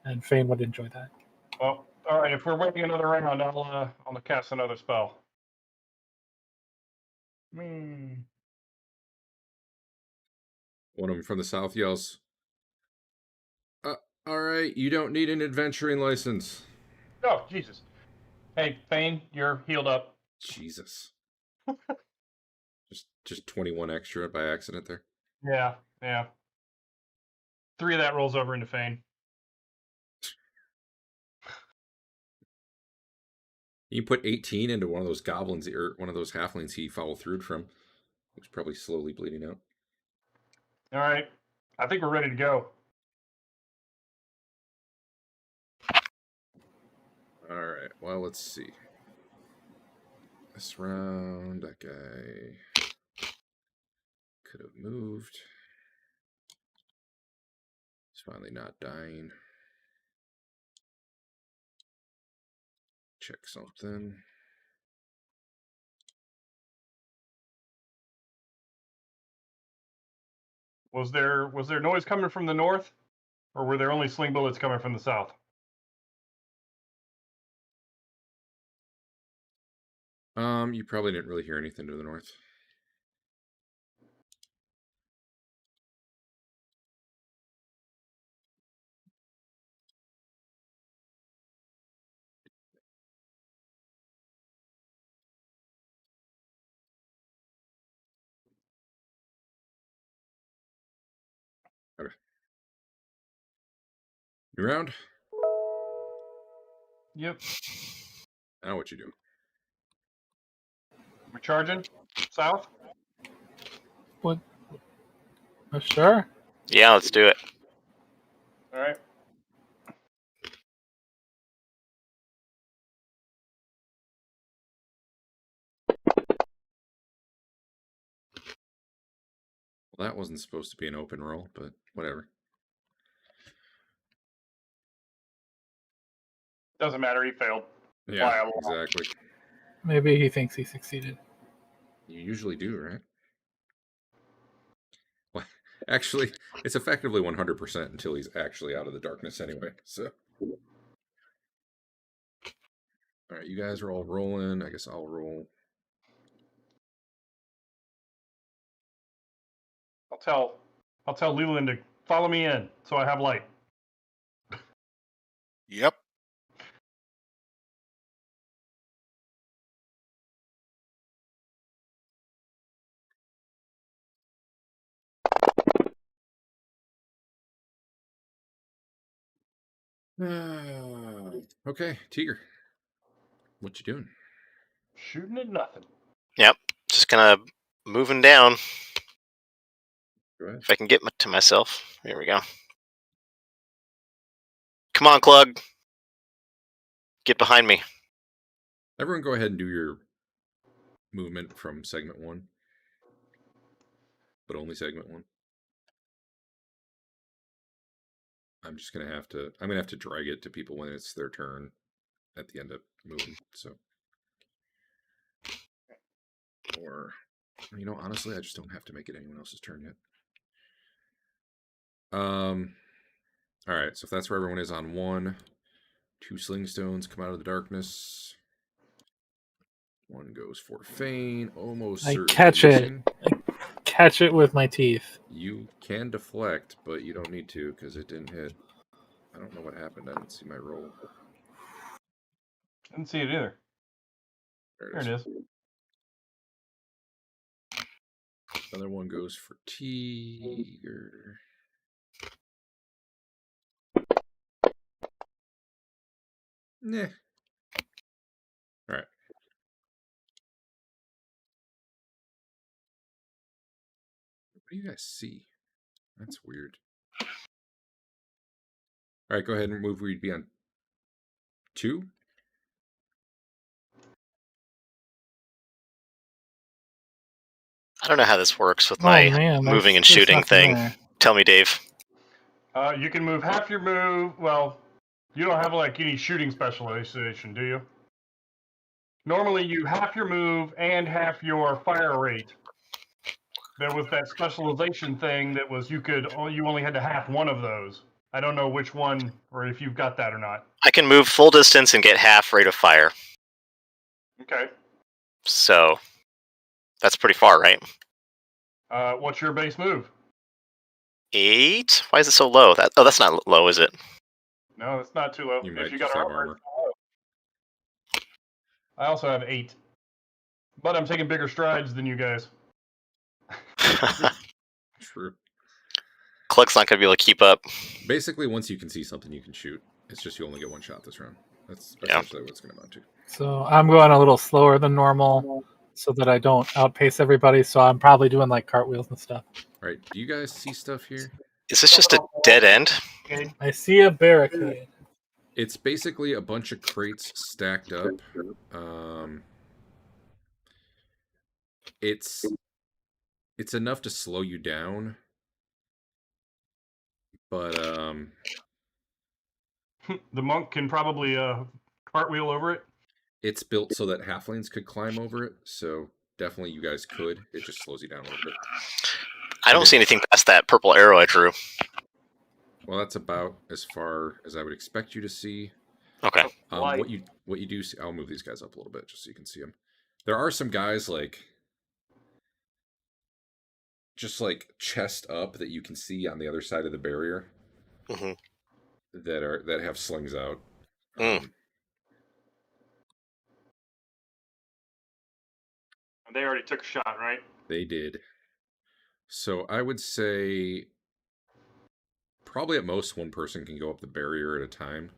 And Fain would enjoy that. Well, all right. If we're waiting another round, I'll cast another spell. One of them from the south yells, all right, you don't need an adventuring license. Oh, Jesus. Hey, Fain, you're healed up. Jesus. just 21 extra by accident there. Yeah. 3 of that rolls over into Fain. You put 18 into one of those goblins, or one of those halflings he followed through from. Who's probably slowly bleeding out. All right. I think we're ready to go. All right. Well, let's see. This round, that guy could have moved. He's finally not dying. Check something. Was there noise coming from the north, or were there only sling bullets coming from the south? You probably didn't really hear anything to the north. Okay. New round? Yep. Now what you do? We're charging south. What? Sure. Yeah, let's do it. All right. Well, that wasn't supposed to be an open roll, but whatever. Doesn't matter. He failed. Yeah, exactly. Maybe he thinks he succeeded. You usually do, right? Well, actually, it's effectively 100% until he's actually out of the darkness anyway, so. All right, you guys are all rolling. I guess I'll roll. I'll tell Lelion to follow me in so I have light. Yep. Okay, Teeger. What you doing? Shooting at nothing. Yep. Just kind of moving down. Go ahead. If I can get to myself. There we go. Come on, Clug. Get behind me. Everyone go ahead and do your movement from segment 1. But only segment 1. I'm gonna have to drag it to people when it's their turn at the end of moving, so. Or, honestly, I just don't have to make it anyone else's turn yet. All right, so if that's where everyone is on 1, 2 sling stones come out of the darkness. 1 goes for Fain, almost I certainly catch it. missing. Catch it with my teeth. You can deflect, but you don't need to because it didn't hit. I don't know what happened. I didn't see my roll. Didn't see it either. There There it is. Another one goes for Teeger. Nah. All right. What do you guys see? That's weird. All right, go ahead and move where you'd be on 2. I don't know how this works with my moving and shooting thing. There. Tell me, Dave. You can move half your move. Well, you don't have like any shooting specialization, do you? Normally, you half your move and half your fire rate. There was that specialization thing that was you only had to half one of those. I don't know which one or if you've got that or not. I can move full distance and get half rate of fire. Okay. So that's pretty far, right? What's your base move? 8? Why is it so low? That's not low, is it? No, it's not too low. You If might you just got have armor, armor. it's low. I also have 8, but I'm taking bigger strides than you guys. True. Cluck's not going to be able to keep up. Basically, once you can see something, you can shoot. It's just you only get one shot this round. That's Yeah. essentially what it's going to amount to. So I'm going a little slower than normal so that I don't outpace everybody. So I'm probably doing like cartwheels and stuff. All right, do you guys see stuff here? Is this just a dead end? I see a barricade. It's basically a bunch of crates stacked up. It's enough to slow you down, but The monk can probably cartwheel over it. it's built so that halflings could climb over it. So definitely, you guys could. It just slows you down a little bit. I don't see anything past that purple arrow I drew. Well, that's about as far as I would expect you to see. Okay. What you do see, I'll move these guys up a little bit just so you can see them. There are some guys just chest up that you can see on the other side of the barrier that have slings out. They already took a shot, right? They did. So I would say probably at most one person can go up the barrier at a time.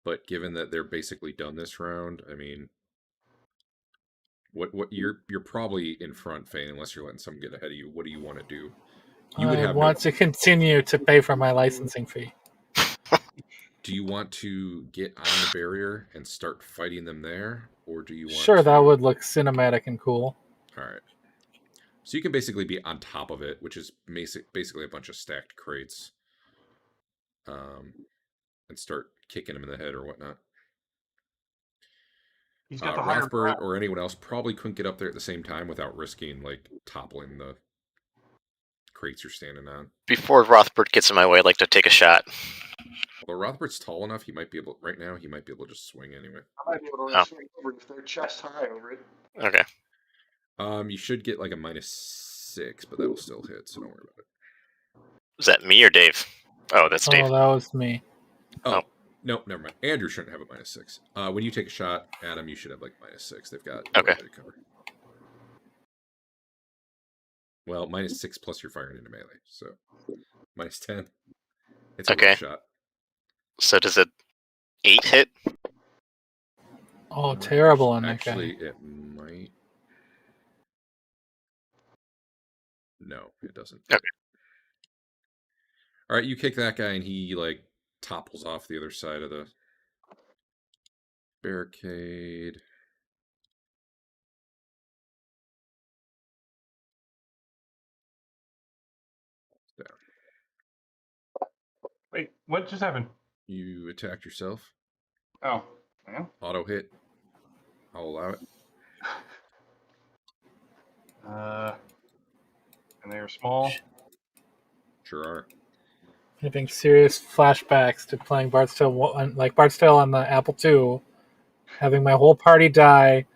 But given that they're basically done this round, I mean, what you're probably in front, Fain, unless you're letting someone get ahead of you. What do you want to do? You would I have want to continue to pay for my licensing fee. Do you want to get on the barrier and start fighting them there, or do you want? Sure, that would look cinematic and cool. All right. So you can basically be on top of it, which is basically a bunch of stacked crates, and start kicking them in the head or whatnot. He's got the higher Rothbert or anyone else probably couldn't get up there at the same time without risking toppling the crates you're standing on. Before Rothbert gets in my way, I'd like to take a shot. Although Rothbert's tall enough, he might be able. Right now, he might be able to just swing anyway. I might be able to swing over if they're chest high over it. Okay. You should get like a -6, but that will still hit, so don't worry about it. Is that me or Dave? Oh, that's Dave. Oh, that was me. Oh. No, never mind. Andrew shouldn't have a -6. When you take a shot, Adam, you should have -6. They've got okay to cover. Well, -6 plus you're firing into melee, so -10. It's a okay. shot. So does it 8 hit? Oh, terrible on that guy. Actually, it might. No, it doesn't. Okay. All right, you kick that guy, and he topples off the other side of the barricade. Down. Wait, what just happened? You attacked yourself. Oh, yeah. Auto hit. I'll allow it. And they are small. Sure are. Having serious flashbacks to playing Bard's Tale, Bard's Tale on the Apple II, having my whole party die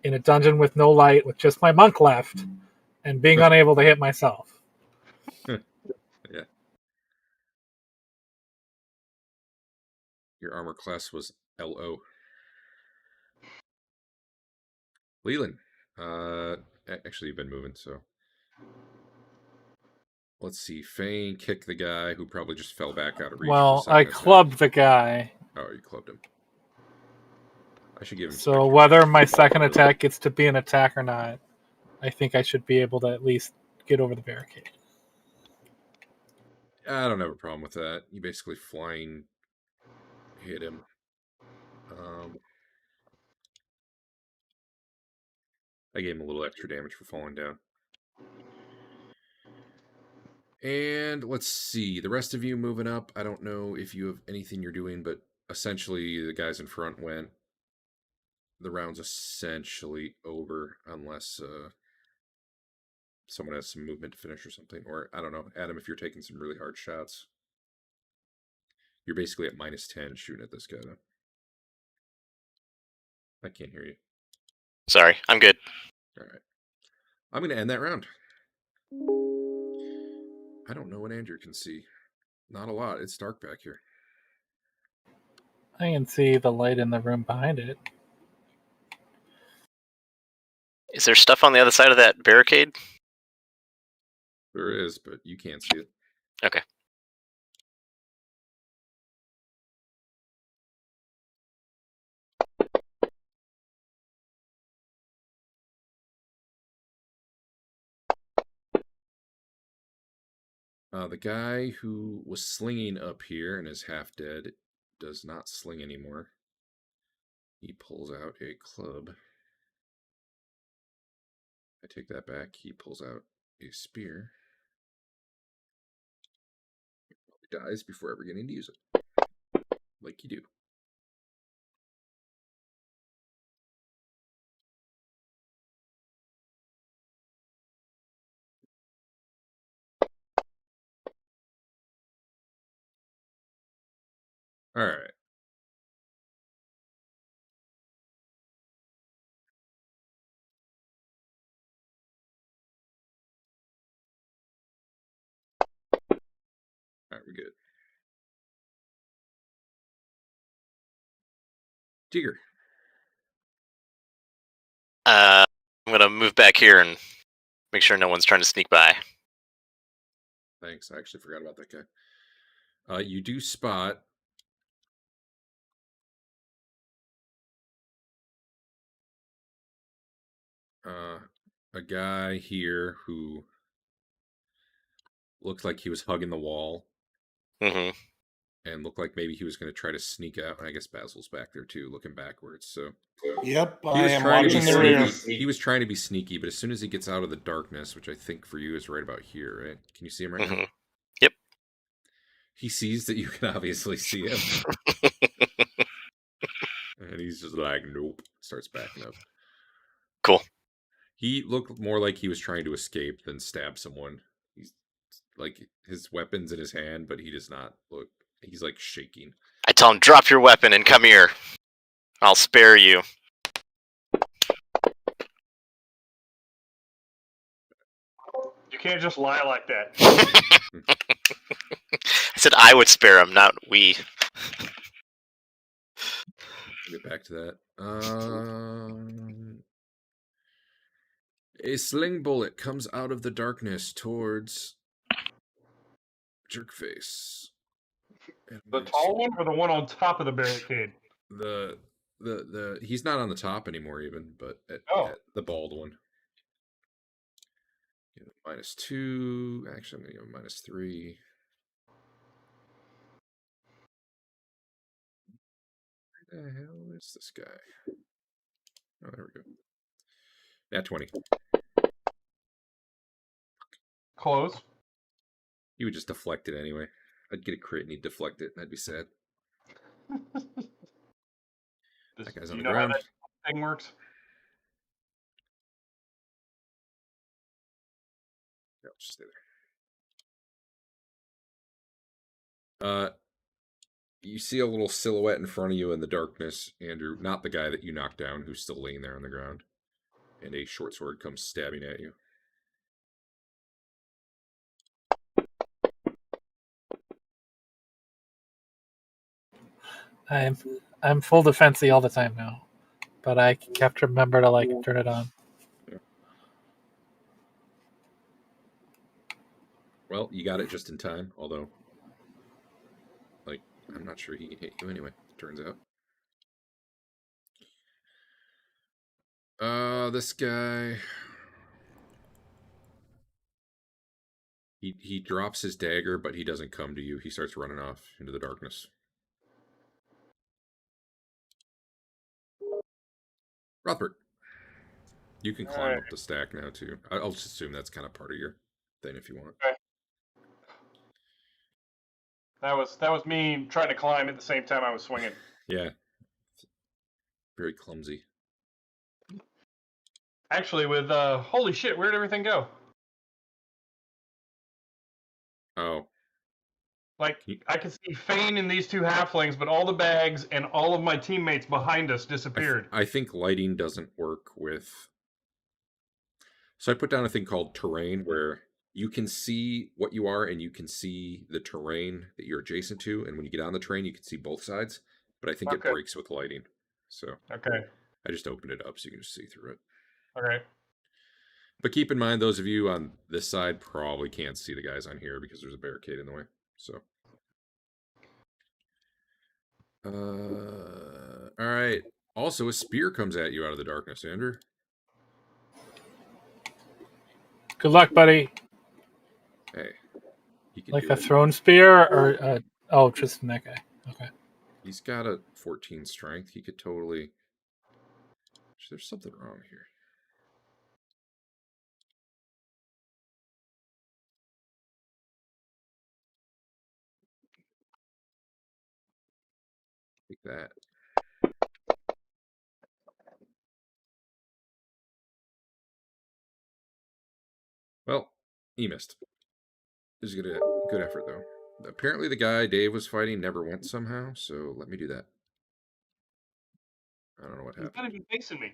in a dungeon with no light, with just my monk left, and being unable to hit myself. Yeah. Your armor class was L-O. Leland. Actually, you've been moving, so... Let's see. Fain kicked the guy who probably just fell back out of reach. Well, for the I second attack. clubbed the guy. Oh, you clubbed him. I should give him some So extra whether damage. my second attack gets to be an attack or not, I think I should be able to at least get over the barricade. I don't have a problem with that. You basically flying hit him. I gave him a little extra damage for falling down. And let's see. The rest of you moving up. I don't know if you have anything you're doing, but essentially the guys in front went. The round's essentially over unless someone has some movement to finish or something. Or, I don't know. Adam, if you're taking some really hard shots. You're basically at -10 shooting at this guy, though. I can't hear you. Sorry, I'm good. All right. I'm going to end that round. I don't know what Andrew can see. Not a lot. It's dark back here. I can see the light in the room behind it. Is there stuff on the other side of that barricade? There is, but you can't see it. Okay. The guy who was slinging up here and is half dead does not sling anymore. He pulls out a club. I take that back. He pulls out a spear. He probably dies before ever getting to use it. Like you do. All right. All right, we're good. Teeger. I'm gonna move back here and make sure no one's trying to sneak by. Thanks. I actually forgot about that guy. You do spot a guy here who looked like he was hugging the wall Mm-hmm. and looked like maybe he was going to try to sneak out. I guess Basil's back there too, looking backwards. So Yep, he I was am trying to be watching the rear. sneaky. He was trying to be sneaky, but as soon as he gets out of the darkness, which I think for you is right about here, right? Can you see him right now? Yep. He sees that you can obviously see him, and he's just like, "Nope." Starts backing up. Cool. He looked more like he was trying to escape than stab someone. He's like his weapon's in his hand, but he does not look. He's like shaking. I tell him, drop your weapon and come here. I'll spare you. You can't just lie like that. I said I would spare him, not we. We'll get back to that. A sling bullet comes out of the darkness towards Jerkface. The tall one or the one on top of the barricade? The he's not on the top anymore even, but at the bald one. -2. Actually, I'm gonna give him -3. Where the hell is this guy? Oh, there we go. At 20. Close. He would just deflect it anyway. I'd get a crit and he'd deflect it, and I'd be sad. That guy's on the ground. How that thing works? Yeah, just stay there. You see a little silhouette in front of you in the darkness, Andrew. Not the guy that you knocked down, who's still laying there on the ground. And a short sword comes stabbing at you. I'm full defensey all the time now, but I kept remember to like turn it on. Well, you got it just in time, although, like, I'm not sure he can hit you anyway, turns out. This guy... He drops his dagger, but he doesn't come to you. He starts running off into the darkness. Rothbert, you can climb up the stack now, too. I'll just assume that's kind of part of your thing if you want. Okay. That was me trying to climb at the same time I was swinging. Yeah. Very clumsy. Actually, with holy shit, where'd everything go? Oh. Like, I could see Fain and these two halflings, but all the bags and all of my teammates behind us disappeared. I think lighting doesn't work with... So I put down a thing called terrain, where you can see what you are and you can see the terrain that you're adjacent to. And when you get on the terrain, you can see both sides. But I think it breaks with lighting. So Okay. I just opened it up so you can just see through it. Okay. But keep in mind, those of you on this side probably can't see the guys on here because there's a barricade in the way. So, all right. Also, a spear comes at you out of the darkness, Andrew. Good luck, buddy. Hey, he can Like do a it. thrown spear, or oh, just that guy. Okay. He's got a 14 strength. He could totally. There's something wrong here. Take that. Well, he missed. This is a good effort, though. Apparently, the guy Dave was fighting never went somehow, so let me do that. I don't know what happened. He's not even facing me.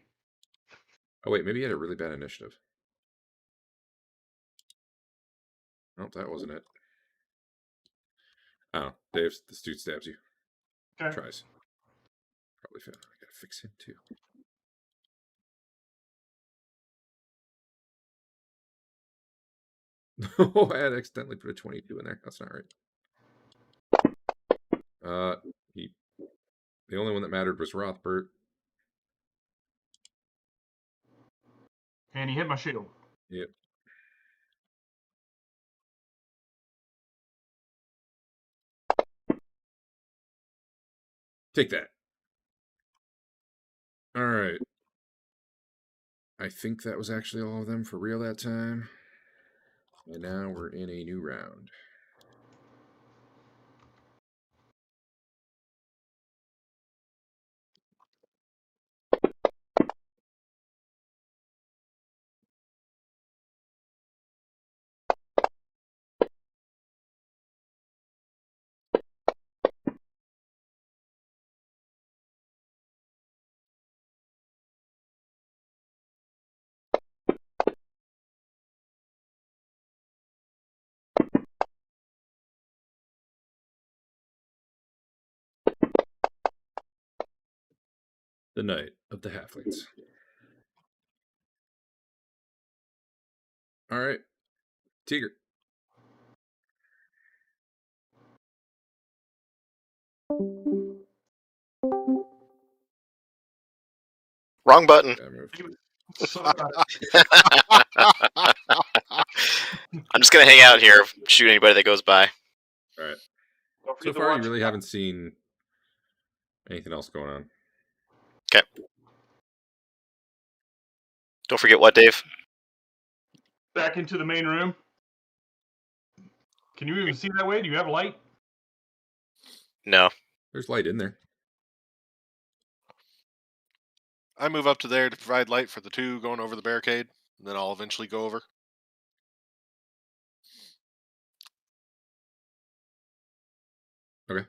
Oh, wait, maybe he had a really bad initiative. Nope, that wasn't it. Oh, Dave, this dude stabs you. Okay. Tries. Probably failed. I gotta fix him, too. Oh, I had accidentally put a 22 in there. That's not right. The only one that mattered was Rothbert. And he hit my shield. Yep. Take that. All right. I think that was actually all of them for real that time. And now we're in a new round. The Night of the Halflings. All right. Teeger. Wrong button. Bad move. So, I'm just gonna hang out here, shoot anybody that goes by. All right. don't forget So to far, you watch really haven't seen anything else going on. Okay. Don't forget what, Dave? back into the main room. Can you even see that way? Do you have light? No. There's light in there. I move up to there to provide light for the two going over the barricade, and then I'll eventually go over. Okay.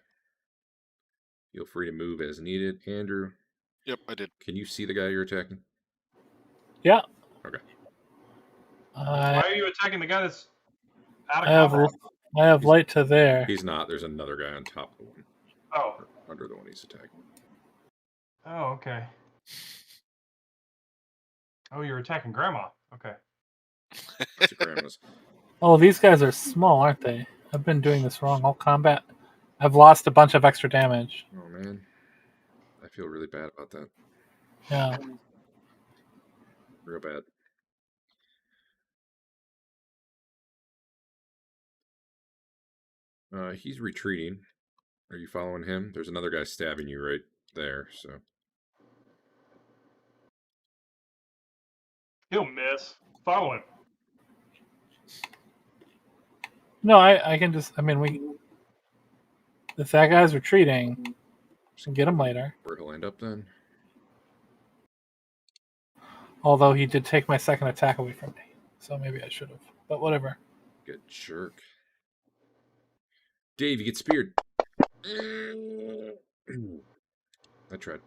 Feel free to move as needed. Andrew, Yep, I did. can you see the guy you're attacking? Yeah. Okay. Why are you attacking the guy that's out I of have combat? I have light to there. He's not. There's another guy on top of the one. Oh. Or under the one he's attacking. Oh, okay. Oh, you're attacking Grandma. Okay. Lots of grandmas. Oh, these guys are small, aren't they? I've been doing this wrong all combat. I've lost a bunch of extra damage. Oh man, I feel really bad about that. Yeah. Real bad. He's retreating. Are you following him? There's another guy stabbing you right there. So He'll miss. Follow him. No, I can just. I mean, if that guy's retreating, we can get him later. where he'll end up then? Although he did take my second attack away from me, so maybe I should have. But whatever. Good jerk. Dave, you get speared. I tried.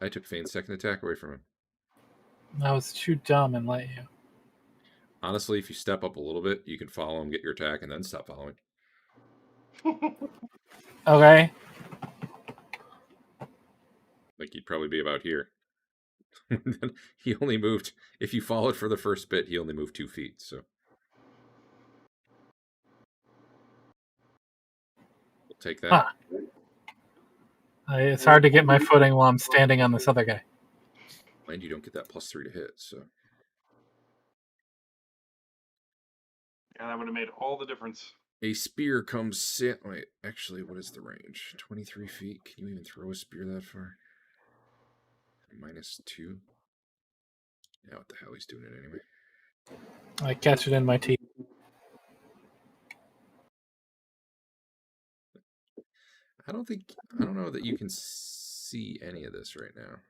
I took Fain's second attack away from him. I was too dumb and let you. Honestly, if you step up a little bit, you can follow him, get your attack, and then stop following. Okay. Like he'd probably be about here. He only moved. If you followed for the first bit, he only moved 2 feet. So we'll take that. Huh. It's hard to get my footing while I'm standing on this other guy. Mind you, don't get that +3 to hit. So Yeah, that would have made all the difference. a spear comes. Wait, actually, what is the range? 23 feet. Can you even throw a spear that far? -2. Yeah, what the hell? He's doing it anyway. I catch it in my teeth. I don't know that you can see any of this right now.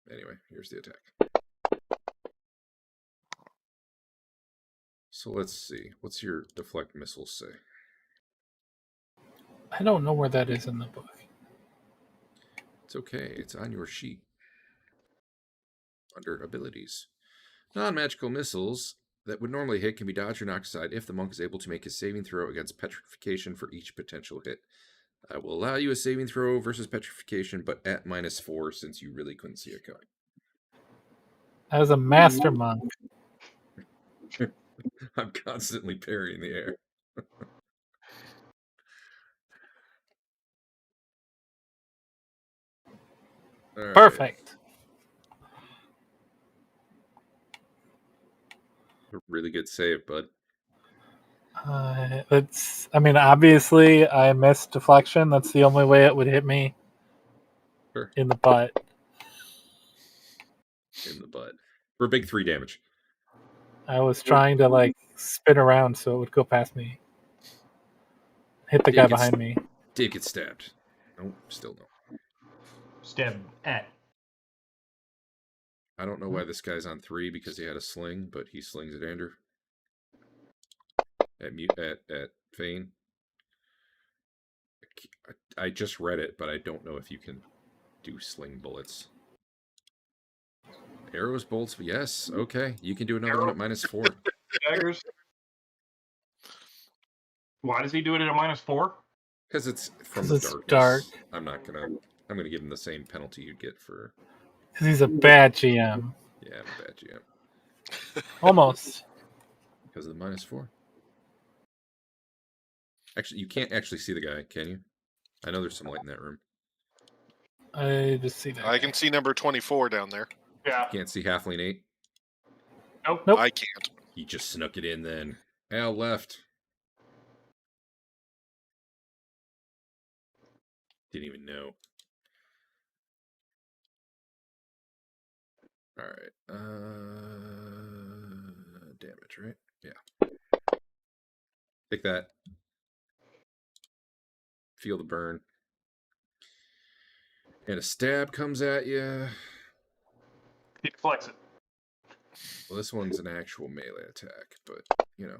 Anyway, here's the attack. So let's see. What's your deflect missiles say? I don't know where that is in the book. It's okay. It's on your sheet. Under abilities. Non-magical missiles that would normally hit can be dodged or knocked aside if the monk is able to make a saving throw against petrification for each potential hit. I will allow you a saving throw versus petrification, but at -4 since you really couldn't see it coming. I was a master monk. I'm constantly parrying the air. All right. Perfect. A really good save, bud. It's. I mean, obviously, I missed deflection. That's the only way it would hit me. Sure. In the butt. In the butt. For a big 3 damage. I was trying to like spin around so it would go past me. Hit the guy behind me. Dave gets stabbed. Nope, still no. Stab at. I don't know why this guy's on 3 because he had a sling, but he slings at Andrew. At Fain. I just read it, but I don't know if you can do sling bullets. Arrows, bolts, yes. Okay, you can do another one at -4. Daggers. Why does he do it at a -4? Because it's from 'Cause the it's darkness. dark. I'm gonna give him the same penalty you'd get for. Because he's a bad GM. Yeah, I'm a bad GM. Almost. Because of the -4. Actually, you can't actually see the guy, can you? I know there's some light in that room. I just see that. I can see number 24 down there. Yeah. You can't see Halfling 8. Nope. Nope. I can't. He just snuck it in then. Al left. Didn't even know. Alright. Damage, right? Yeah. Take that. Feel the burn. And a stab comes at you. He deflects it. Well, this one's an actual melee attack, but, you know.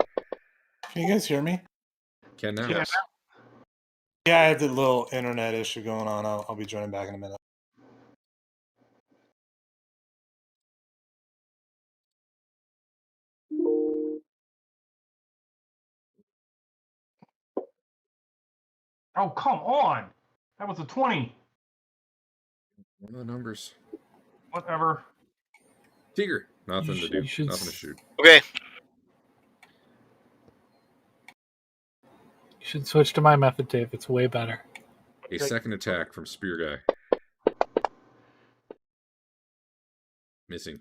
Can you guys hear me? Can now. Yes. Yeah, I had a little internet issue going on. I'll be joining back in a minute. Oh, come on! That was a 20. One of the numbers. Whatever. Teeger. Nothing You to do. sh- you should Nothing to s- shoot. Okay. You should switch to my method, Dave. It's way better. A second attack from Spear Guy. Missing.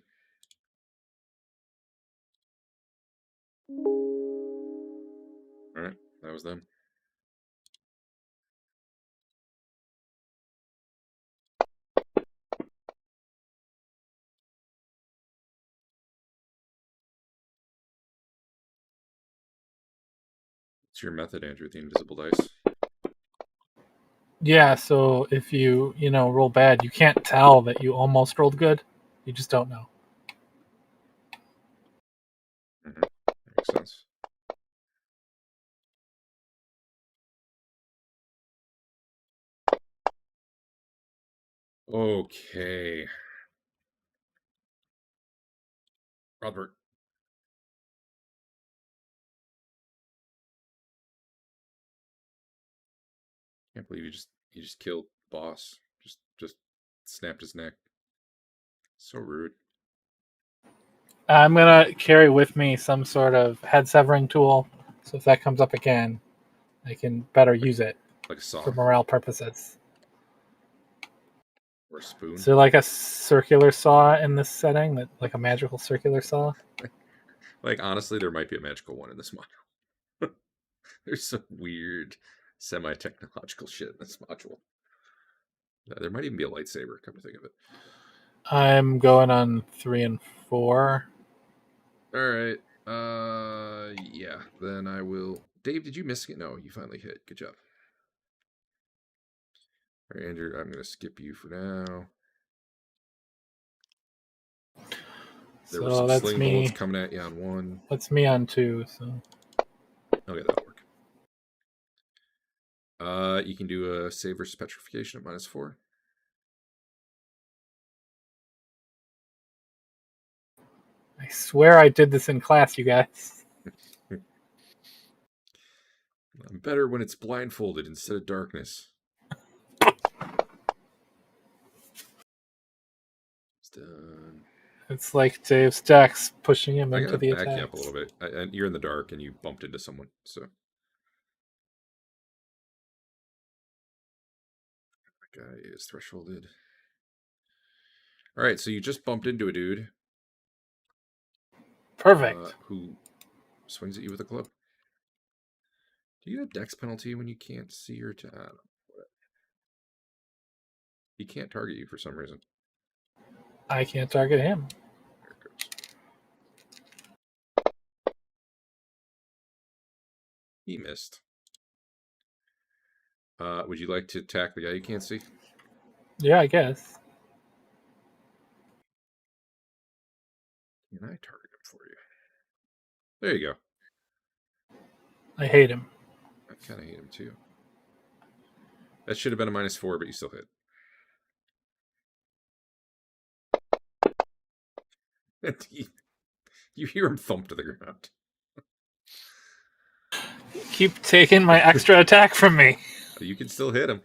Alright, that was them. What's your method, Andrew, with the invisible dice? Yeah, so if you roll bad, you can't tell that you almost rolled good. You just don't know. Mm-hmm. Makes sense. Okay. Rothbert. Can't believe you just killed the boss. Just snapped his neck. So rude. I'm gonna carry with me some sort of head severing tool, so if that comes up again, I can better use it Like a saw for morale purposes. or a spoon. Is there like a circular saw in this setting, that like a magical circular saw? Like, honestly, there might be a magical one in this module. There's some weird semi-technological shit in this module. There might even be a lightsaber, come to think of it. I'm going on 3 and 4. All right. Yeah. Then I will. Dave, did you miss it? No, you finally hit. Good job. All right, Andrew, I'm gonna skip you for now. There were So some that's sling bullets me. coming at you on one. That's me on 2. So Okay, that'll work. You can do a save versus petrification at -4. I swear I did this in class, you guys. I'm better when it's blindfolded instead of darkness. It's done. It's like Dave's dex pushing him I into gotta the back you up a attacks. little bit. And you're in the dark and you bumped into someone, so. That guy is thresholded. All right, so you just bumped into a dude. Perfect. Who swings at you with a club. Do you get a dex penalty when you can't see your He can't target you for some reason. I can't target him. There it goes. He missed. Would you like to attack the guy you can't see? Yeah, I guess. Can I target him for you? There you go. I hate him. I kind of hate him too. That should have been a -4, but you still hit. You hear him thump to the ground. Keep taking my extra attack from me. You can still hit him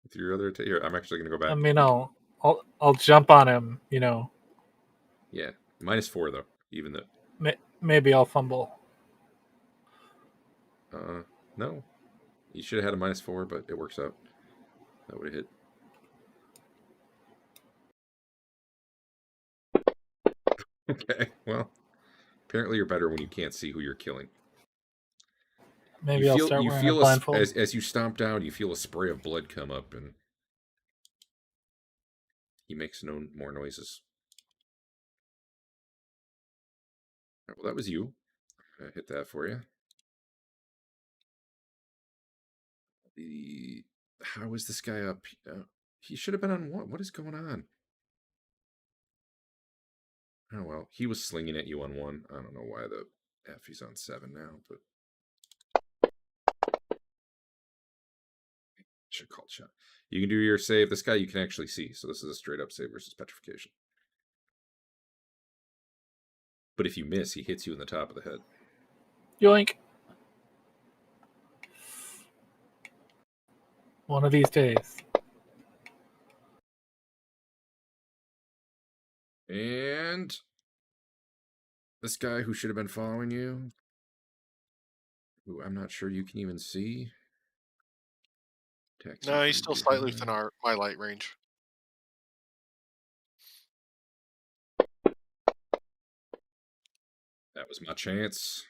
with your other attack. Here, I'm actually going to go back. I mean, I'll jump on him. Yeah, -4 though. Even though. Maybe I'll fumble. No. You should have had a -4, but it works out. That would have hit. Okay, well, apparently you're better when you can't see who you're killing. Maybe I'll start wearing a blindfold. As you stomp down, you feel a spray of blood come up, and he makes no more noises. Right, well, that was you. I hit that for you. How is this guy up? He should have been on 1. What is going on? Oh, well, he was slinging at you on 1. I don't know why the F he's on 7 now, but should call shot. You can do your save. This guy you can actually see, so this is a straight up save versus petrification. But if you miss, he hits you in the top of the head. Yoink. One of these days. And this guy who should have been following you, who I'm not sure you can even see. No, he's still slightly within my light range. That was my chance.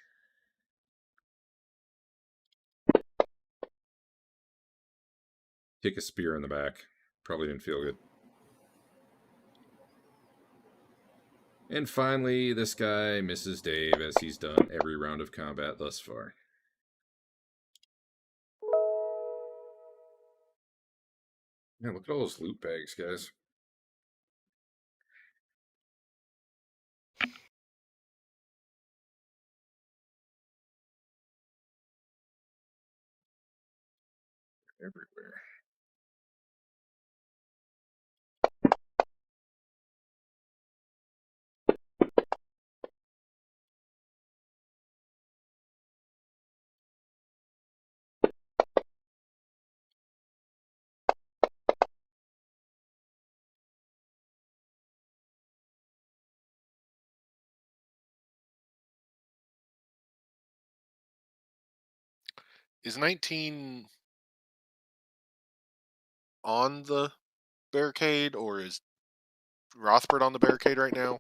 Take a spear in the back. Probably didn't feel good. And finally, this guy misses Dave as he's done every round of combat thus far. Man, look at all those loot bags, guys. Everywhere. Is 19 on the barricade, or is Rothbert on the barricade right now?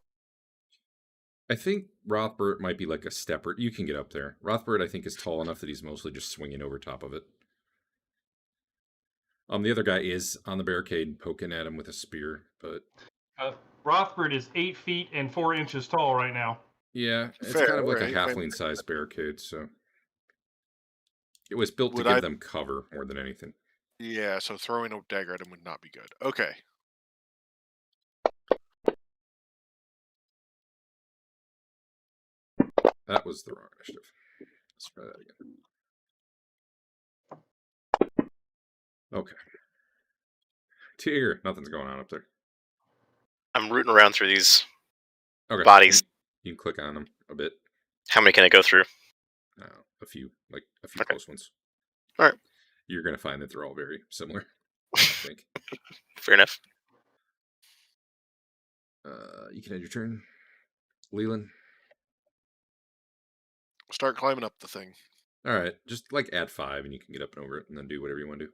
I think Rothbert might be like a stepper. You can get up there. Rothbert, I think, is tall enough that he's mostly just swinging over top of it. The other guy is on the barricade, poking at him with a spear, but Rothbert is 8 feet and 4 inches tall right now. yeah, it's Fair, kind of like a right? halfling-sized barricade, so it was built to Would give I- them cover more than anything. Yeah, so throwing a dagger at him would not be good. Okay. That was the wrong initiative. Let's try that again. Okay. Teeger, nothing's going on up there. I'm rooting around through these Okay. bodies. You can click on them a bit. How many can I go through? A few Okay. close ones. All right. You're going to find that they're all very similar, I think. Fair enough. You can end your turn. Lelion. Start climbing up the thing. All right, just like add 5 and you can get up and over it and then do whatever you want to do.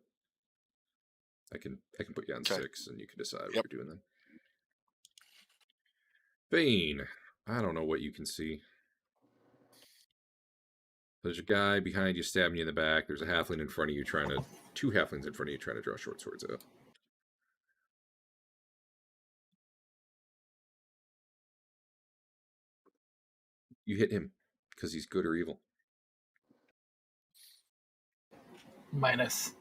I can put you on 6 and you can decide what you're doing then. Fain. I don't know what you can see. There's a guy behind you stabbing you in the back. There's a halfling in front of you two halflings in front of you trying to draw short swords out. You hit him because he's good or evil. Minus.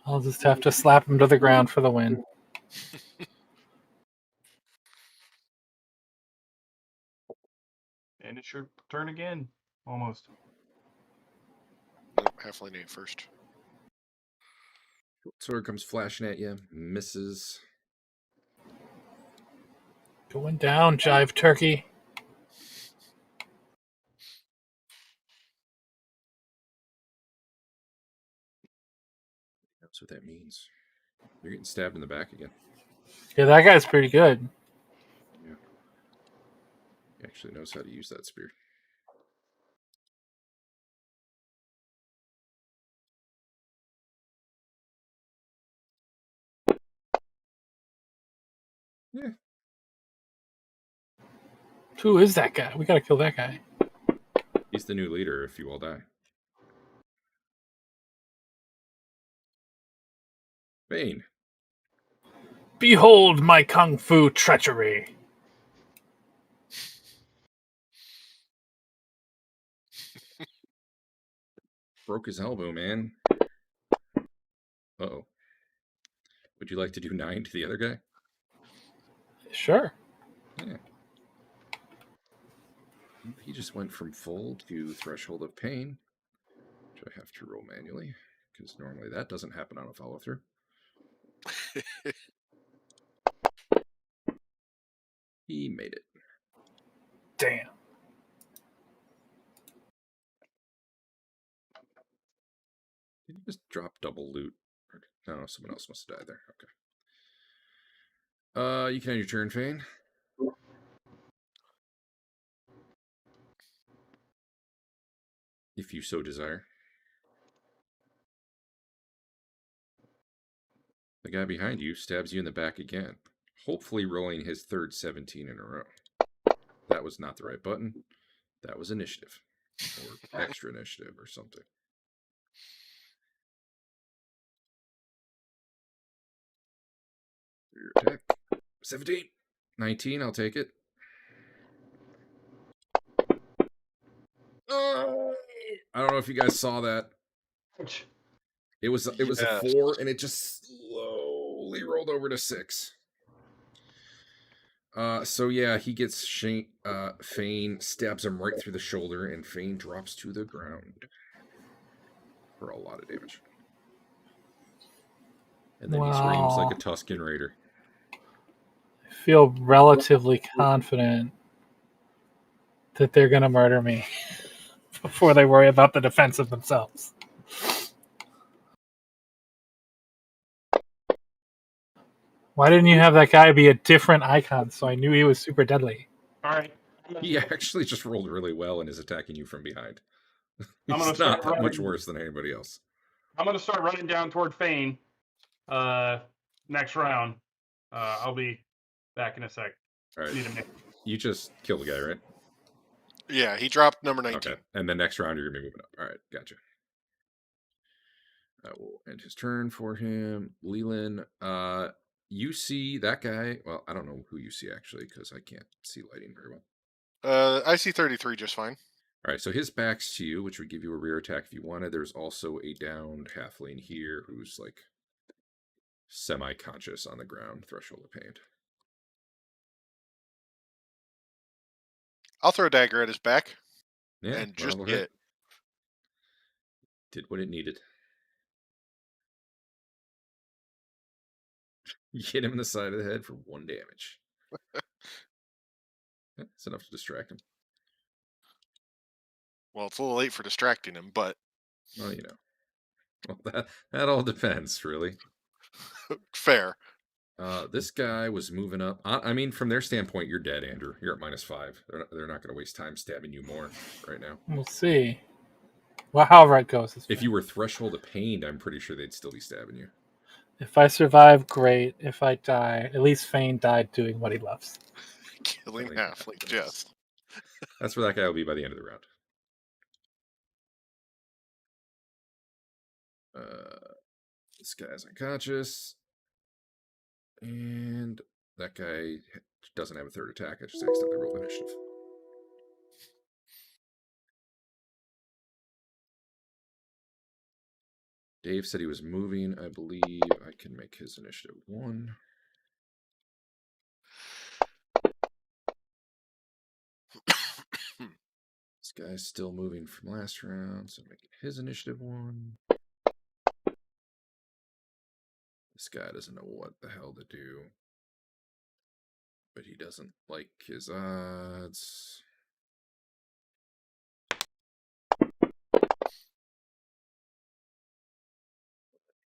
I'll just have to slap him to the ground for the win. And it's your turn again. Almost. Nope, halfling ain't first. Sword comes flashing at you. Misses. Going down, Jive Turkey. That's what that means. You're getting stabbed in the back again. Yeah, that guy's pretty good. Yeah. He actually knows how to use that spear. Yeah. Who is that guy? We gotta kill that guy. He's the new leader if you all die. Fain. Behold my kung fu treachery. Broke his elbow, man. Uh-oh. Would you like to do 9 to the other guy? Sure. Yeah. He just went from full to Threshold of Pain, which I have to roll manually, because normally that doesn't happen on a follow-through. He made it. Damn. Did you just drop double loot? No, someone else must have died there. Okay. You can end your turn, Fain. If you so desire. The guy behind you stabs you in the back again, hopefully rolling his third 17 in a row. That was not the right button. That was initiative. Or extra initiative or something. Your attack. 17. 19, I'll take it. Oh, I don't know if you guys saw that. It was a 4, and it just slowly rolled over to 6. So yeah, he gets Fain stabs him right through the shoulder, and Fain drops to the ground for a lot of damage. And then he screams like a Tusken Raider. I feel relatively confident that they're going to murder me before they worry about the defense of themselves. Why didn't you have that guy be a different icon so I knew he was super deadly? All right. He actually just rolled really well and is attacking you from behind. I'm gonna He's start not that much running. worse than anybody else. I'm going to start running down toward Fain next round. I'll be back in a sec. All right. Need a minute. You just killed the guy, right? Yeah, he dropped number 19. Okay. And then next round, you're going to be moving up. All right. Gotcha. I will end his turn for him. Lelion, you see that guy. Well, I don't know who you see, actually, because I can't see lighting very well. I see 33 just fine. All right, so his back's to you, which would give you a rear attack if you wanted. There's also a downed halfling here who's like semi-conscious on the ground, threshold of pain. I'll throw a dagger at his back Yeah, and just that'll hit. hit. Did what it needed. You hit him in the side of the head for 1 damage. That's enough to distract him. Well, it's a little late for distracting him, but Well, you know. Well, that all depends, really. fair. This guy was moving up. I mean, from their standpoint, you're dead, Andrew. You're at -5. They're not going to waste time stabbing you more right now. We'll see. Well, however it goes. If you were threshold of pain, I'm pretty sure they'd still be stabbing you. If I survive, great. If I die, at least Fain died doing what he loves. Killing halfling, yes. That's where that guy will be by the end of the round. This guy's unconscious. And that guy doesn't have a third attack. I just accidentally rolled initiative. Dave said he was moving. I believe I can make his initiative 1. This guy's still moving from last round, so make his initiative 1. This guy doesn't know what the hell to do. But he doesn't like his odds.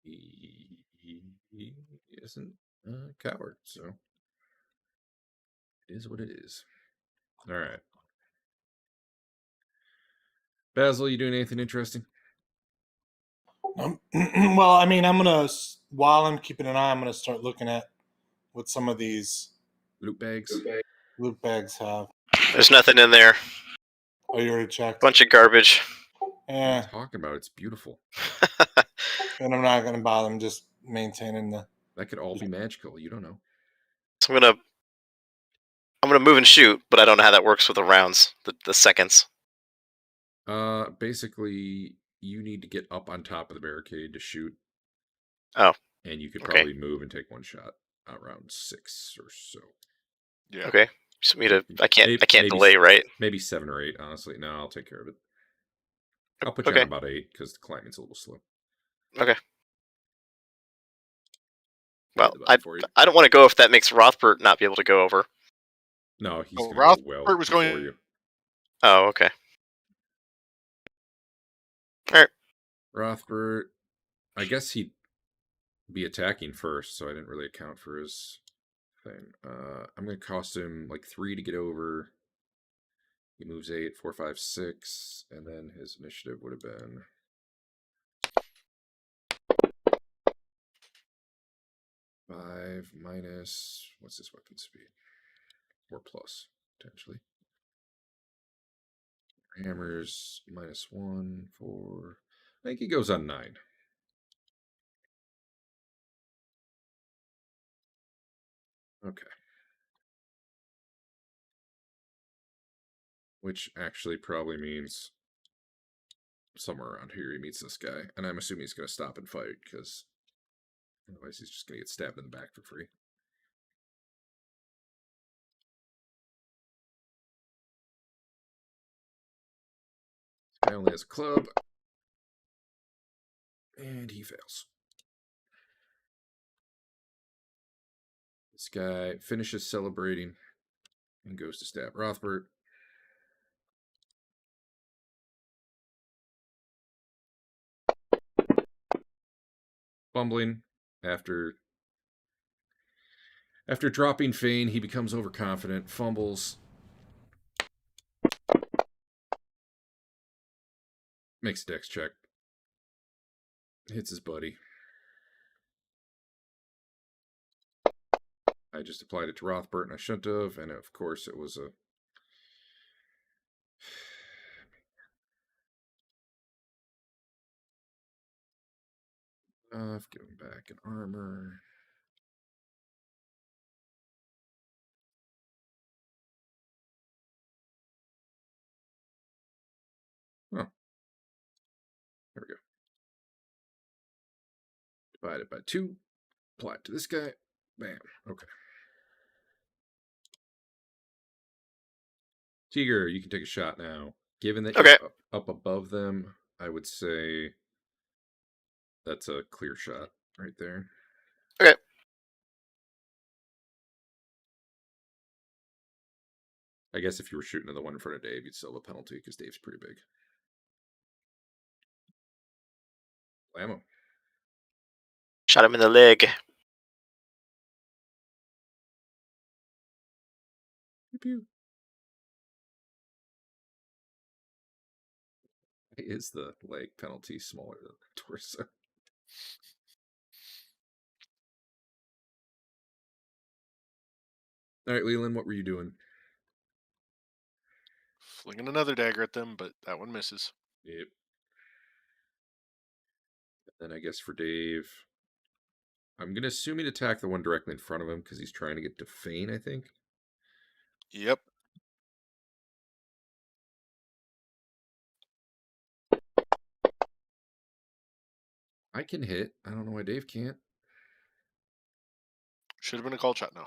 He isn't a coward, so it is what it is. All right. Basil, you doing anything interesting? Well, I mean, while I'm keeping an eye, I'm gonna start looking at what some of these Loot bags? loot bags have. There's nothing in there. Oh, you already checked? Bunch of garbage. What are Yeah, you talking about? It's beautiful. and I'm not gonna bother. I'm just maintaining the. That could all be magical. You don't know. So I'm gonna move and shoot, but I don't know how that works with the rounds, the seconds. Basically, you need to get up on top of the barricade to shoot. Oh. And you could Okay. probably move and take 1 shot around 6 or so. Yeah. Okay. So I can't maybe delay, right? Maybe 7 or 8, honestly. No, I'll take care of it. I'll put you Okay. on about 8 because the climbing's a little slow. Okay. Well, The for you. I don't want to go if that makes Rothbert not be able to go over. No, he's Oh, going to go Rothbert well was before going- you. Oh, okay. All right. Rothbert, I guess he'd be attacking first, so I didn't really account for his thing. I'm going to cost him like 3 to get over. He moves 8, 4, 5, 6, and then his initiative would have been 5 minus, what's his weapon speed? 4 plus, potentially. Hammers minus 1, 4. I think he goes on 9. Okay. Which actually probably means somewhere around here he meets this guy. And I'm assuming he's going to stop and fight, because otherwise he's just going to get stabbed in the back for free. This guy only has a club. And he fails. This guy finishes celebrating and goes to stab Rothbert. Fumbling after dropping Fain, he becomes overconfident, fumbles, makes a dex check, hits his buddy. I just applied it to Rothbert, and I shouldn't have, and of course it was a... give him back an armor. Oh. There we go. Divided by 2. Apply it to this guy. Bam. Okay. Teeger, you can take a shot now. Given that Okay. you're up above them, I would say that's a clear shot right there. Okay. I guess if you were shooting at the one in front of Dave, you'd still have a penalty because Dave's pretty big. Blammo. Shot him in the leg. Pew pew. Is the leg penalty smaller than the torso? All right, Leland, what were you doing? Flinging another dagger at them, but that one misses. Yep. Then I guess for Dave, I'm going to assume he'd attack the one directly in front of him because he's trying to get to Fain, I think. Yep. I can hit. I don't know why Dave can't. Should have been a call shot now.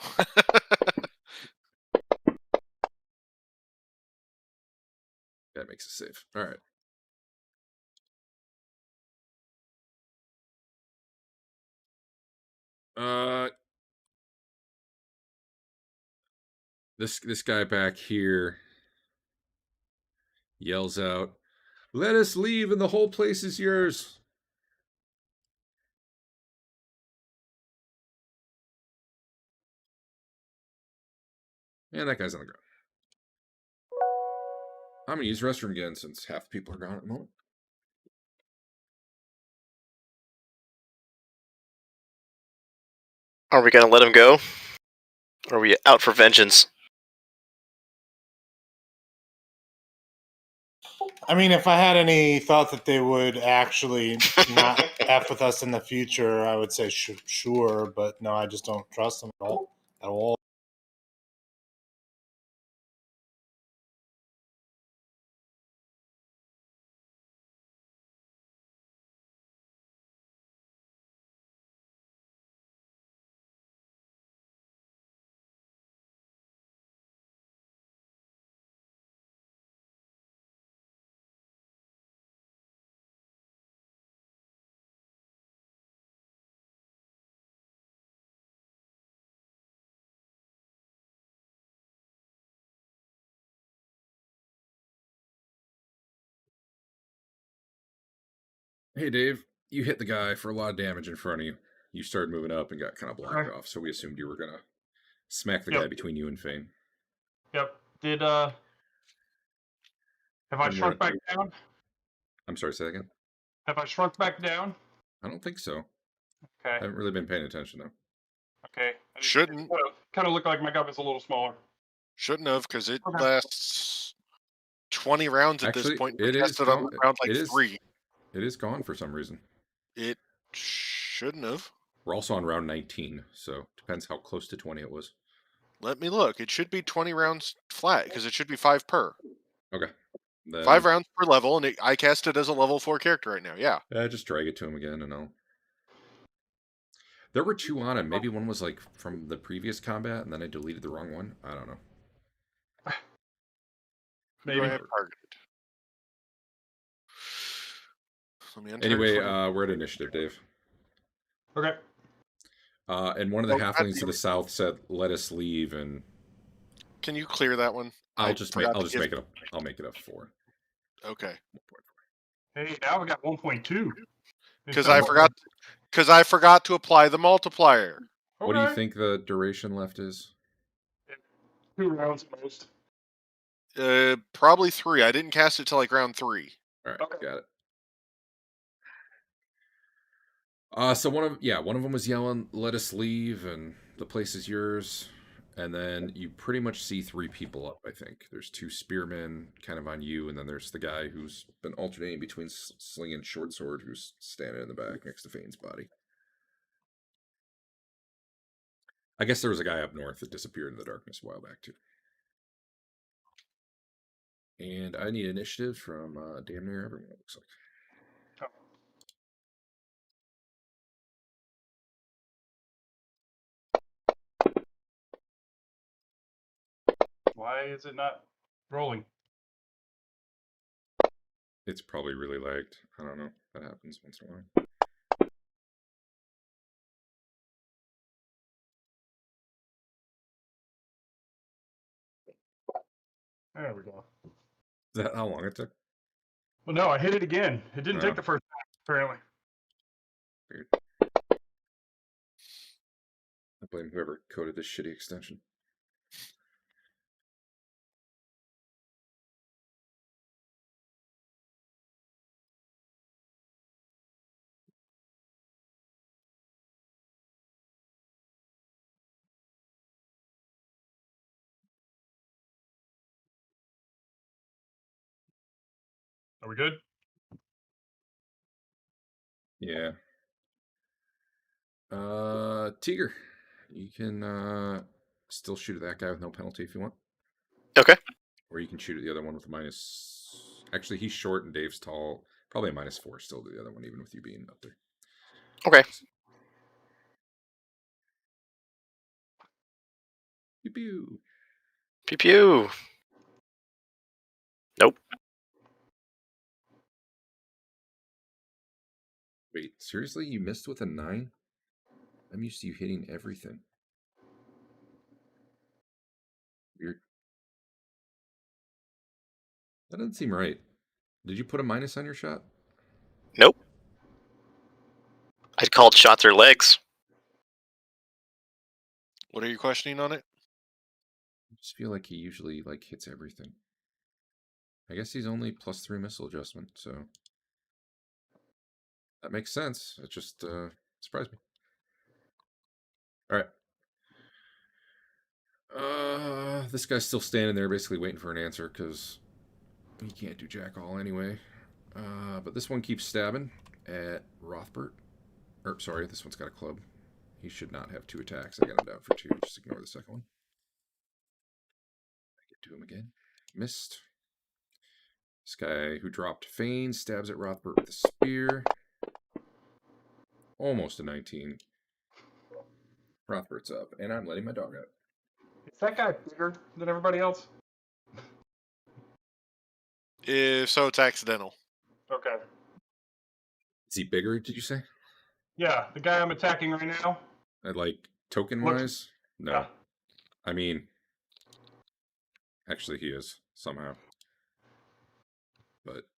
That makes a save. All right. This guy back here yells out, "Let us leave and the whole place is yours." And that guy's on the ground. I'm going to use restroom again since half the people are gone at the moment. Are we going to let him go? Or are we out for vengeance? I mean, if I had any thought that they would actually not F with us in the future, I would say sure, but no, I just don't trust them at all. Hey, Dave. you hit the guy for a lot of damage in front of you. You started moving up and got kind of blocked Okay. off, so we assumed you were gonna smack the Yep. guy between you and Fain. Yep. Did have I And shrunk back down? I'm sorry, say that again. Have I shrunk back down? I don't think so. I Okay. haven't really been paying attention though. Okay. Shouldn't. Kind of look like my gun is a little smaller. Shouldn't have, because it Okay. lasts 20 rounds at Actually, this point. it We is tested on gone. round like It is 3. It is gone for some reason. It shouldn't have. We're also on round 19, so depends how close to 20 it was. Let me look. It should be 20 rounds flat, because it should be 5 per. Okay. Then, 5 rounds per level, and I cast it as a level 4 character right now, yeah. just drag it to him again, and I'll... There were 2 on him. Maybe one was like from the previous combat, and then I deleted the wrong one. I don't know. Who do I Maybe. have targeted? Let me enter Anyway, it for- we're at initiative, Dave. Okay. And one of the Oh, halflings to goddamn. the south said, "Let us leave," and Can you clear that one? I'll I just forgot to make give- it up. I'll make it up 4. Okay. Hey, now we got 1.2. Because I forgot to apply the multiplier. What do you think the duration left is? 2 rounds at most. Probably 3. I didn't cast it till like round 3. All right, Okay. got it. So one of them was yelling, "Let us leave," and the place is yours. And then you pretty much see 3 people up. I think there's 2 spearmen kind of on you, and then there's the guy who's been alternating between sling and short sword, who's standing in the back next to Fain's body. I guess there was a guy up north that disappeared in the darkness a while back too. And I need initiative from damn near everyone. It looks like. Why is it not rolling? It's probably really lagged. I don't know. That happens once in a while. There we go. Is that how long it took? Well, no, I hit it again. It didn't Oh. take the first time, apparently. Weird. I blame whoever coded this shitty extension. Are we good? Yeah. Teeger, you can still shoot at that guy with no penalty if you want. Okay. Or you can shoot at the other one with a minus. Actually, he's short and Dave's tall. Probably a -4 still to the other one, even with you being up there. Okay. Pew pew. Pew pew. Nope. Wait, seriously? You missed with a 9? I'm used to you hitting everything. Weird. That doesn't seem right. Did you put a minus on your shot? Nope. I'd called shots or legs. What are you questioning on it? I just feel like he usually hits everything. I guess he's only +3 missile adjustment, so that makes sense. It just surprised me. All right. This guy's still standing there, basically waiting for an answer because he can't do jack all anyway. But this one keeps stabbing at Rothbert. Sorry, this one's got a club. He should not have 2 attacks. I got him down for 2. Just ignore the second one. I get to him again. Missed. This guy who dropped Fain stabs at Rothbert with a spear. Almost a 19. Rothbert's up, and I'm letting my dog out. Is that guy bigger than everybody else? If so, it's accidental. Okay. Is he bigger, did you say? Yeah, the guy I'm attacking right now. Token-wise? No. Yeah. I mean, actually he is, somehow. But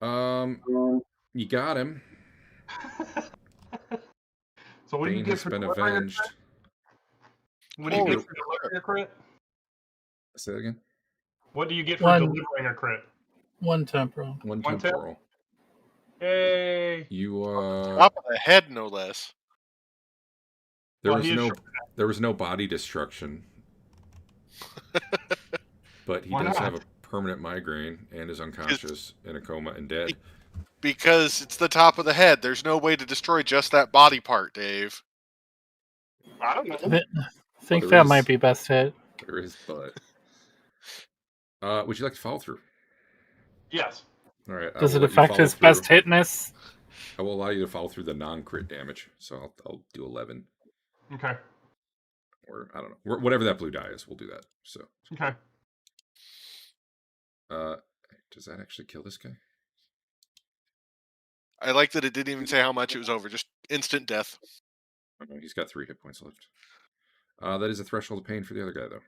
You got him. So what do you Fain get has for been delivering avenged. What do you Holy get for delivering a crit? Say that again. What do you get for One. delivering a crit? 1 temporal. One One tap? temporal. Yay! You Top of the head, no less. there Well, was he is no body destruction, but he Why does not? have a permanent migraine and is unconscious, in a coma, and dead. Because it's the top of the head. There's no way to destroy just that body part, Dave. I don't know. I think there that is- might be best hit. There is, but would you like to follow through? Yes. All right. Does I will it let you affect follow his through. best hitness? I will allow you to follow through the non-crit damage, so I'll do 11, Okay. or I don't know, whatever that blue die is. We'll do that. So, Okay. does that actually kill this guy? I like that it didn't even say how much it was over. Just instant death. Oh, no, he's got 3 hit points left. That is a threshold of pain for the other guy, though.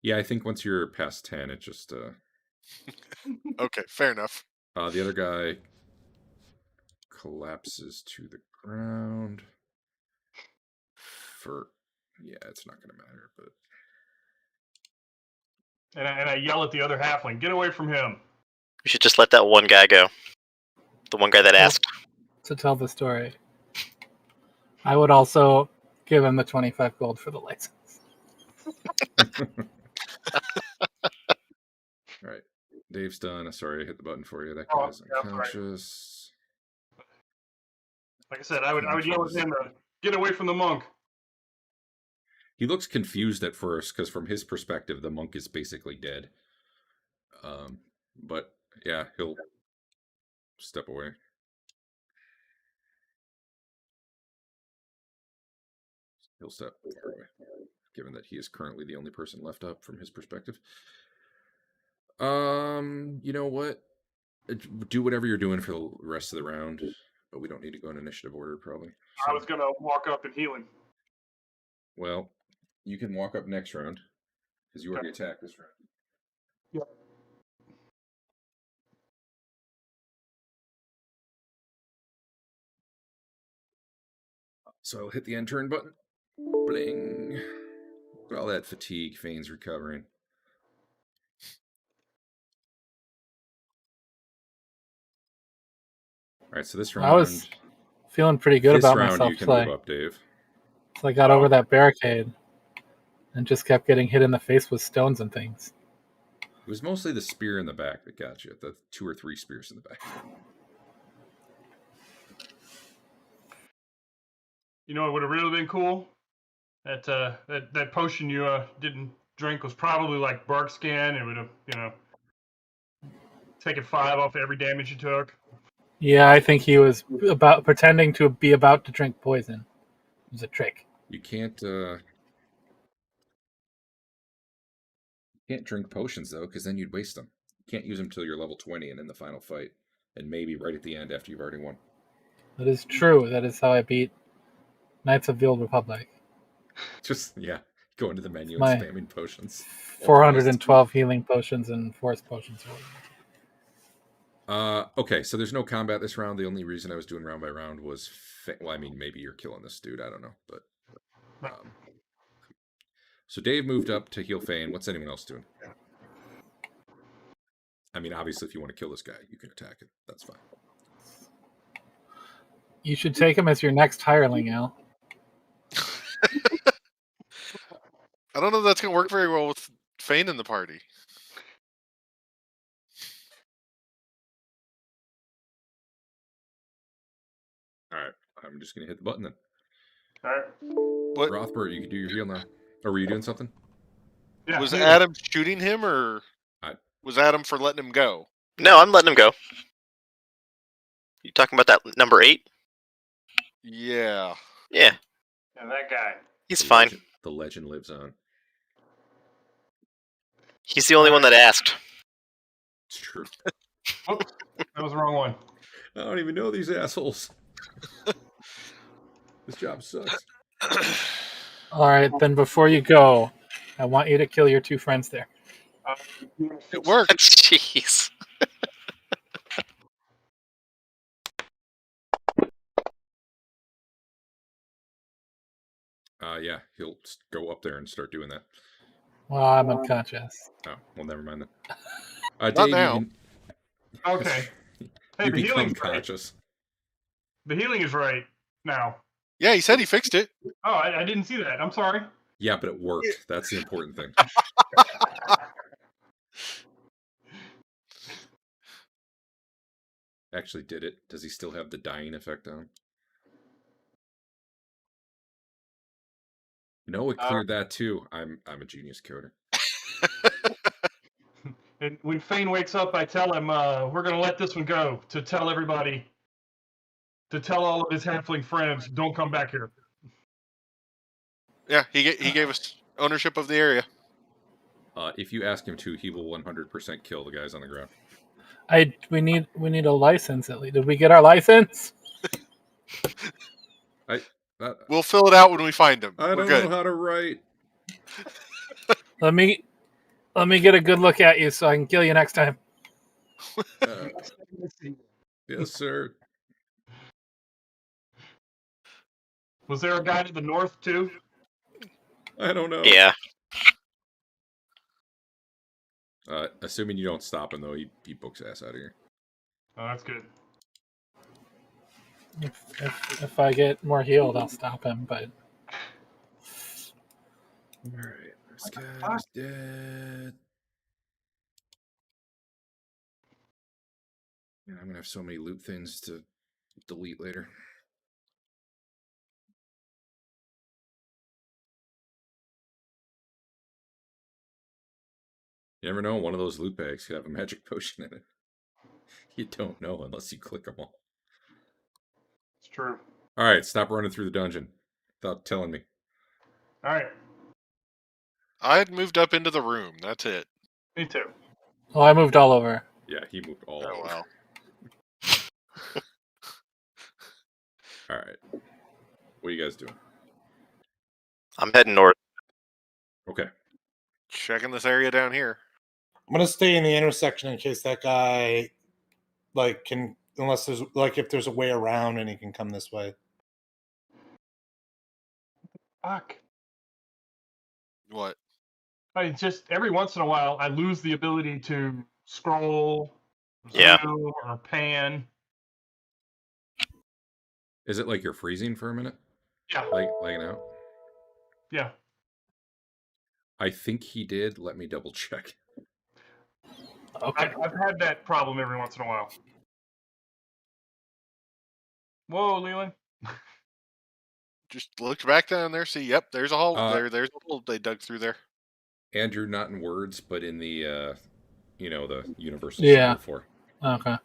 Yeah, I think once you're past 10, it just Okay, fair enough. the other guy collapses to the ground. Yeah, it's not going to matter, but And I yell at the other halfling, get away from him. We should just let that one guy go. The one guy that asked. To tell the story. I would also give him the 25 gold for the license. All right. Dave's done. Sorry, I hit the button for you. That Oh, guy's yeah, that's right. unconscious. Like I said, I would yell at him, get away from the monk. He looks confused at first because from his perspective, the monk is basically dead. But yeah, he'll step away. He'll step far away, given that he is currently the only person left up from his perspective. You know what? Do whatever you're doing for the rest of the round, but we don't need to go in initiative order, probably. I was gonna walk up and heal him. Well, you can walk up next round because you already attacked this round. Yep. So I'll hit the end turn button. Bling. Look at all that fatigue. Fain's recovering. All right, so this round. I was feeling pretty good this about round myself you can today. move up, Dave. So I got over that barricade and just kept getting hit in the face with stones and things. It was mostly the spear in the back that got you. The 2 or 3 spears in the back. You know, it would have really been cool. That potion you didn't drink was probably like bark skin. It would have, taken 5 off every damage you took. Yeah, I think he was pretending to be about to drink poison. It was a trick. You can't drink potions though, because then you'd waste them. You can't use them till you're level 20 and in the final fight, and maybe right at the end after you've already won. That is true. That is how I beat Knights of the Old Republic. Just go into the menu My and spamming potions. 412 healing potions and force potions. Okay, so there's no combat this round. The only reason I was doing round by round was, well, I mean, maybe you're killing this dude. I don't know, but so Dave moved up to heal Fain. What's anyone else doing? I mean, obviously, if you want to kill this guy, you can attack it. That's fine. You should take him as your next hireling, Al. I don't know if that's going to work very well with Fain in the party. All right, I'm just going to hit the button then. All right. What Rothbert, you can do your heal now. Or were you doing something? Yeah, was heal. Adam shooting him, or was Adam for letting him go? No, I'm letting him go. You talking about that number 8? Yeah. Yeah, And that guy. he's fine. The legend lives on. He's the only one that asked. It's true. Oops, that was the wrong one. I don't even know these assholes. This job sucks. All right, then before you go, I want you to kill your 2 friends there. It worked. Jeez. Yeah, he'll go up there and start doing that. Well, I'm unconscious. Oh, well, never mind then. Not Dave, now. Okay. Hey, you the become healing's right. conscious. The healing is right now. Yeah, he said he fixed it. Oh, I didn't see that. I'm sorry. Yeah, but it worked. That's the important thing. Actually did it. Does he still have the dying effect on? No, it cleared that too. I'm a genius coder. And when Fain wakes up, I tell him we're going to let this one go to tell everybody, to tell all of his halfling friends, don't come back here. Yeah, he gave us ownership of the area. If you ask him to, he will 100% kill the guys on the ground. We need a license at least. Did we get our license? We'll fill it out when we find him. I We're don't good. know how to write. Let me get a good look at you so I can kill you next time. Yes, sir. Was there a guy to the north too? I don't know. Yeah. Assuming you don't stop him, though, he books ass out of here. Oh, that's good. If I get more healed, I'll stop him. But all right, this guy's dead. Yeah, I'm gonna have so many loot things to delete later. You never know, one of those loot bags could have a magic potion in it. You don't know unless you click them all. It's true. Alright, stop running through the dungeon without telling me. All right. I had moved up into the room. That's it. Me too. oh, I moved all over. Yeah, he moved all Oh over. well. Alright. What are you guys doing? I'm heading north. Okay. Checking this area down here. I'm gonna stay in the intersection in case that guy, can, unless there's if there's a way around and he can come this way. Fuck. What? I just every once in a while I lose the ability to scroll, Yeah. zoom, or pan. Is it like you're freezing for a minute? Yeah. Laying out? Yeah. I think he did. Let me double check. Okay. I've had that problem every once in a while. Whoa, Leland. Just look back down there. See, yep, there's a hole. There's a hole they dug through there. Andrew, not in words, but in the the universal Yeah. symbol for. Okay.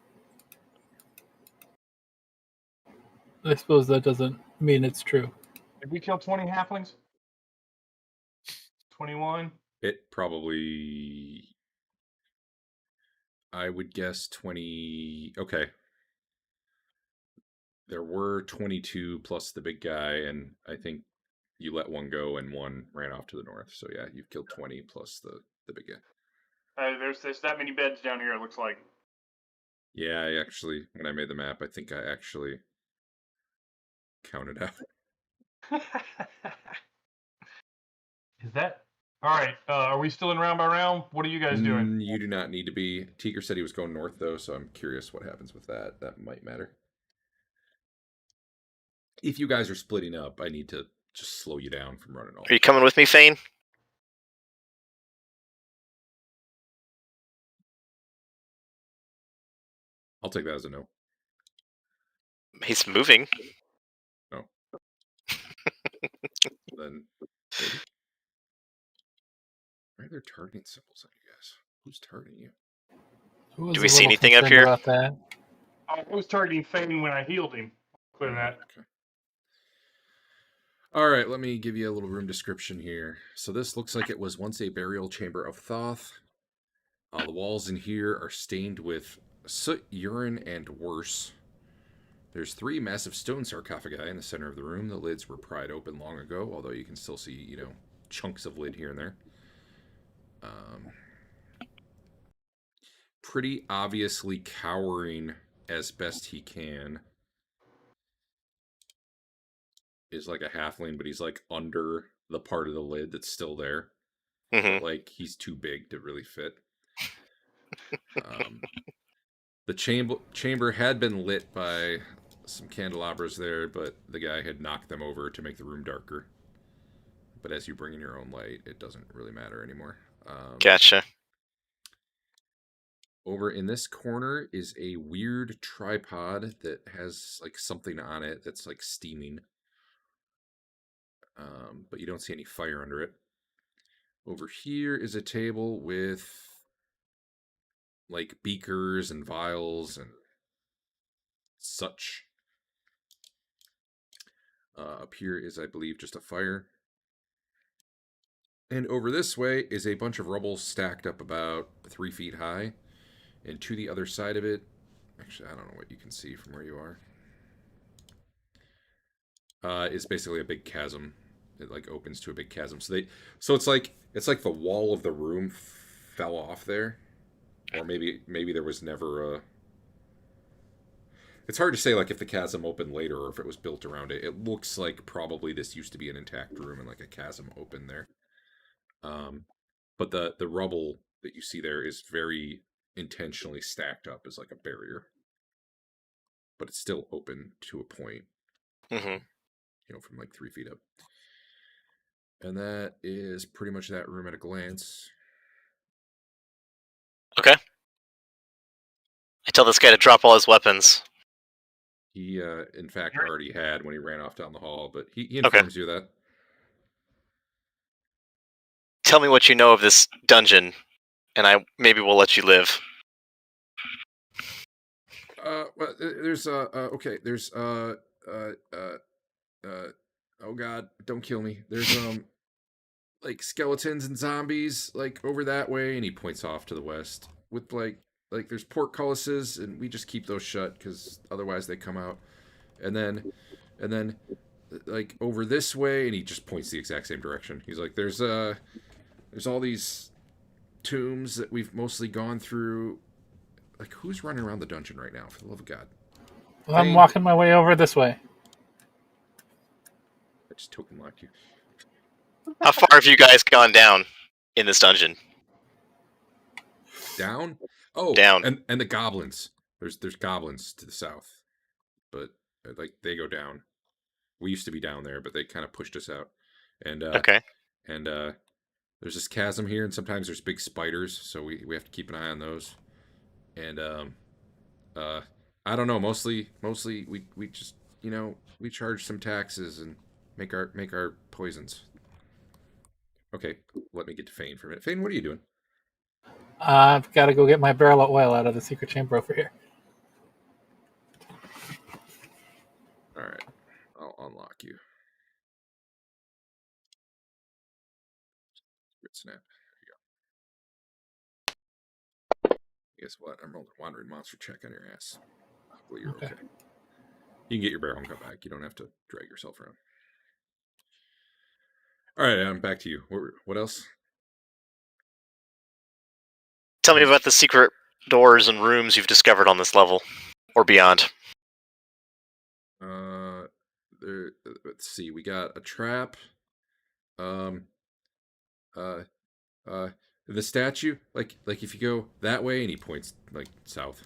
I suppose that doesn't mean it's true. Did we kill 20 halflings? 21? It probably, I would guess 20. Okay. There were 22 plus the big guy, and I think you let one go and one ran off to the north. So yeah, you've killed 20 plus the big guy. There's that many beds down here, it looks like. Yeah, I actually, when I made the map, I think I actually counted out. Is that... Alright, are we still in round by round? What are you guys doing? You do not need to be. Teeger said he was going north, though, so I'm curious what happens with that. That might matter. If you guys are splitting up, I need to just slow you down from running all. Are you coming with me, Fain? I'll take that as a no. He's moving. No. Then maybe. Why are there targeting symbols on you guys? Who's targeting you? Who was Do a we see little anything up concerned here? About that? I was targeting Fain when I healed him. Clear that. Okay. All right, let me give you a little room description here. So this looks like it was once a burial chamber of Thoth. The walls in here are stained with soot, urine, and worse. There's 3 massive stone sarcophagi in the center of the room. The lids were pried open long ago, although you can still see, chunks of lid here and there. Pretty obviously cowering as best he can. Is like a halfling, but he's like under the part of the lid that's still there. But like he's too big to really fit. The chamber had been lit by some candelabras there, but the guy had knocked them over to make the room darker. But as you bring in your own light, it doesn't really matter anymore. Gotcha. Over in this corner is a weird tripod that has like something on it that's like steaming. But you don't see any fire under it. Over here is a table with like beakers and vials and such. Up here is, I believe, just a fire. And over this way is a bunch of rubble stacked up about 3 feet high. And to the other side of it, actually, I don't know what you can see from where you are. Is basically a big chasm. It like opens to a big chasm. So it's like the wall of the room fell off there, or maybe there was never a. It's hard to say like if the chasm opened later or if it was built around it. It looks like probably this used to be an intact room and like a chasm opened there. But the rubble that you see there is very intentionally stacked up as like a barrier, but it's still open to a point. From like 3 feet up. And that is pretty much that room at a glance. Okay. I tell this guy to drop all his weapons. He, in fact, already had when he ran off down the hall, but he informs you of that. Tell me what you know of this dungeon, and maybe we'll let you live. Well, there's, okay, there's, oh god, don't kill me. There's, like, skeletons and zombies, like, over that way, and he points off to the west, with, like there's portcullises, and we just keep those shut, because otherwise they come out. And then, like, over this way, and he just points the exact same direction. He's like, there's all these tombs that we've mostly gone through. Like, who's running around the dungeon right now, for the love of God? Well, I'm walking my way over this way. I just token locked you. How far have you guys gone down in this dungeon? Down? Oh, down. And the goblins. There's goblins to the south, but like they go down. We used to be down there, but they kind of pushed us out. And okay. And there's this chasm here, and sometimes there's big spiders, so we have to keep an eye on those. And I don't know. Mostly we just we charge some taxes and make our poisons. Okay, let me get to Fain for a minute. Fain, what are you doing? I've got to go get my barrel of oil out of the secret chamber over here. All right, I'll unlock you. Good snap. There you go. Guess what? I'm rolling a wandering monster check on your ass. Hopefully you're okay. You can get your barrel and come back. You don't have to drag yourself around. All right, I'm back to you. What else? Tell me about the secret doors and rooms you've discovered on this level, or beyond. Let's see. We got a trap. The statue. Like if you go that way, and he points like south.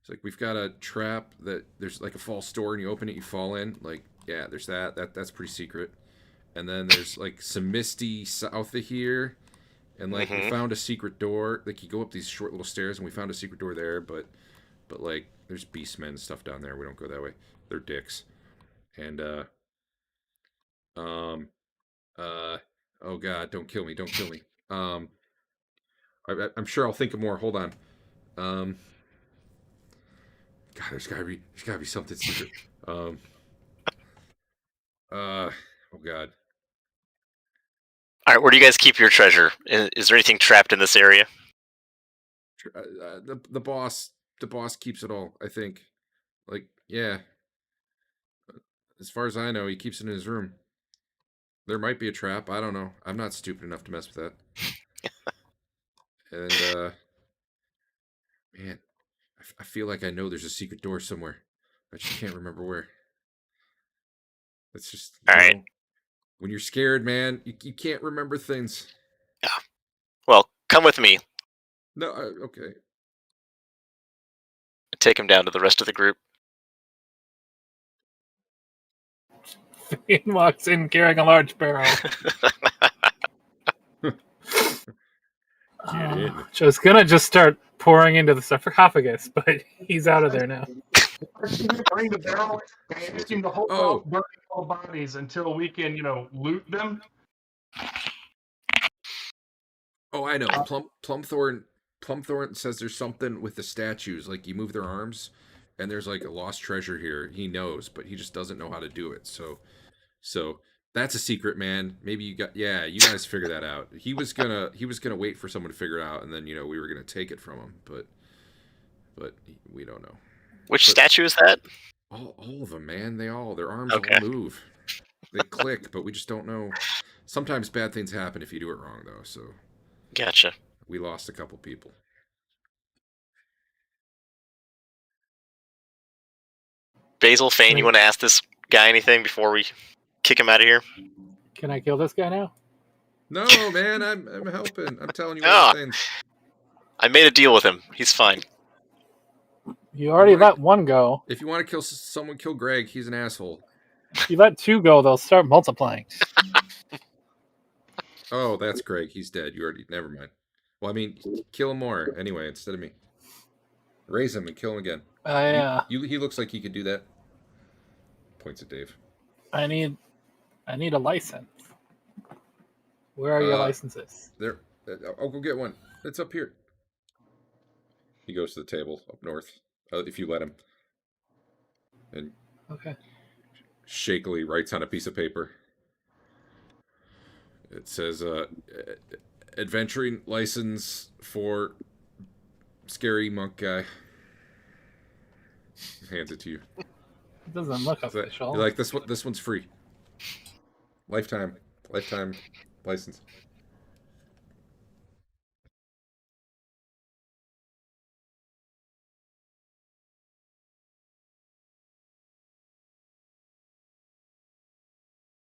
It's like we've got a trap that there's like a false door, and you open it, you fall in. Like yeah, there's that's pretty secret. And then there's like some misty south of here. And like we found a secret door. Like you go up these short little stairs, and we found a secret door there. But like there's beastmen and stuff down there. We don't go that way. They're dicks. And oh god, don't kill me! Don't kill me. I'm sure I'll think of more. Hold on. God, there's gotta be something secret. Oh god. All right, where do you guys keep your treasure? Is there anything trapped in this area? The boss keeps it all. I think. Like yeah. As far as I know, he keeps it in his room. There might be a trap. I don't know. I'm not stupid enough to mess with that. And man, I feel like I know there's a secret door somewhere. I just can't remember where. It's just All right. when you're scared, man, you can't remember things. Yeah. Well, come with me. No, okay. Take him down to the rest of the group. Fain walks in carrying a large barrel. Get in. Joe's gonna just start pouring into the sarcophagus, but he's out of there now. Bring the barrel and ask him to hold off burning all bodies until we can, loot them. Oh, I know. Plumthorn says there's something with the statues. Like, you move their arms, and there's, like, a lost treasure here. He knows, but he just doesn't know how to do it. So that's a secret, man. Maybe you guys figure that out. He was gonna wait for someone to figure it out, and then, we were gonna take it from him, but we don't know. Which statue is that? All of them, man. Their arms Okay. all move. They click, but we just don't know. Sometimes bad things happen if you do it wrong, though, so... Gotcha. We lost a couple people. Basil, Fain, you want to ask this guy anything before we kick him out of here? Can I kill this guy now? No, man, I'm helping. I'm telling you No. all things. I made a deal with him. He's fine. You already let one go. If you want to kill someone, kill Greg. He's an asshole. If you let two go, they'll start multiplying. Oh, that's Greg. He's dead. Never mind. Well, I mean, kill him more anyway instead of me. Raise him and kill him again. He looks like he could do that. Points at Dave. I need a license. Where are your licenses? There. I'll go get one. It's up here. He goes to the table up north. If you let him. And okay. Shakily writes on a piece of paper. It says, adventuring license for scary monk guy. Hands it to you. It doesn't look official. You're like, this one's free. Lifetime license.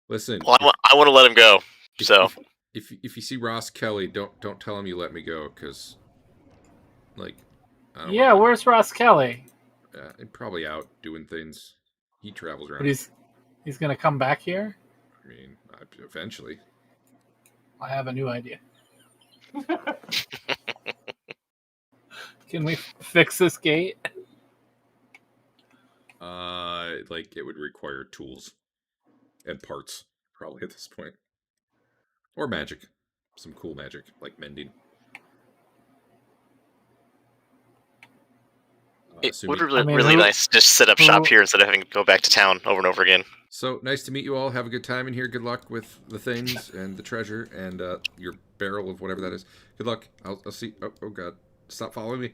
Listen. Well, I want to let him go. So if you see Ross Kelly, don't tell him you let me go, because like. Where's Ross Kelly? Probably out doing things. He travels around. But he's gonna come back here. I mean, eventually. I have a new idea. Can we fix this gate? Like, it would require tools and parts probably at this point, or magic, some cool magic like mending. It would be really nice to just set up shop here instead of having to go back to town over and over again. So nice to meet you all. Have a good time in here. Good luck with the things and the treasure and your barrel of whatever that is. Good luck. I'll see. Oh God! Stop following me.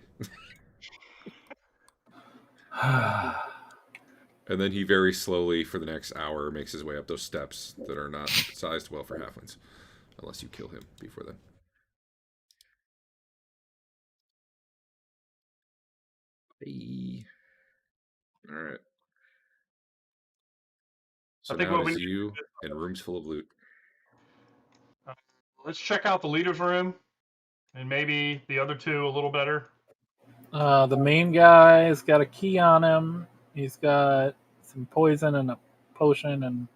And then he very slowly, for the next hour, makes his way up those steps that are not sized well for halflings, unless you kill him before then. Hey. All right. So now it is you and rooms full of loot. Let's check out the leader's room, and maybe the other two a little better. The main guy's got a key on him. He's got some poison and a potion, and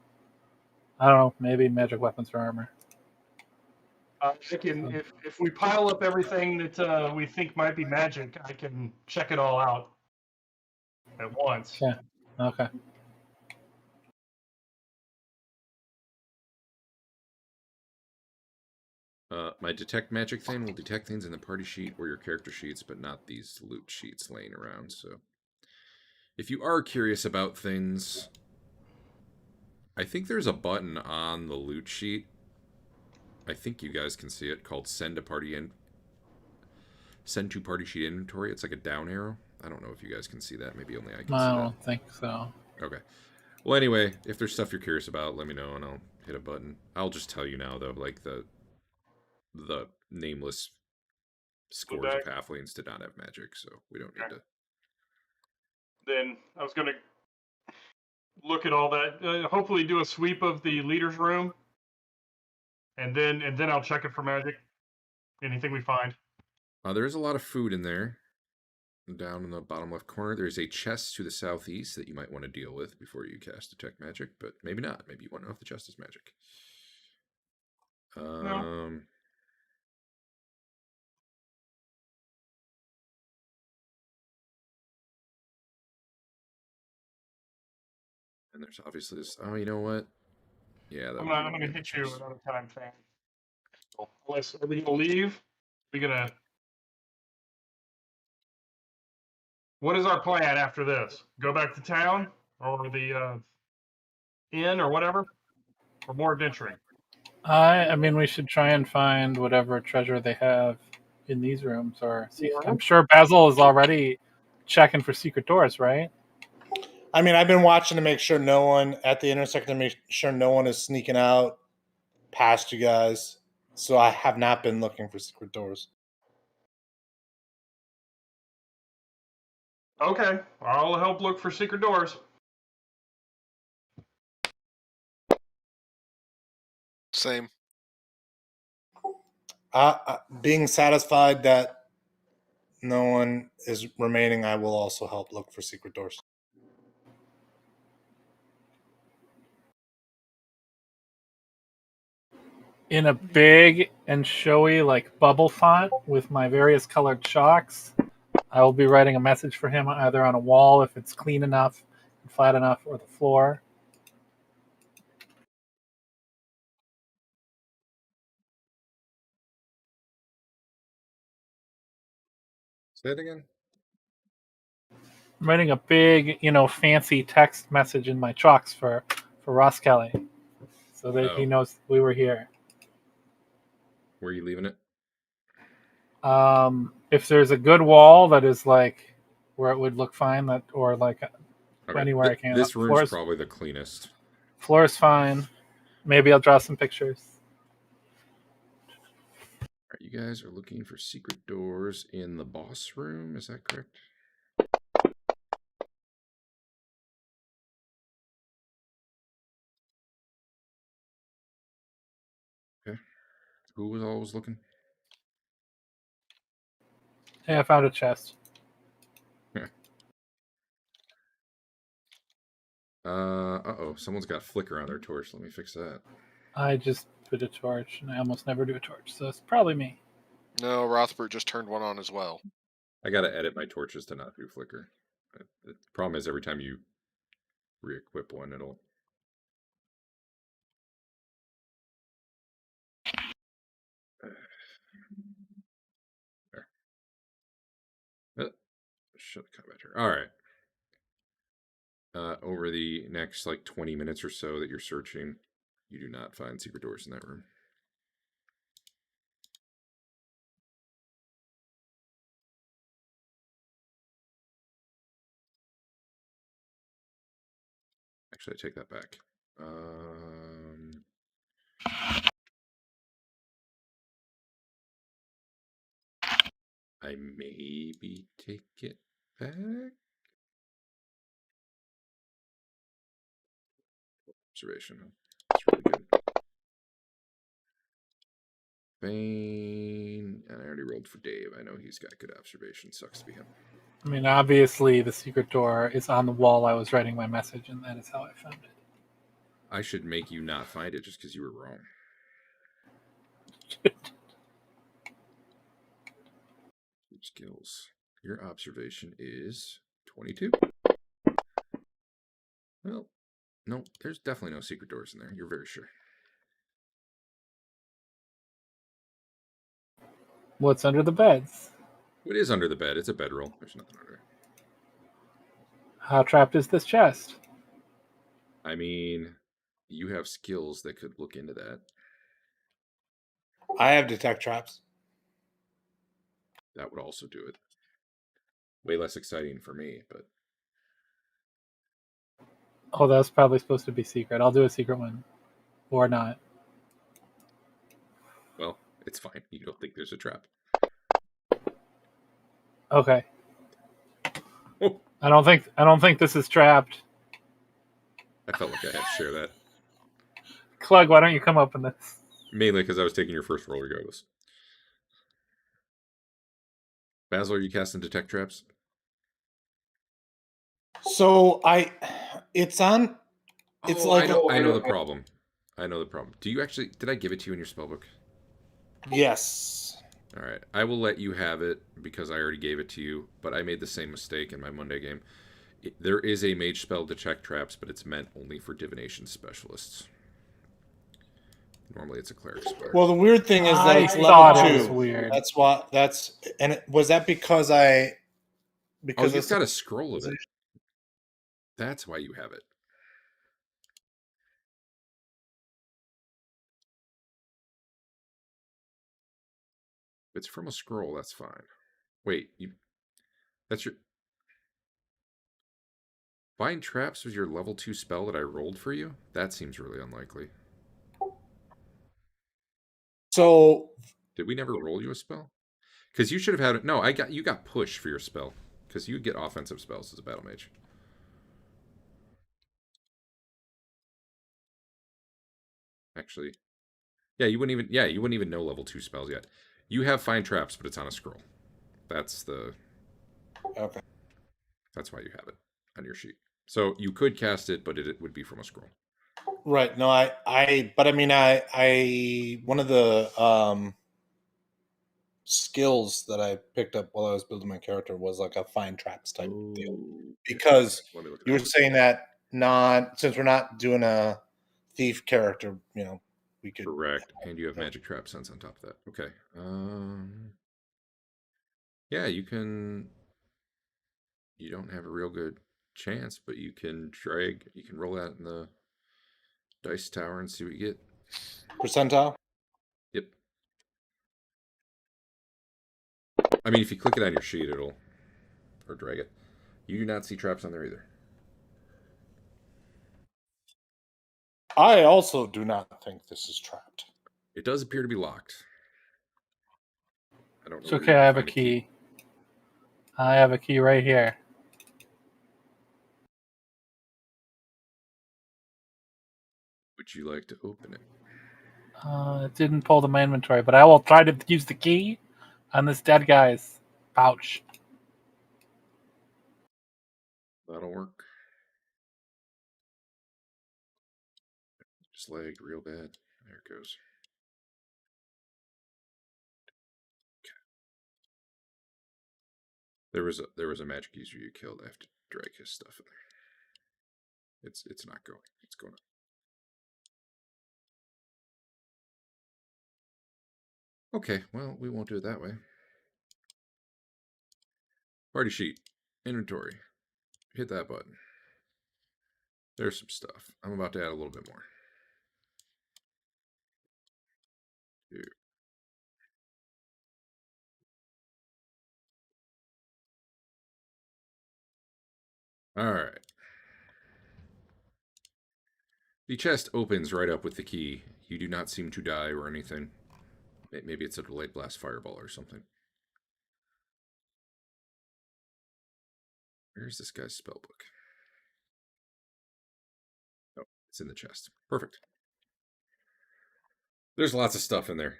I don't know, maybe magic weapons for armor. If we pile up everything that we think might be magic, I can check it all out at once. Yeah. Okay. My detect magic thing will detect things in the party sheet or your character sheets, but not these loot sheets laying around. So, if you are curious about things, I think there's a button on the loot sheet. I think you guys can see it, called Send to Party Sheet Inventory. It's like a down arrow. I don't know if you guys can see that. Maybe only I can see that. I don't think so. Okay. Well, anyway, if there's stuff you're curious about, let me know and I'll hit a button. I'll just tell you now, though, like the nameless scores of halflings did not have magic, so we don't need to. Then I was going to look at all that. Hopefully, do a sweep of the leader's room, and then I'll check it for magic. Anything we find. There is a lot of food in there. Down in the bottom left corner, there's a chest to the southeast that you might want to deal with before you cast Detect Magic, but maybe not. Maybe you want to know if the chest is magic. No. And there's obviously this. Oh, you know what? Yeah, I'm gonna hit you another time, Fain. Unless, are we gonna leave? We gonna. What is our plan after this? Go back to town, or the inn, or whatever, or more adventuring? I mean, we should try and find whatever treasure they have in these rooms, or see. I'm sure Basil is already checking for secret doors, right? I mean, I've been watching to make sure no one at the intersection, to make sure no one is sneaking out past you guys. So I have not been looking for secret doors. Okay, I'll help look for secret doors. Same. Being satisfied that no one is remaining, I will also help look for secret doors. In a big and showy, like, bubble font with my various colored chalks, I will be writing a message for him either on a wall if it's clean enough and flat enough, or the floor. Say it again. I'm writing a big, fancy text message in my chalks for Ross Kelly, so that he knows we were here. Where are you leaving it? If there's a good wall that is like where it would look fine, that or like anywhere I can. This room's probably the cleanest. Floor is fine. Maybe I'll draw some pictures. All right, you guys are looking for secret doors in the boss room. Is that correct? Okay. Who was always looking? Hey, I found a chest. Uh-oh. Someone's got flicker on their torch. Let me fix that. I just put a torch, and I almost never do a torch, so it's probably me. No, Rothbert just turned one on as well. I gotta edit my torches to not do flicker. The problem is every time you re-equip one, it'll... There. Shut the commenter. All right. Over the next, 20 minutes or so that you're searching, you do not find secret doors in that room. Actually, I take that back. I maybe take it back. Observation. That's really good. Fain. And I already rolled for Dave. I know he's got good observation. Sucks to be him. I mean, obviously, the secret door is on the wall I was writing my message, and that is how I found it. I should make you not find it just because you were wrong. Skills. Your observation is 22. Well, no, there's definitely no secret doors in there. You're very sure. What's under the beds? It is under the bed. It's a bedroll. There's nothing under it. How trapped is this chest? I mean, you have skills that could look into that. I have detect traps. That would also do it. Way less exciting for me, but... Oh, that's probably supposed to be secret. I'll do a secret one. Or not. Well, it's fine. You don't think there's a trap. Okay. Oh, I don't think this is trapped. I felt like I had to share that. Clug, why don't you come open this? Mainly because I was taking your first roll regardless. Basil, are you casting detect traps? So it's on. It's Oh, like I know the problem. I know the problem. Do you actually? Did I give it to you in your spellbook? Yes. All right, I will let you have it because I already gave it to you. But I made the same mistake in my Monday game. There is a mage spell detect traps, but it's meant only for divination specialists. Normally, it's a cleric spell. Well, the weird thing is that I it's thought level it was 2. weird. That's why. Was that because Oh, because you've it's got a scroll of it. That's why you have it. If it's from a scroll, that's fine. Wait, that's your Bind Traps was your level 2 spell that I rolled for you? That seems really unlikely. so. Did we never roll you a spell? Because you should have had it. No, you got push for your spell. Because you get offensive spells as a battle mage. Actually, yeah, you wouldn't even know level 2 spells yet. You have Find Traps, but it's on a scroll. That's Okay. That's why you have it on your sheet. So you could cast it, but it would be from a scroll. Right. No, but I mean, one of the skills that I picked up while I was building my character was like a find traps type deal. Because Let me look at you were that. saying that since we're not doing a thief character, we could. Correct. And you have magic trap sense on top of that. Okay. Yeah, you don't have a real good chance, but you can roll that in the dice tower and see what you get. Percentile? Yep. I mean, if you click it on your sheet, or drag it. You do not see traps on there either. I also do not think this is trapped. It does appear to be locked. I don't know. It's where okay, you I can have a find key. I have a key right here. Would you like to open it? It didn't pull to my inventory, but I will try to use the key on this dead guy's pouch. That'll work. Just lagged real bad. There it goes. Okay. There was a magic user you killed. I have to drag his stuff in there. It's not going. It's going up. Okay, well, we won't do it that way. Party sheet. Inventory. Hit that button. There's some stuff. I'm about to add a little bit more. Here. Alright. The chest opens right up with the key. You do not seem to die or anything. Maybe it's a delayed blast fireball or something. Where's this guy's spellbook? Oh, it's in the chest. Perfect. There's lots of stuff in there.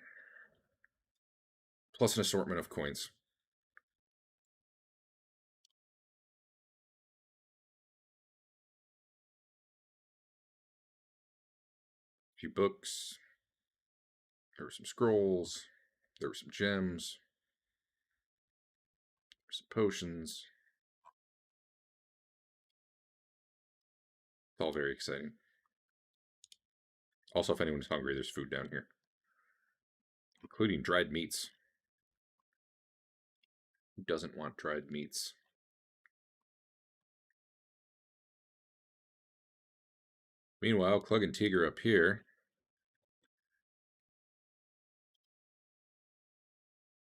Plus an assortment of coins. A few books. There were some scrolls. There were some gems. There were some potions. It's all very exciting. Also, if anyone's hungry, there's food down here. Including dried meats. Who doesn't want dried meats? Meanwhile, Clug and Teeger up here.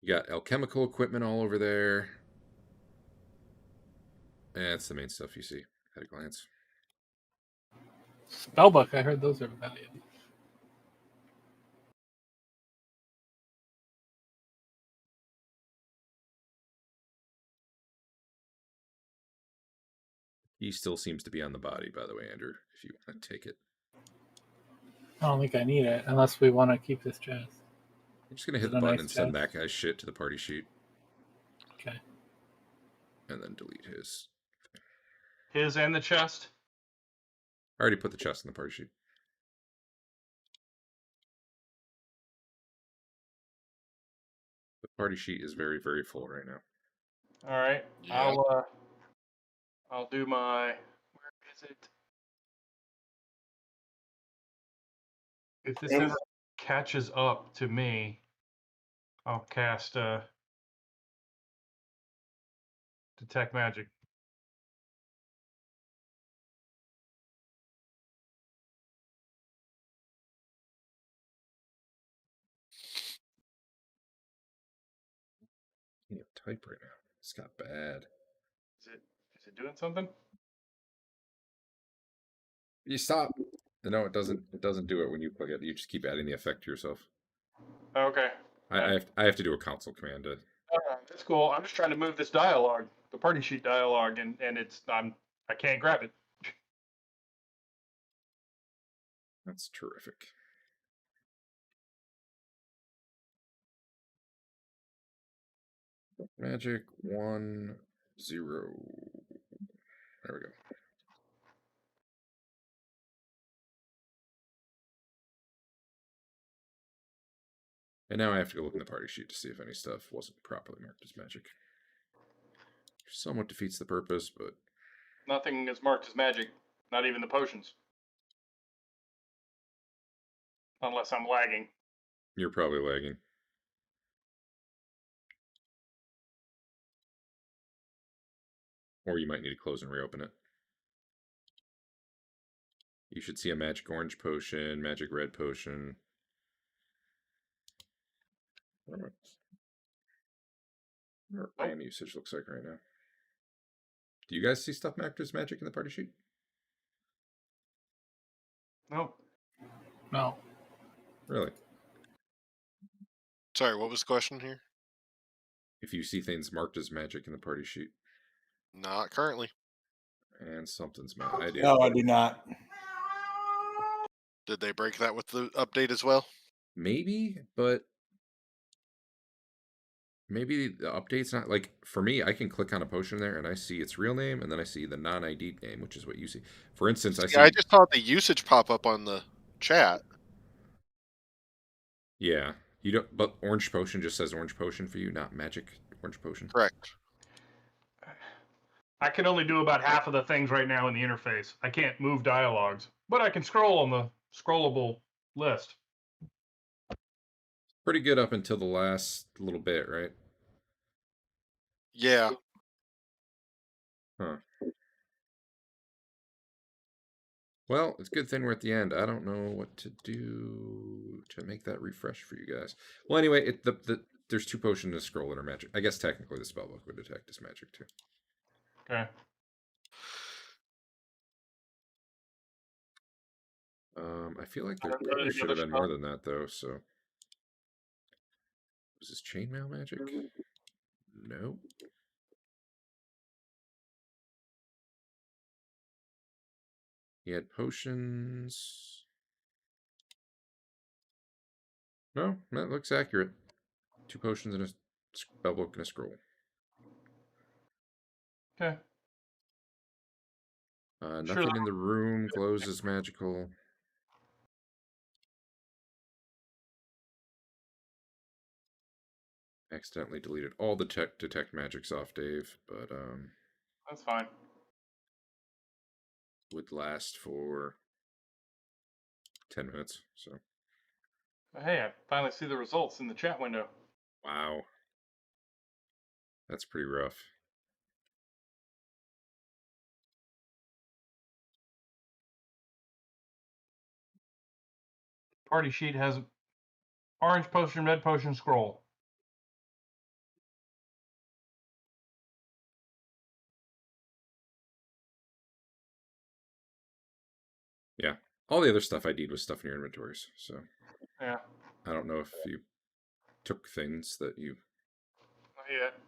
You got alchemical equipment all over there. That's the main stuff you see at a glance. Spellbook, I heard those are valuable. He still seems to be on the body, by the way, Andrew, if you want to take it. I don't think I need it unless we want to keep this chest. I'm just going to hit Is it the a button nice and send chest? that guy's shit to the party sheet. Okay. And then delete his. His and the chest. I already put the chest in the party sheet. The party sheet is very, very full right now. All right. Yeah. I'll do my. Where is it? If this ever catches up to me, I'll cast Detect Magic. I can't type right now. It's got bad. Is it doing something? You stop. No, it doesn't. It doesn't do it when you click it. You just keep adding the effect to yourself. Okay. I have to do a console command to. That's cool. I'm just trying to move this dialogue, the party sheet dialogue, and I can't grab it. That's terrific. Magic 1, 0. There we go. And now I have to go look in the party sheet to see if any stuff wasn't properly marked as magic. Somewhat defeats the purpose, but Nothing is marked as magic, not even the potions. Unless I'm lagging. you're probably lagging. Or you might need to close and reopen it. You should see a magic orange potion, magic red potion. What our IM usage looks like right now. Do you guys see stuff marked as magic in the party sheet? No. No. Really? Sorry, what was the question here? If you see things marked as magic in the party sheet. Not currently. And something's mad. I do. No, I do not. Did they break that with the update as well? Maybe, but maybe the update's not like for me. I can click on a potion there and I see its real name, and then I see the non-ID name, which is what you see. For instance, I see. I just saw the usage pop up on the chat. Yeah, you don't. But orange potion just says orange potion for you, not magic orange potion. Correct. I can only do about half of the things right now in the interface. I can't move dialogues, but I can scroll on the scrollable list. Pretty good up until the last little bit, right? Yeah. Huh. Well, it's a good thing we're at the end. I don't know what to do to make that refresh for you guys. Well, anyway, there's 2 potions to scroll that are magic. I guess technically the spellbook would detect as magic too. Okay. I feel like there I don't know probably any should have other been more than that though. So, was this chainmail magic? No. He had potions. No, that looks accurate. 2 potions and a spellbook and a scroll. Okay. Nothing in the room glows as magical. Accidentally deleted all the detect magics off Dave, but That's fine. would last for 10 minutes. So Hey, I finally see the results in the chat window. wow, that's pretty rough. Party sheet has orange potion, red potion, scroll. Yeah, all the other stuff I did was stuff in your inventories. So Yeah. I don't know if you took things that you. Not yet.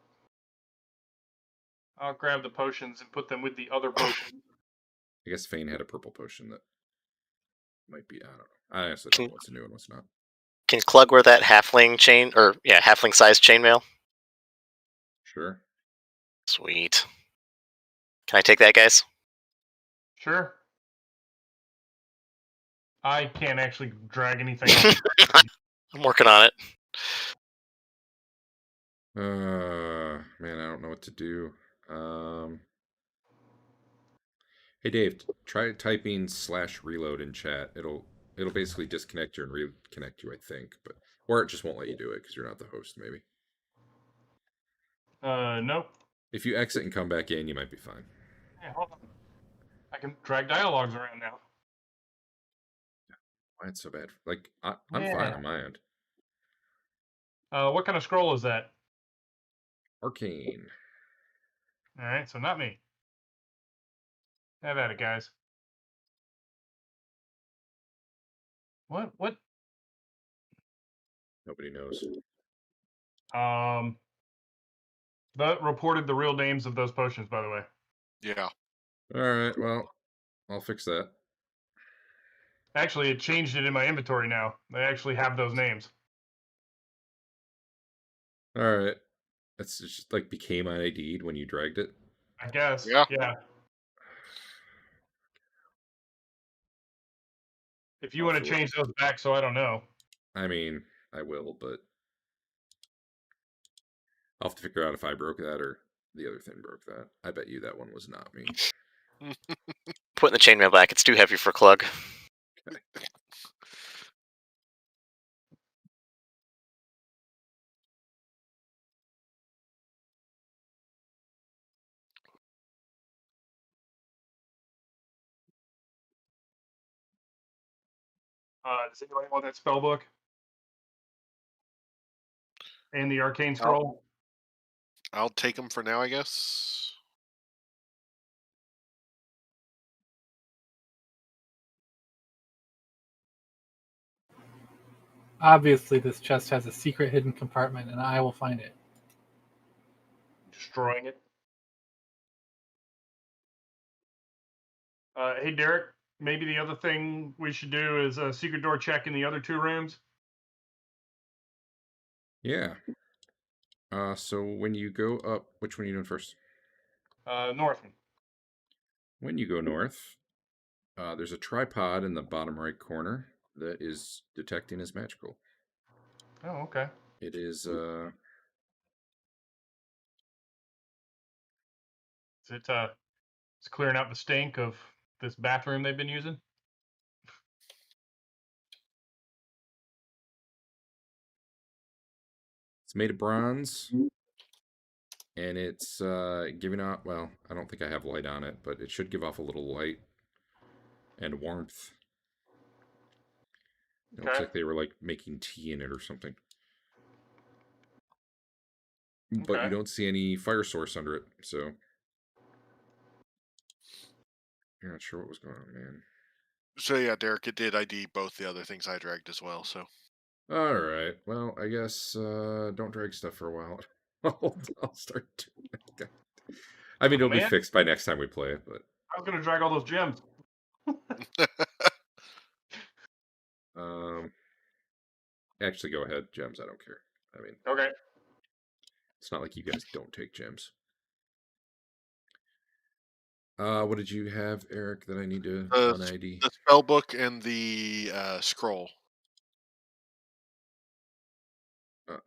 I'll grab the potions and put them with the other potions. I guess Fain had a purple potion that might be. I don't know. I honestly don't know what's new and what's not. Can Clug wear that halfling chain, or halfling sized chainmail? Sure. Sweet. Can I take that, guys? Sure. I can't actually drag anything else. I'm working on it. Man, I don't know what to do. Hey Dave, try typing /reload in chat. It'll basically disconnect you and reconnect you, I think, or it just won't let you do it because you're not the host. Maybe. Nope. If you exit and come back in, you might be fine. Hey, hold on. I can drag dialogues around now. Why it's so bad? Like I'm Yeah. fine on my end. What kind of scroll is that? Arcane. All right, so not me. Have at it, guys. What? Nobody knows. That reported the real names of those potions, by the way. Yeah. All right. Well, I'll fix that. Actually, it changed it in my inventory now. They actually have those names. All right. It's just like became ID'd when you dragged it. I guess. Yeah. If you want to change those back, so I don't know. I mean, I will, but I'll have to figure out if I broke that or the other thing broke that. I bet you that one was not me. Putting the chainmail back. It's too heavy for Clug. Okay. Does anybody want that spell book? And the arcane scroll? I'll take them for now, I guess. Obviously, this chest has a secret hidden compartment, and I will find it. Destroying it. Hey, Derek, maybe the other thing we should do is a secret door check in the other two rooms. Yeah. So when you go up, which one are you doing first? North. When you go north, there's a tripod in the bottom right corner that is detecting as magical. Oh, okay. It is. It's clearing out the stink of this bathroom they've been using. It's made of bronze, and it's giving off. Well, I don't think I have light on it, but it should give off a little light and warmth. It looks like they were like making tea in it or something. But you don't see any fire source under it, so you're not sure what was going on, man. So yeah, Derek, it did ID both the other things I dragged as well. So. All right. Well, I guess don't drag stuff for a while. I'll start doing it. I mean, it'll be fixed by next time we play it, but I was gonna drag all those gems. Actually, go ahead, gems. I don't care. I mean, okay. It's not like you guys don't take gems. What did you have, Eric, that I need to un-ID? The spell book and the scroll.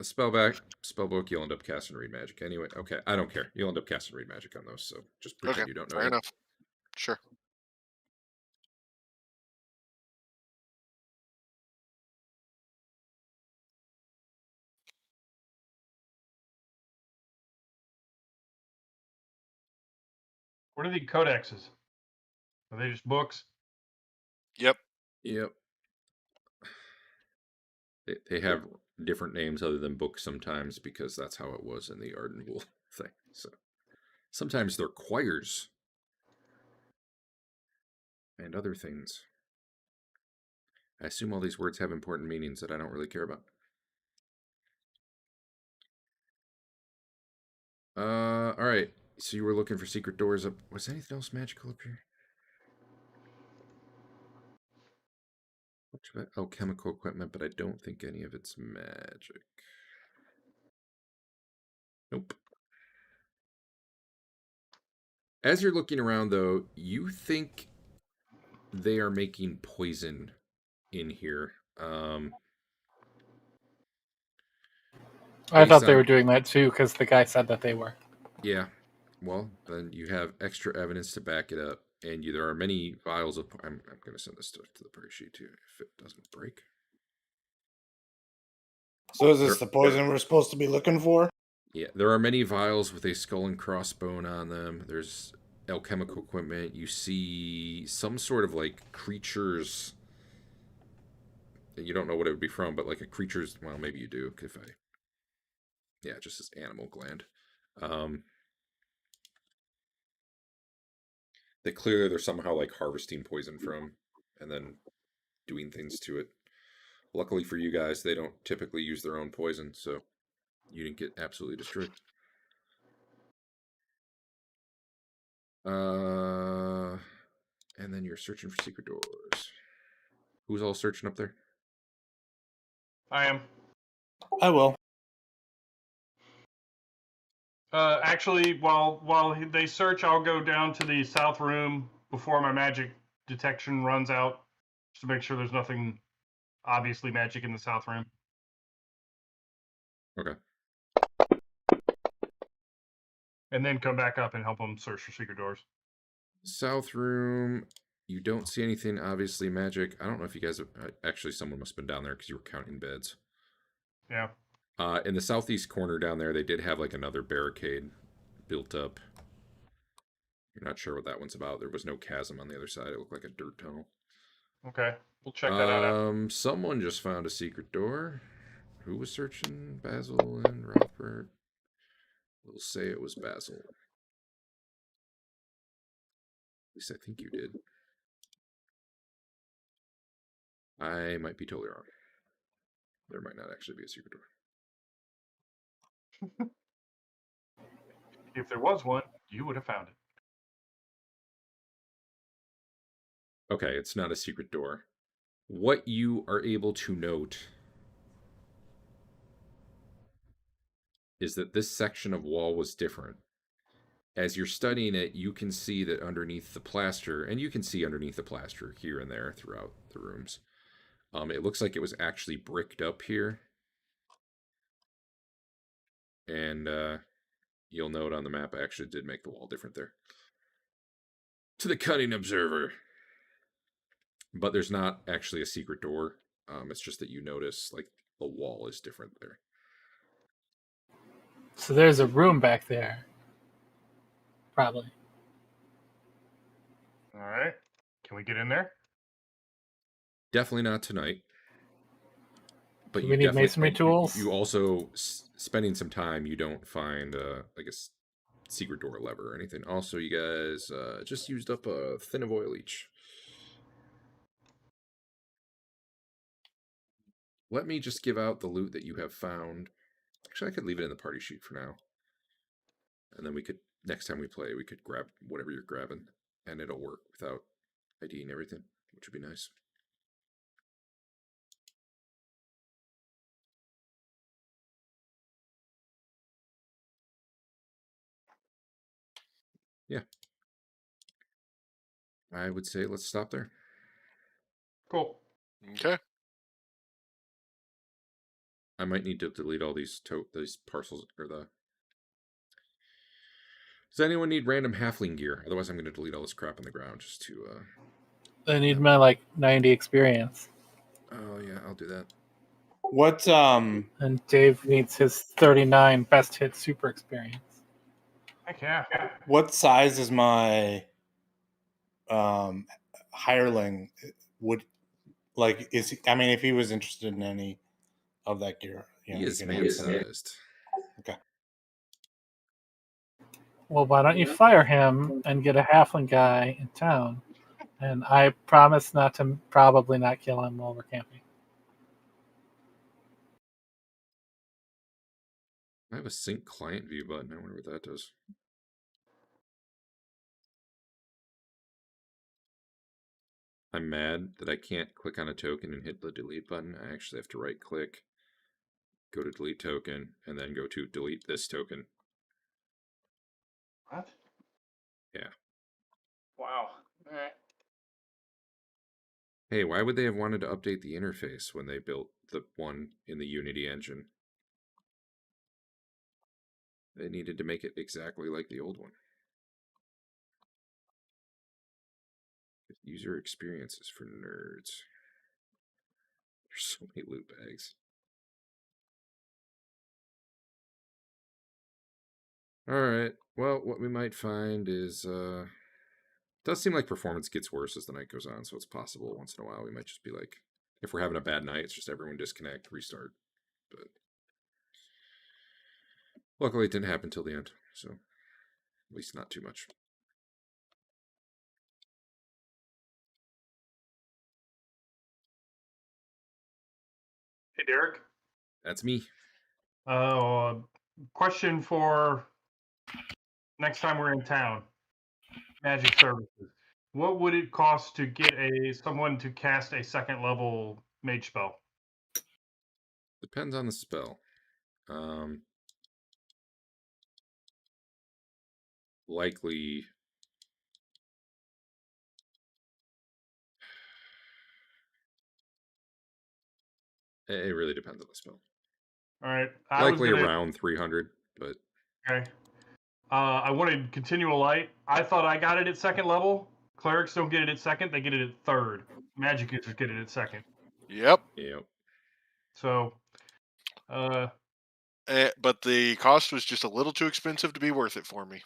Spell book, you'll end up casting read magic anyway. Okay, I don't care. You'll end up casting read magic on those, so just pretend you don't know. Fair enough. Sure. What are the codexes? Are they just books? Yep. They have different names other than books sometimes because that's how it was in the Arden Vul thing. So sometimes they're choirs and other things. I assume all these words have important meanings that I don't really care about. All right. So you were looking for secret doors up. Was anything else magical up here? Oh, chemical equipment, but I don't think any of it's magic. Nope. As you're looking around, though, you think they are making poison in here. I thought Based they were on- doing that too because the guy said that they were. Yeah. Well, then you have extra evidence to back it up, and there are many vials of. I'm going to send this to the party sheet too, if it doesn't break. So is this the poison we're supposed to be looking for? Yeah, there are many vials with a skull and crossbone on them. There's alchemical equipment. You see some sort of like creatures. You don't know what it would be from, but like a creature's. Well, maybe you do. If I. Yeah, it just says animal gland. That clearly they're somehow like harvesting poison from, and then doing things to it. Luckily for you guys, they don't typically use their own poison, so you didn't get absolutely destroyed. And then you're searching for secret doors. Who's all searching up there? I am. I will. Actually, while they search, I'll go down to the south room before my magic detection runs out, just to make sure there's nothing obviously magic in the south room. Okay. And then come back up and help them search for secret doors. South room. You don't see anything obviously magic. I don't know if you guys have, actually someone must have been down there because you were counting beds. Yeah. In the southeast corner down there, they did have like another barricade built up. You're not sure what that one's about. There was no chasm on the other side. It looked like a dirt tunnel. Okay. We'll check that out. Someone just found a secret door. Who was searching? Basil and Rothbert. We'll say it was Basil. At least I think you did. I might be totally wrong. There might not actually be a secret door. If there was one, you would have found it. Okay, it's not a secret door. What you are able to note is that this section of wall was different. As you're studying it, you can see that underneath the plaster, and you can see underneath the plaster here and there throughout the rooms, it looks like it was actually bricked up here. And you'll note on the map, I actually did make the wall different there. To the cunning observer. But there's not actually a secret door. It's just that you notice, like, the wall is different there. So there's a room back there. Probably. All right. Can we get in there? Definitely not tonight. But Do we need masonry tools? You also, spending some time, you don't find, like, a secret door lever or anything. Also, you guys just used up a thin of oil each. Let me just give out the loot that you have found. Actually, I could leave it in the party sheet for now. And then we could, next time we play, we could grab whatever you're grabbing. And it'll work without IDing everything, which would be nice. Yeah. I would say let's stop there. Cool. Okay. I might need to delete all these parcels or the. Does anyone need random halfling gear? Otherwise, I'm going to delete all this crap on the ground just to. I need my 90 experience. Oh yeah, I'll do that. What And Dave needs his 39 best hit super experience. Heck yeah. what size is my hireling? Would like is he, I mean, if he was interested in any of that gear, He is can man-sized. Okay. Well, why don't you fire him and get a halfling guy in town? And I promise not to probably not kill him while we're camping. I have a sync client view button. I wonder what that does. I'm mad that I can't click on a token and hit the delete button. I actually have to right click, go to delete token, and then go to delete this token. What? Yeah. Wow. All right. Hey, why would they have wanted to update the interface when they built the one in the Unity engine? They needed to make it exactly like the old one. User experiences for nerds. There's so many loot bags. Alright, well, what we might find is, does seem like performance gets worse as the night goes on, so it's possible once in a while we might just be like, if we're having a bad night, it's just everyone disconnect, restart. But luckily it didn't happen till the end, so at least not too much. Hey, Derek. That's me. Question for next time we're in town. Magic services. What would it cost to get someone to cast a second level mage spell? Depends on the spell. Likely. It really depends on the spell. All right. Likely around 300, but okay. I wanted continual light. I thought I got it at second level. Clerics don't get it at second; they get it at third. Magic users get it at second. Yep. So, but the cost was just a little too expensive to be worth it for me.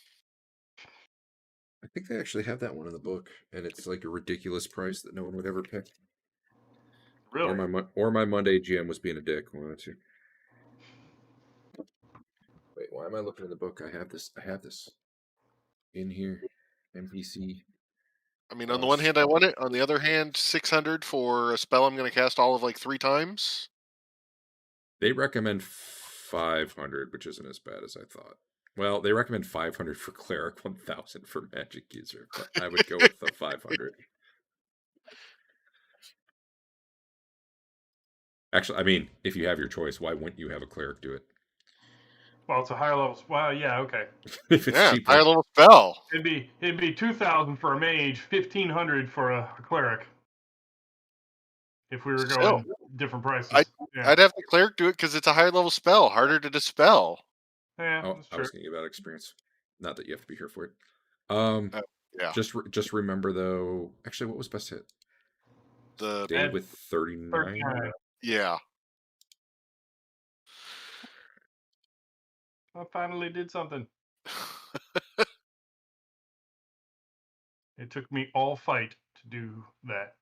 I think they actually have that one in the book, and it's like a ridiculous price that no one would ever pay. Really? Or my Monday GM was being a dick. One or two. Wait, why am I looking in the book? I have this in here. NPC. I mean, on the one hand, I want it. On the other hand, 600 for a spell I'm going to cast all of like 3 times. They recommend 500, which isn't as bad as I thought. Well, they recommend 500 for Cleric, 1,000 for Magic User, but I would go with the 500. Actually, I mean, if you have your choice, why wouldn't you have a Cleric do it? Well, it's a higher level. Well, yeah, okay. If it's cheaper. Higher level spell. It'd be 2,000 for a mage, 1,500 for a cleric. If we were going different prices, I'd have the cleric do it because it's a higher level spell, harder to dispel. Yeah, I was going to give out experience. Not that you have to be here for it. Yeah. Just remember though. Actually, what was best hit? The day with 39. Yeah. I finally did something. It took me all fight to do that.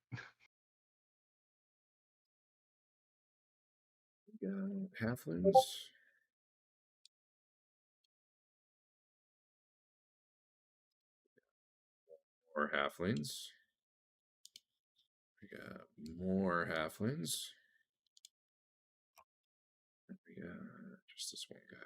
Halflings. More halflings. We got more halflings. We got just this one guy.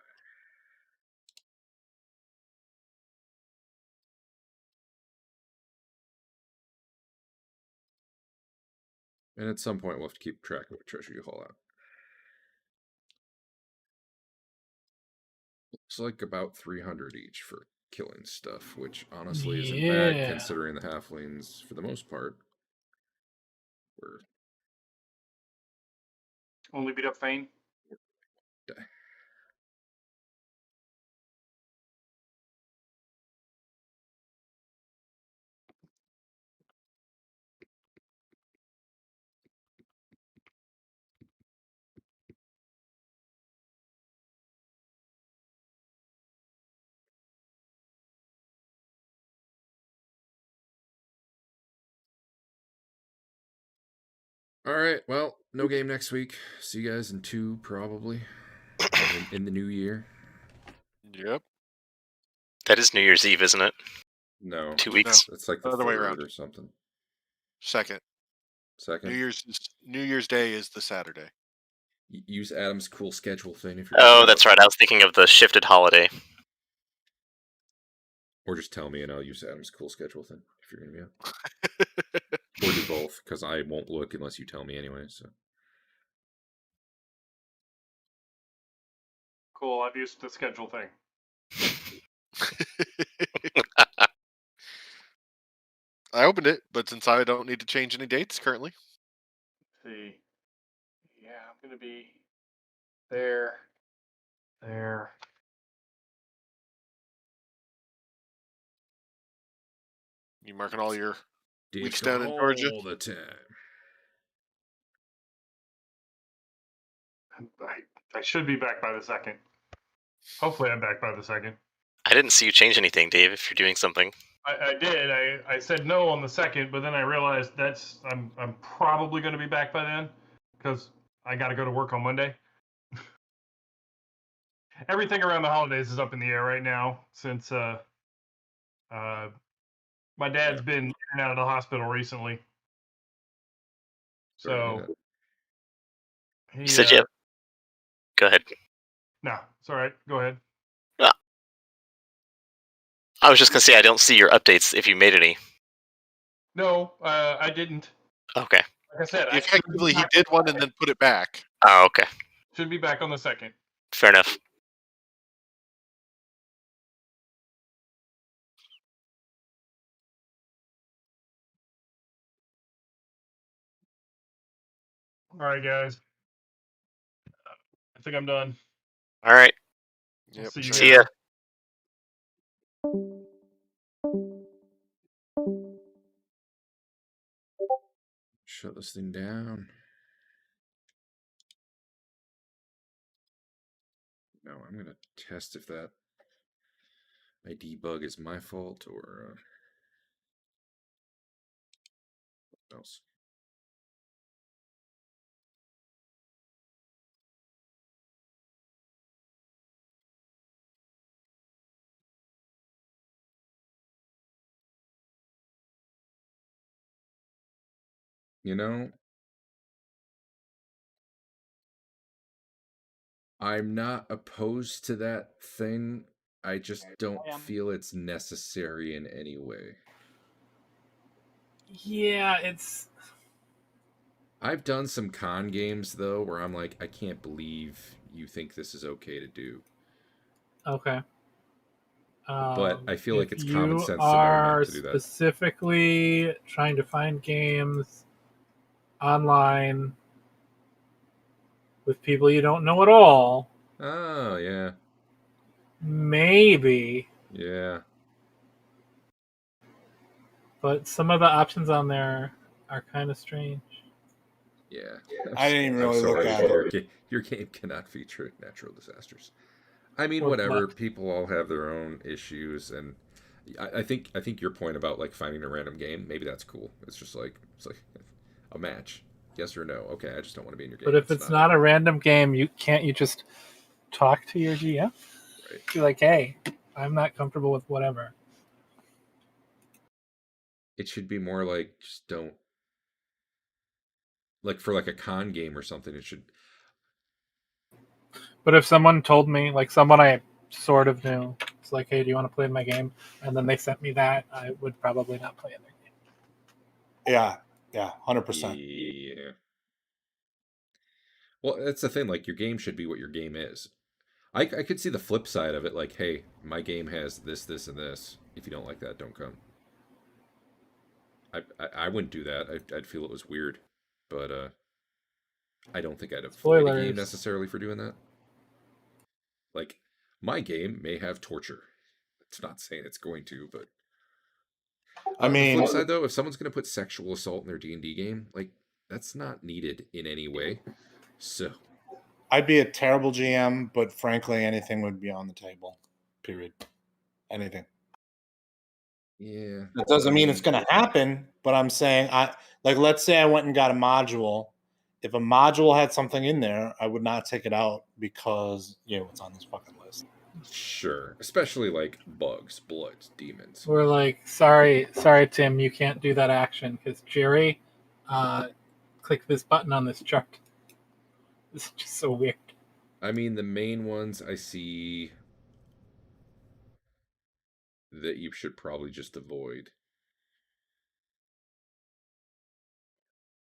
And at some point, we'll have to keep track of what treasure you haul out. Looks like about 300 each for killing stuff, which honestly isn't bad considering the halflings, for the most part, were only beat up Fain. Die. All right, well, no game next week. See you guys in 2, probably, in the new year. Yep. That is New Year's Eve, isn't it? No. 2 weeks? No. It's like the other way 3rd around or something. Second. New Year's Day is the Saturday. Use Adam's cool schedule thing if you're. Oh, that's right. I was thinking of the shifted holiday. Or just tell me and I'll use Adam's cool schedule thing if you're going to be out. Or do both because I won't look unless you tell me anyway. So Cool. I've used the schedule thing. I opened it, but since I don't need to change any dates currently. Let's see. Yeah, I'm gonna be there. You marking all your weeks Dick down in Georgia? all the time. I should be back by the 2nd. Hopefully, I'm back by the 2nd. I didn't see you change anything, Dave. If you're doing something, I did. I said no on the 2nd, but then I realized I'm probably going to be back by then because I got to go to work on Monday. Everything around the holidays is up in the air right now since my dad's been in and out of the hospital recently. So you said you have... Go ahead. No, it's all right. Go ahead. I was just gonna say I don't see your updates if you made any. No, I didn't. Okay. Like I said, Effectively, he did one and then put it back. Oh, okay. Should be back on the 2nd. Fair enough. All right, guys. I think I'm done. All right. I'll see you See guys. ya. Shut this thing down. No, I'm gonna test if that my debug is my fault or what else. You know, I'm not opposed to that thing. I just don't feel it's necessary in any way. Yeah, it's... I've done some con games, though, where I'm like, I can't believe you think this is okay to do. Okay. But I feel like it's common sense to know are not to do that. specifically trying to find games online with people you don't know at all, Oh, yeah. maybe, Yeah. but some of the options on there are kind of strange. Yeah. I didn't even really look at it. Your game cannot feature natural disasters. I mean, Or whatever. luck. People all have their own issues, and I think your point about like finding a random game, maybe that's cool. It's like a match, yes or no. Okay, I just don't want to be in your game. But if it's not a random game, you just talk to your GM. Right. Be like, hey, I'm not comfortable with whatever. It should be more like just don't like for like a con game or something. It should. But if someone told me, like someone I sort of knew, it's like, hey, do you want to play my game? And then they sent me that, I would probably not play in their game. Yeah, 100%. Yeah. Well, that's the thing. Like, your game should be what your game is. I could see the flip side of it. Like, hey, my game has this, this, and this. If you don't like that, don't come. I wouldn't do that. I'd feel it was weird. But I don't think I'd avoid a game necessarily for doing that. Like, my game may have torture. It's not saying it's going to, but I mean, the flip side though, if someone's going to put sexual assault in their D&D game, like that's not needed in any way. So, I'd be a terrible GM, but frankly, anything would be on the table. Period. Anything. Yeah. That doesn't mean it's going to happen, but I'm saying let's say I went and got a module. If a module had something in there, I would not take it out because it's on this fucking list. Sure, especially like bugs, bloods, demons. We're like, sorry, Tim, you can't do that action because Jerry, click this button on this chart. This is just so weird. I mean, the main ones I see that you should probably just avoid.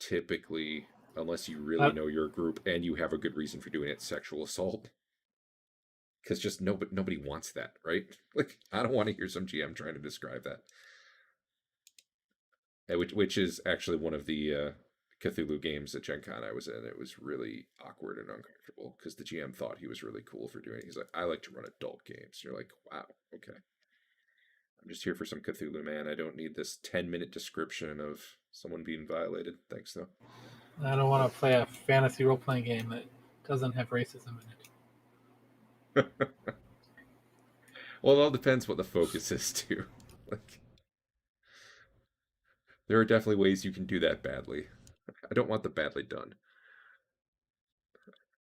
typically, unless you really know your group and you have a good reason for doing it, sexual assault. Because just nobody wants that, right? Like, I don't want to hear some GM trying to describe that. Which is actually one of the Cthulhu games at Gen Con I was in. It was really awkward and uncomfortable because the GM thought he was really cool for doing it. He's like, I like to run adult games. And you're like, wow, okay. I'm just here for some Cthulhu, man. I don't need this 10-minute description of someone being violated. Thanks, though. I don't want to play a fantasy role-playing game that doesn't have racism in it. Well, it all depends what the focus is, too. Like, there are definitely ways you can do that badly. I don't want the badly done.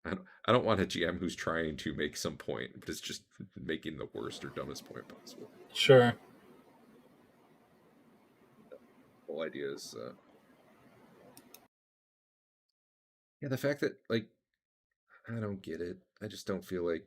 I don't want a GM who's trying to make some point, but is just making the worst or dumbest point possible. Sure. The whole idea is, yeah, the fact that, like, I don't get it. I just don't feel like